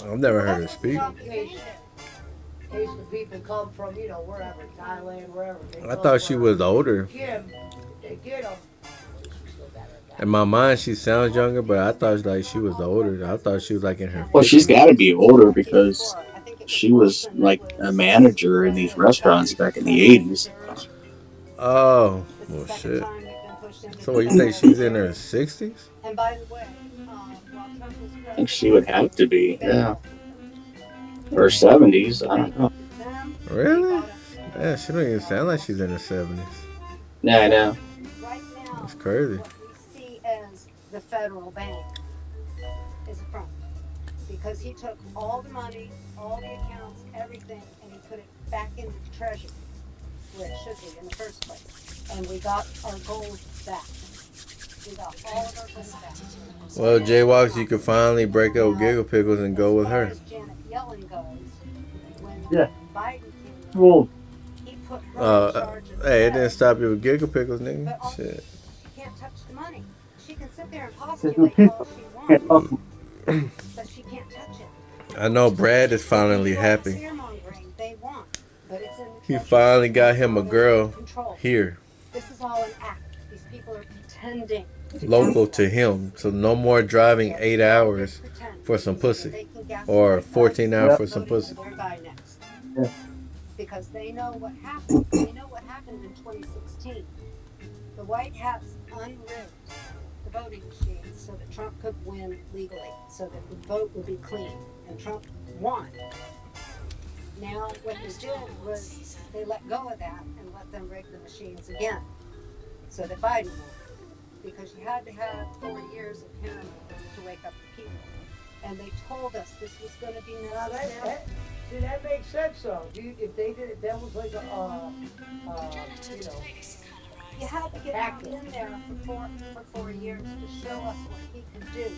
I've never heard her speak. Case the people come from, wherever, Thailand, wherever. I thought she was older. They get them. In my mind, she sounds younger, but I thought like she was older. I thought she was like in her. Well, she's 50s. got to be older because she was like a manager in these restaurants back in the 80s. Oh, well, shit. So what, you think she's in her 60s? And by the way, while Trump was I think she would have to be, yeah. Or 70s, I don't know. Really? Yeah, she don't even sound like she's in her 70s. Yeah, I know. Right now, That's crazy. what we see as the federal bank is a front. Because he took all the money, all the accounts, everything, and he put it back into the treasury, where it should be in the first place. And we got our gold back. We got all of our gold back. Well, J-Walks, you could finally break up with Giggle Pickles and go with her. As far as Janet Yellen goes, when Yeah. Biden came Well, he put her in charge of the Hey, it Fed. didn't stop you with Giggle Pickles, But nigga. also, Shit. she can't touch the money. She can sit there and there's no postulate people. all she wants, but she can't touch it. I know Brad is finally It's happy. fear-mongering they want, but it's in the He treasury. finally got him a It's all girl in control. here, This is all an act. These people are pretending. local to him. So no more driving 8 hours for some pussy. Or 14 hours for some pussy. Their guy next. Yeah. Because they know what happened. They know what happened in 2016. The White Hats unrigged the voting machines so that Trump could win legally, so that the vote would be clean, and Trump won. Now, what they did was they let go of that and let them rig the machines again, so that Biden won. Because you had to have 4 years of him to wake up the people. And they told us this was going to be Now necessary. that makes sense though. If they did it, that was like You had to get him in there for 4 years to show us what he could do.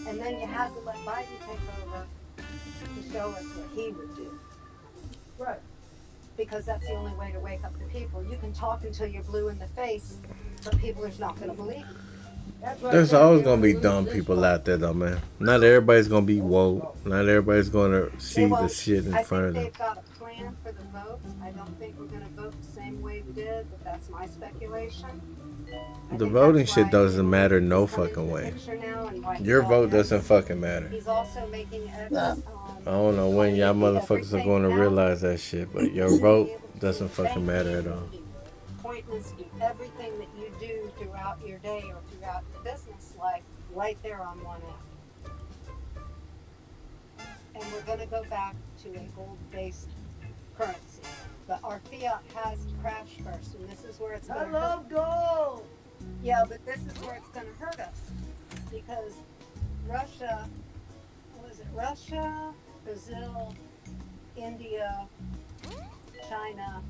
And then you had to let Biden take over to show us what he would do. Right. Because that's the only way to wake up the people. You can talk until you're blue in the face, but people are not going to believe you. There's always gonna be dumb people out there, though, man. Not everybody's gonna be woke. Not everybody's gonna see the shit in front of them. I think they've got a plan for the votes. I don't think we're going to vote the same way we did, but that's my speculation. The voting shit doesn't matter no fucking way. Your vote doesn't fucking matter. He's also making I don't know when y'all motherfuckers are going to realize that shit, but your vote doesn't fucking matter at all. Pointless, do everything that you do throughout your day or throughout your business life right there on one app. And we're going to go back to a gold-based currency. But our fiat has to crash first, and this is where it's going to hurt. I love gold! Yeah, but this is where it's going to hurt us. Because Russia, Brazil, India, China,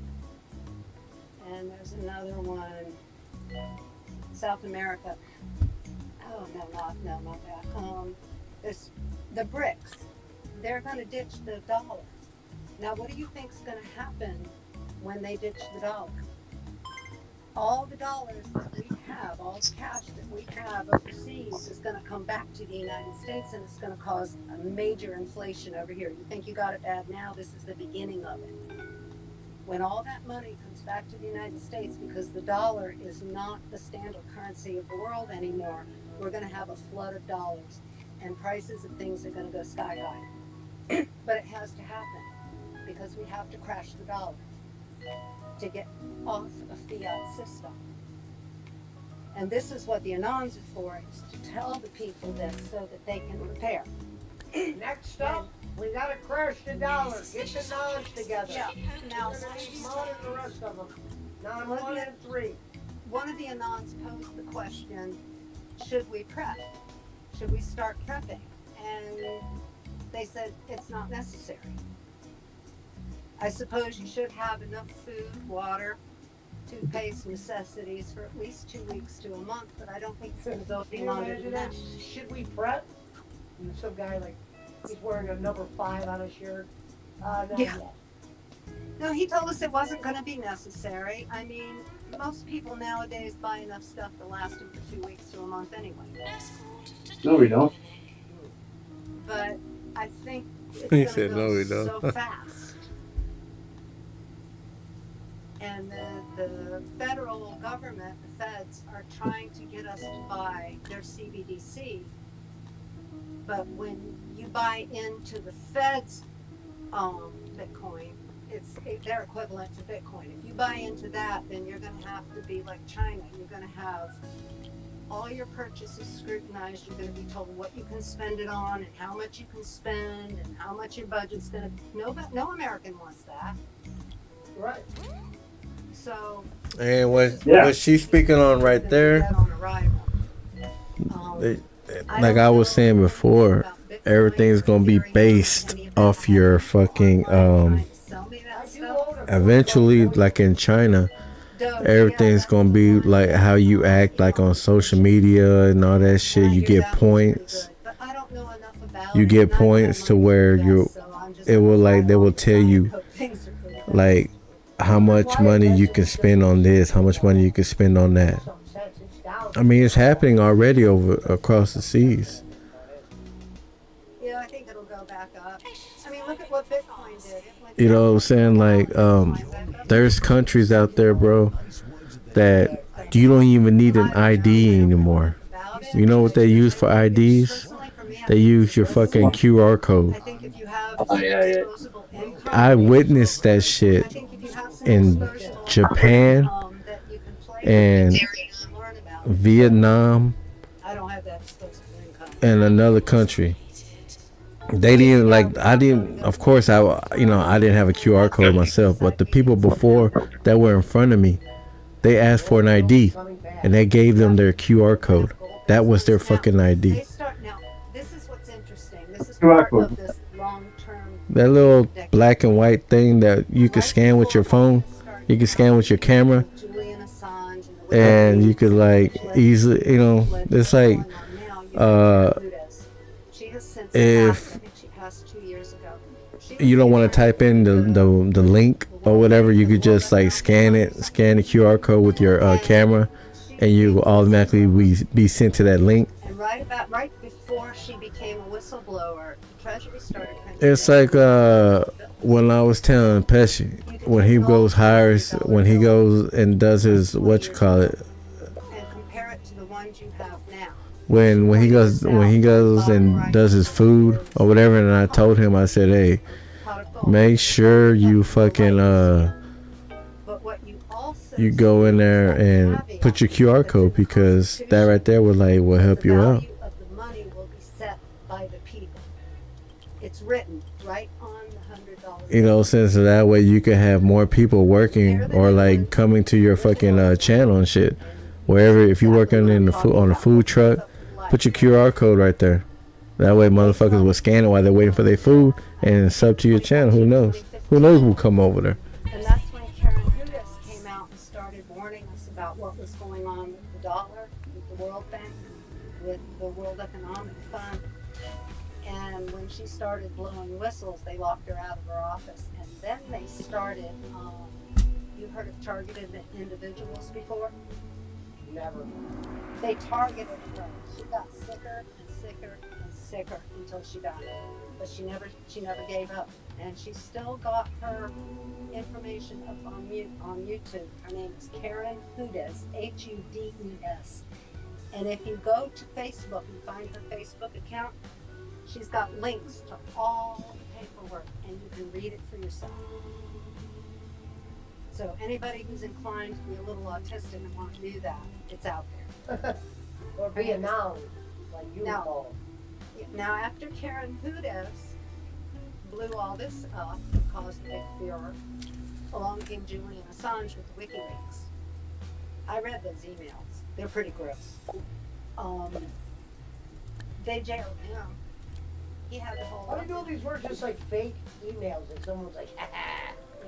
and there's another one, South America. Oh, not that. There's the BRICS. They're going to ditch the dollar. Now, what do you think is going to happen when they ditch the dollar? All the dollars that we have, all the cash that we have overseas is going to come back to the United States, and it's going to cause a major inflation over here. You think you got it bad now? This is the beginning of it. When all that money comes back to the United States, because the dollar is not the standard currency of the world anymore, we're going to have a flood of dollars, and prices of things are going to go sky high. But it has to happen, because we have to crash the dollar to get off a fiat system. And this is what the Anons are for, is to tell the people this so that they can prepare. Next up, we gotta crash the dollar. Get the knowledge together. Yeah. Now, Smart and the rest of them. 9-1 and 3. one of the Anons posed the question, should we prep? Should we start prepping? And they said it's not necessary. I suppose you should have enough food, water, toothpaste, necessities for at least 2 weeks to a month, but I don't think it's going to go any longer than that. Should we prep? And some guy like, he's wearing a number 5 on his shirt. No, Yeah. No, he told us it wasn't going to be necessary. I mean, most people nowadays buy enough stuff to last them for 2 weeks to a month anyway. No, we don't. But I think it's He going to said, go "No, we so don't." fast. And the federal government, the feds, are trying to get us to buy their CBDC. But when you buy into the feds' Bitcoin, they're equivalent to Bitcoin. If you buy into that, then you're going to have to be like China. You're going to have all your purchases scrutinized. You're going to be told what you can spend it on and how much you can spend and how much your budget's going to be. No American wants that. Right. So And what she's speaking on right there, like I was saying before, everything's gonna be based off your fucking eventually, like in China, everything's gonna be like how you act, like on social media and all that shit. You get points. You get points to where they will tell you like how much money you can spend on this, how much money you can spend on that. I mean, it's happening already across the seas. Yeah, I think it'll go back up. I mean, look at what Bitcoin did. You know what I'm saying? Like, there's countries out there, bro, that you don't even need an ID anymore. You know what they use for IDs? They use your fucking QR code. I think if you have disposable income, I witnessed that shit in Japan and Vietnam I don't have that disposable income. and another country. They didn't of course I didn't have a QR code myself, but the people before that were in front of me, they asked for an ID and they gave them their QR code. That was their fucking ID. Now, this is what's interesting. This is part of this long-term. That little black and white thing that you can scan with your phone, you can scan with your camera. Julian Assange and and you could like easily, you know, it's like uh, She has since if passed. I think she passed 2 years ago. you don't want to type in the link or whatever, you could just like scan the QR code with your camera, and you will automatically be sent to that link. And right before she became a whistleblower, the Treasury started printing. It's like when I was telling Pesci, when he goes and does his what you call it, and compare it to the ones you have now. when he goes and does his food or whatever, and I told him, I said, hey, make sure you fucking But what you also you go in there and put your QR code, because that right there will help you out. The value of the money will be set by the people. It's written right on the $100. You know, since that way you can have more people working or like coming to your fucking channel and shit. Wherever, if you're working in on a food truck, put your QR code right there. That way motherfuckers will scan it while they're waiting for their food and sub to your channel. Who knows? Who knows who'll come over there? And that's when Karen Hudis came out and started warning us about what was going on with the dollar, with the World Bank, with the World Economic Fund. And when she started blowing whistles, they locked her out of her office. And then they started, you heard of targeted individuals before? Never. They targeted her. She got sicker and sicker and sicker until she died. But she never gave up. And she still got her information up on YouTube. Her name is Karen Hudis, Hudes. And if you go to Facebook and find her Facebook account, she's got links to all the paperwork, and you can read it for yourself. So anybody who's inclined to be a little autistic and want to do that, it's out there. Or be a noun, like you No. call. Now, after Karen Hudis blew all this up, caused a big furor, along came Julian Assange with the WikiLeaks. I read those emails. They're pretty gross. They jailed him. He had the whole. How do you know these were just like fake emails and someone's like,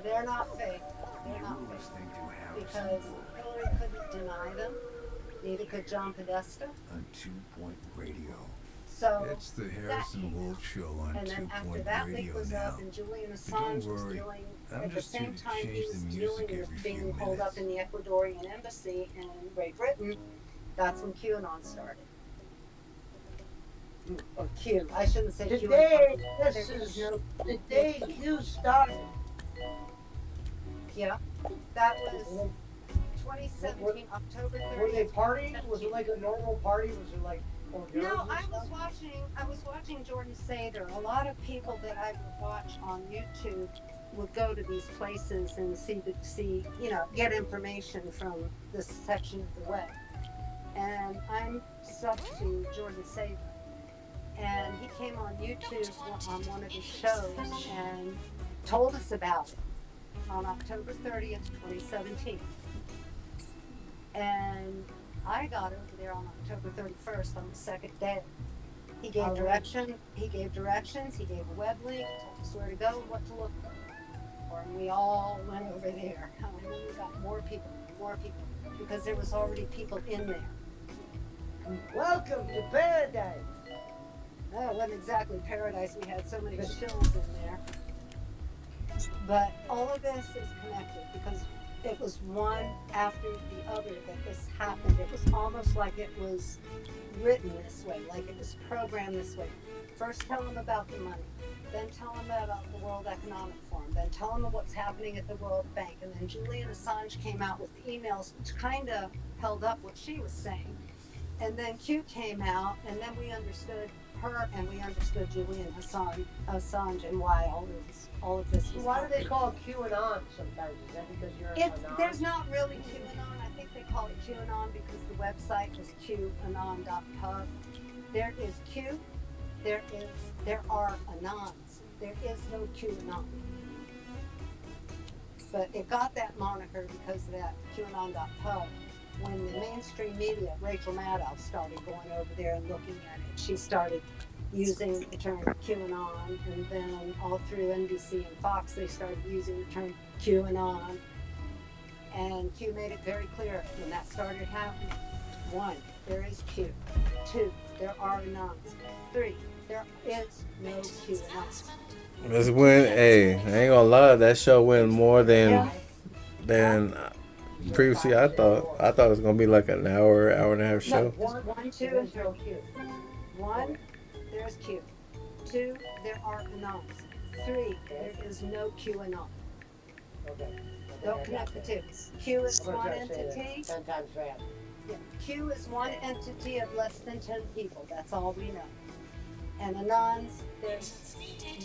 They're not fake. They're not fake. Because Hillary couldn't deny them. Neither could John Podesta. On 2 Point Radio. So It's the that Harrison came Wolf out. Show on And 2 then after Point that leak Radio was now. up, and Julian Don't Assange was worry. dealing I'm at the just here same to time change he was the music dealing every with few being holed up minutes. in the Ecuadorian embassy in Great Britain. That's when QAnon started. Or Q. I shouldn't say the QAnon. day, There this is is no. the day you started. Yeah. That was 2017, October 30th. Were they partying? Was it like a normal party? Was it like hors d'oeuvres No, and I stuff? was watching Jordan Sather. A lot of people that I would watch on YouTube would go to these places and get information from this section of the web. And I'm sub to Jordan Sather. And he came on YouTube on one of his shows and told us about it on October 30th, 2017. And I got over there on October 31st on the second day. He gave directions, he gave a web link, told us where to go, what to look for. And we all went over there. And then we got more people, because there was already people in there. Welcome to paradise. No, it wasn't exactly paradise. We had so many shills in there. But all of this is connected because it was one after the other that this happened. It was almost like it was written this way, like it was programmed this way. First tell them about the money, then tell them about the World Economic Forum, then tell them what's happening at the World Bank. And then Julian Assange came out with emails which kind of held up what she was saying. And then Q came out, and then we understood her, and we understood Julian Assange and why all of this So was why do happening. they call it QAnon sometimes? Is that because you're anon? There's not really QAnon. I think they call it QAnon because the website is qanon.pub. There is Q. There are anons. There is no QAnon. But it got that moniker because of that QAnon.pub. When the mainstream media, Rachel Maddow, started going over there and looking at it, she started using the term QAnon, and then all through NBC and Fox, they started using the term QAnon. And Q made it very clear when that started happening. 1, there is Q. 2, there are anons. 3, there is no Q anons. That's when, hey, I ain't gonna lie, that show went more Yeah. than previously. I thought it was gonna be like an hour and a half No, show. there's 1, 2, and 3. 1, there's Q. 2, there are anons. 3, there is no Q anon. Okay. Don't connect the two. Q is I'm gonna one try to say entity. that 10 times fast. Yeah. Q is one entity of less than 10 people. That's all we know. And anons, there's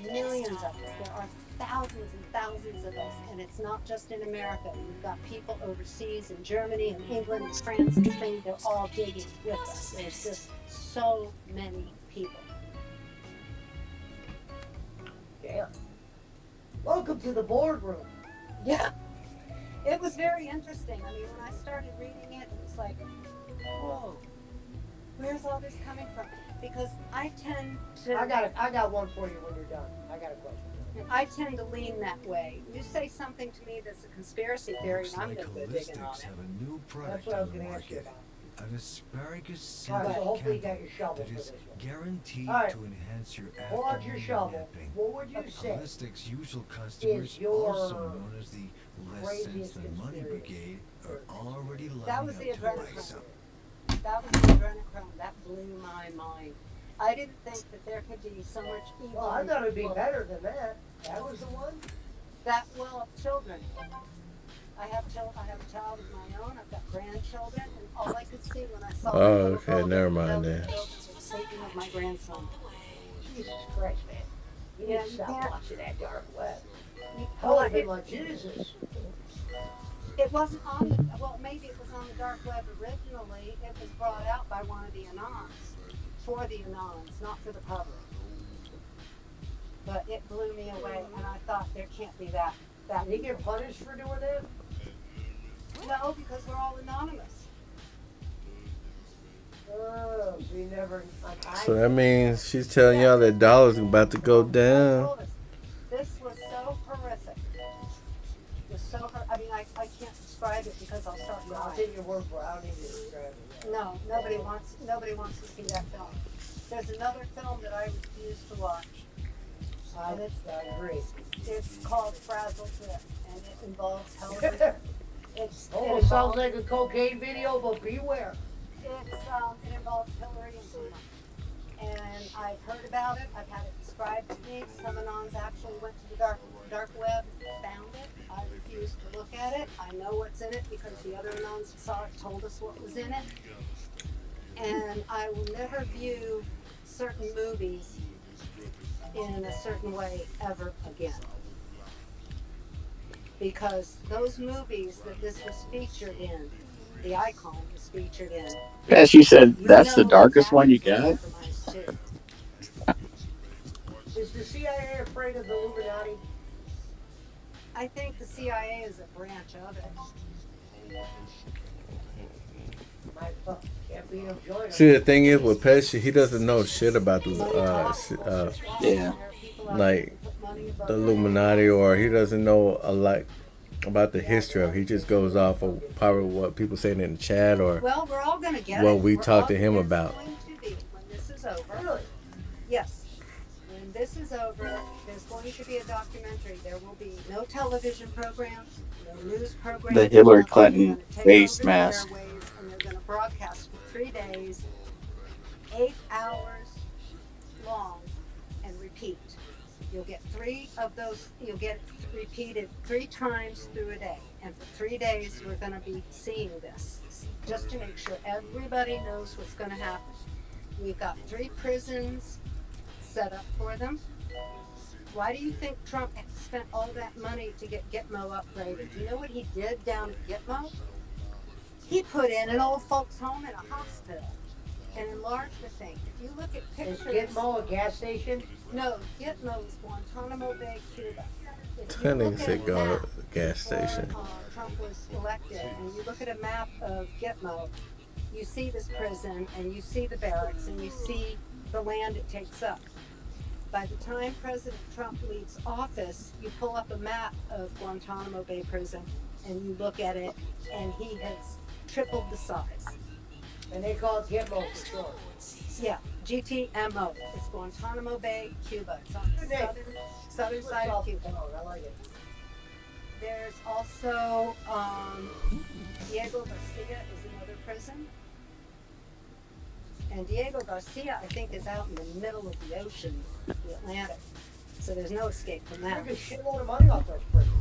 millions of us. There are thousands and thousands of us. And it's not just in America. We've got people overseas in Germany and England and France and Spain. They're all digging with us. There's just so many people. Damn. Welcome to the boardroom. Yeah. It was very interesting. I mean, when I started reading it, it was like, whoa, where's all this coming from? Because I tend to. I got one for you when you're done. I got a question. I tend to lean that way. You say something to me that's a conspiracy theory, Looks and I'm like going to go digging on holistics it. have a new That's product what I was on the going to ask you market. about. An asparagus All right, scented so hopefully you got candle your shovel that for is this one. guaranteed All right. to enhance your Pull out your afternoon shovel. napping. What would you say Holistics usual customers, your also known as the Less Sense craziest Than Money conspiracy? Brigade, are already That lining was up the to buy adrenaline. some. That was the adrenochrome. That blew my mind. I didn't think that there could be so much evil. Well, I in thought it'd be people. better than that. That was the one? That, well, children. I have a child of my own. I've got grandchildren, and all I could see when I saw Oh, the little okay, girl never getting mind held then. in the building was thinking of my grandson. Jesus Christ, man. You Yeah, need to you stop can't- watching that dark web. You- I would have it- been like, Jesus. It wasn't on the, well, maybe it was on the dark web originally. It was brought out by one of the anons, for the anons, not for the public. But it blew me away, and I thought there can't be that. Did he get punished for doing that? No, because we're all anonymous. Oh, so you never. So that means she's telling y'all that dollar's about to go down. Told us. This was so horrific. It was so I mean, I can't describe it because I'll start I'll crying. take your word for it. I don't need to describe it. No, nobody wants to see that film. There's another film that I refuse to watch. I agree. It's called Frazzle Trip, and it involves Hillary. Almost sounds like a cocaine video, but beware. It involves Hillary and Clinton. And I've heard about it. I've had it described to me. Some anons actually went to the dark web and found it. I refused to look at it. I know what's in it because the other anons who saw it told us what was in it. And I will never view certain movies in a certain way ever again. Because those movies that this was featured in, the icon was featured in. As you said, you that's the know darkest one you exactly got. compromised too. Is the CIA afraid of the Illuminati? I think the CIA is a branch of it. Can't beat him, join him. See, the thing is with Pesci, he doesn't know shit about the Yeah. like the Illuminati, or he doesn't know a lot about the history of it. He just goes off of probably what people saying in the chat or Well, we're all going to get what it. we We're talked all- to him there's about. going to be, when this is over, Really? yes, when this is over, there's going to be a documentary. There will be no television programs, no news programs. The Hillary nothing. Clinton They're gonna take face over the mask. airwaves, and they're going to broadcast for 3 days, 8 hours long, and repeat. You'll get 3 of those, you'll get repeated 3 times through a day. And for 3 days, we're going to be seeing this just to make sure everybody knows what's going to happen. We've got 3 prisons set up for them. Why do you think Trump spent all that money to get Gitmo upgraded? Do you know what he did down at Gitmo? He put in an old folks home and a hospital and enlarged the thing. If you look at Is pictures... Gitmo a gas station? No, Gitmo is Guantanamo Bay, Cuba. If I you think look it's at a a map gas station. before, Trump was elected, and you look at a map of Gitmo, you see this prison, and you see the barracks, and you see the land it takes up. By the time President Trump leaves office, you pull up a map of Guantanamo Bay Prison, and you look at it, and he has tripled the size. And they call it Gitmo for short. Yeah, GTMO. It's Guantanamo Bay, Cuba. It's on the Good name. southern side of Cuba. I like it. There's also Diego Garcia is another prison. And Diego Garcia, I think, is out in the middle of the ocean, the Atlantic. So there's no escape from that. Make a shitload of money off those prisons.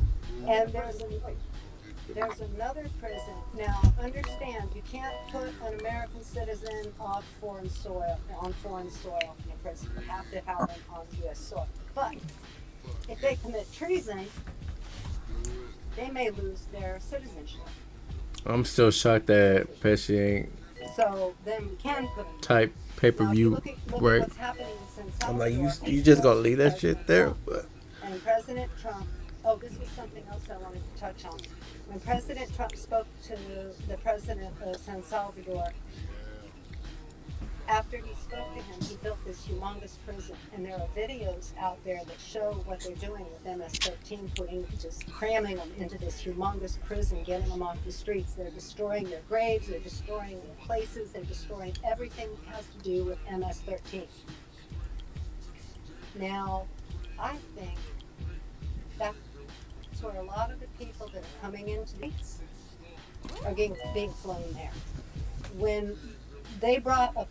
And there's another prison. Now, understand, you can't put an American citizen on foreign soil in a prison. You have to have them on U.S. soil. But if they commit treason, they may lose their citizenship. I'm still shocked that Pesci ain't So then we can put them. type pay-per-view, look at right? what's happening in San I'm like, Salvador. you just gonna leave that shit there? But And President Trump, oh, this was something else I wanted to touch on. When President Trump spoke to the president of San Salvador, after he spoke to him, he built this humongous prison. And there are videos out there that show what they're doing with MS-13, just cramming them into this humongous prison, getting them off the streets. They're destroying their graves, they're destroying their places, they're destroying everything that has to do with MS-13. Now, I think that's where a lot of the people that are coming into these are being flown there. When they flew a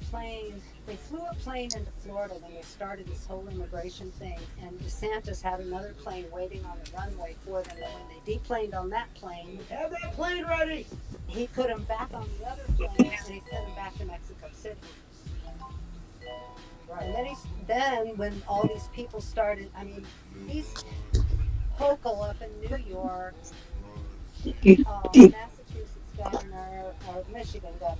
plane into Florida when they started this whole immigration thing, and DeSantis had another plane waiting on the runway for them, and when they deplaned on that plane, Have that plane ready. he put them back on the other plane, and he sent them back to Mexico City. Right. And then when all these people started, I mean, these Hochul up in New York, Massachusetts governor, or Michigan governor,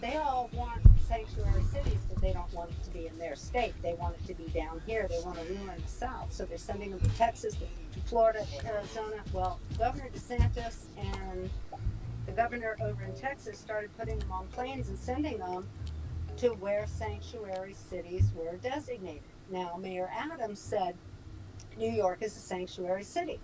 they all want sanctuary cities, but they don't want it to be in their state. They want it to be down here. They want to ruin the South. So they're sending them to Texas, to Florida, to Arizona. Well, Governor DeSantis and the governor over in Texas started putting them on planes and sending them to where sanctuary cities were designated. Now, Mayor Adams said New York is a sanctuary city.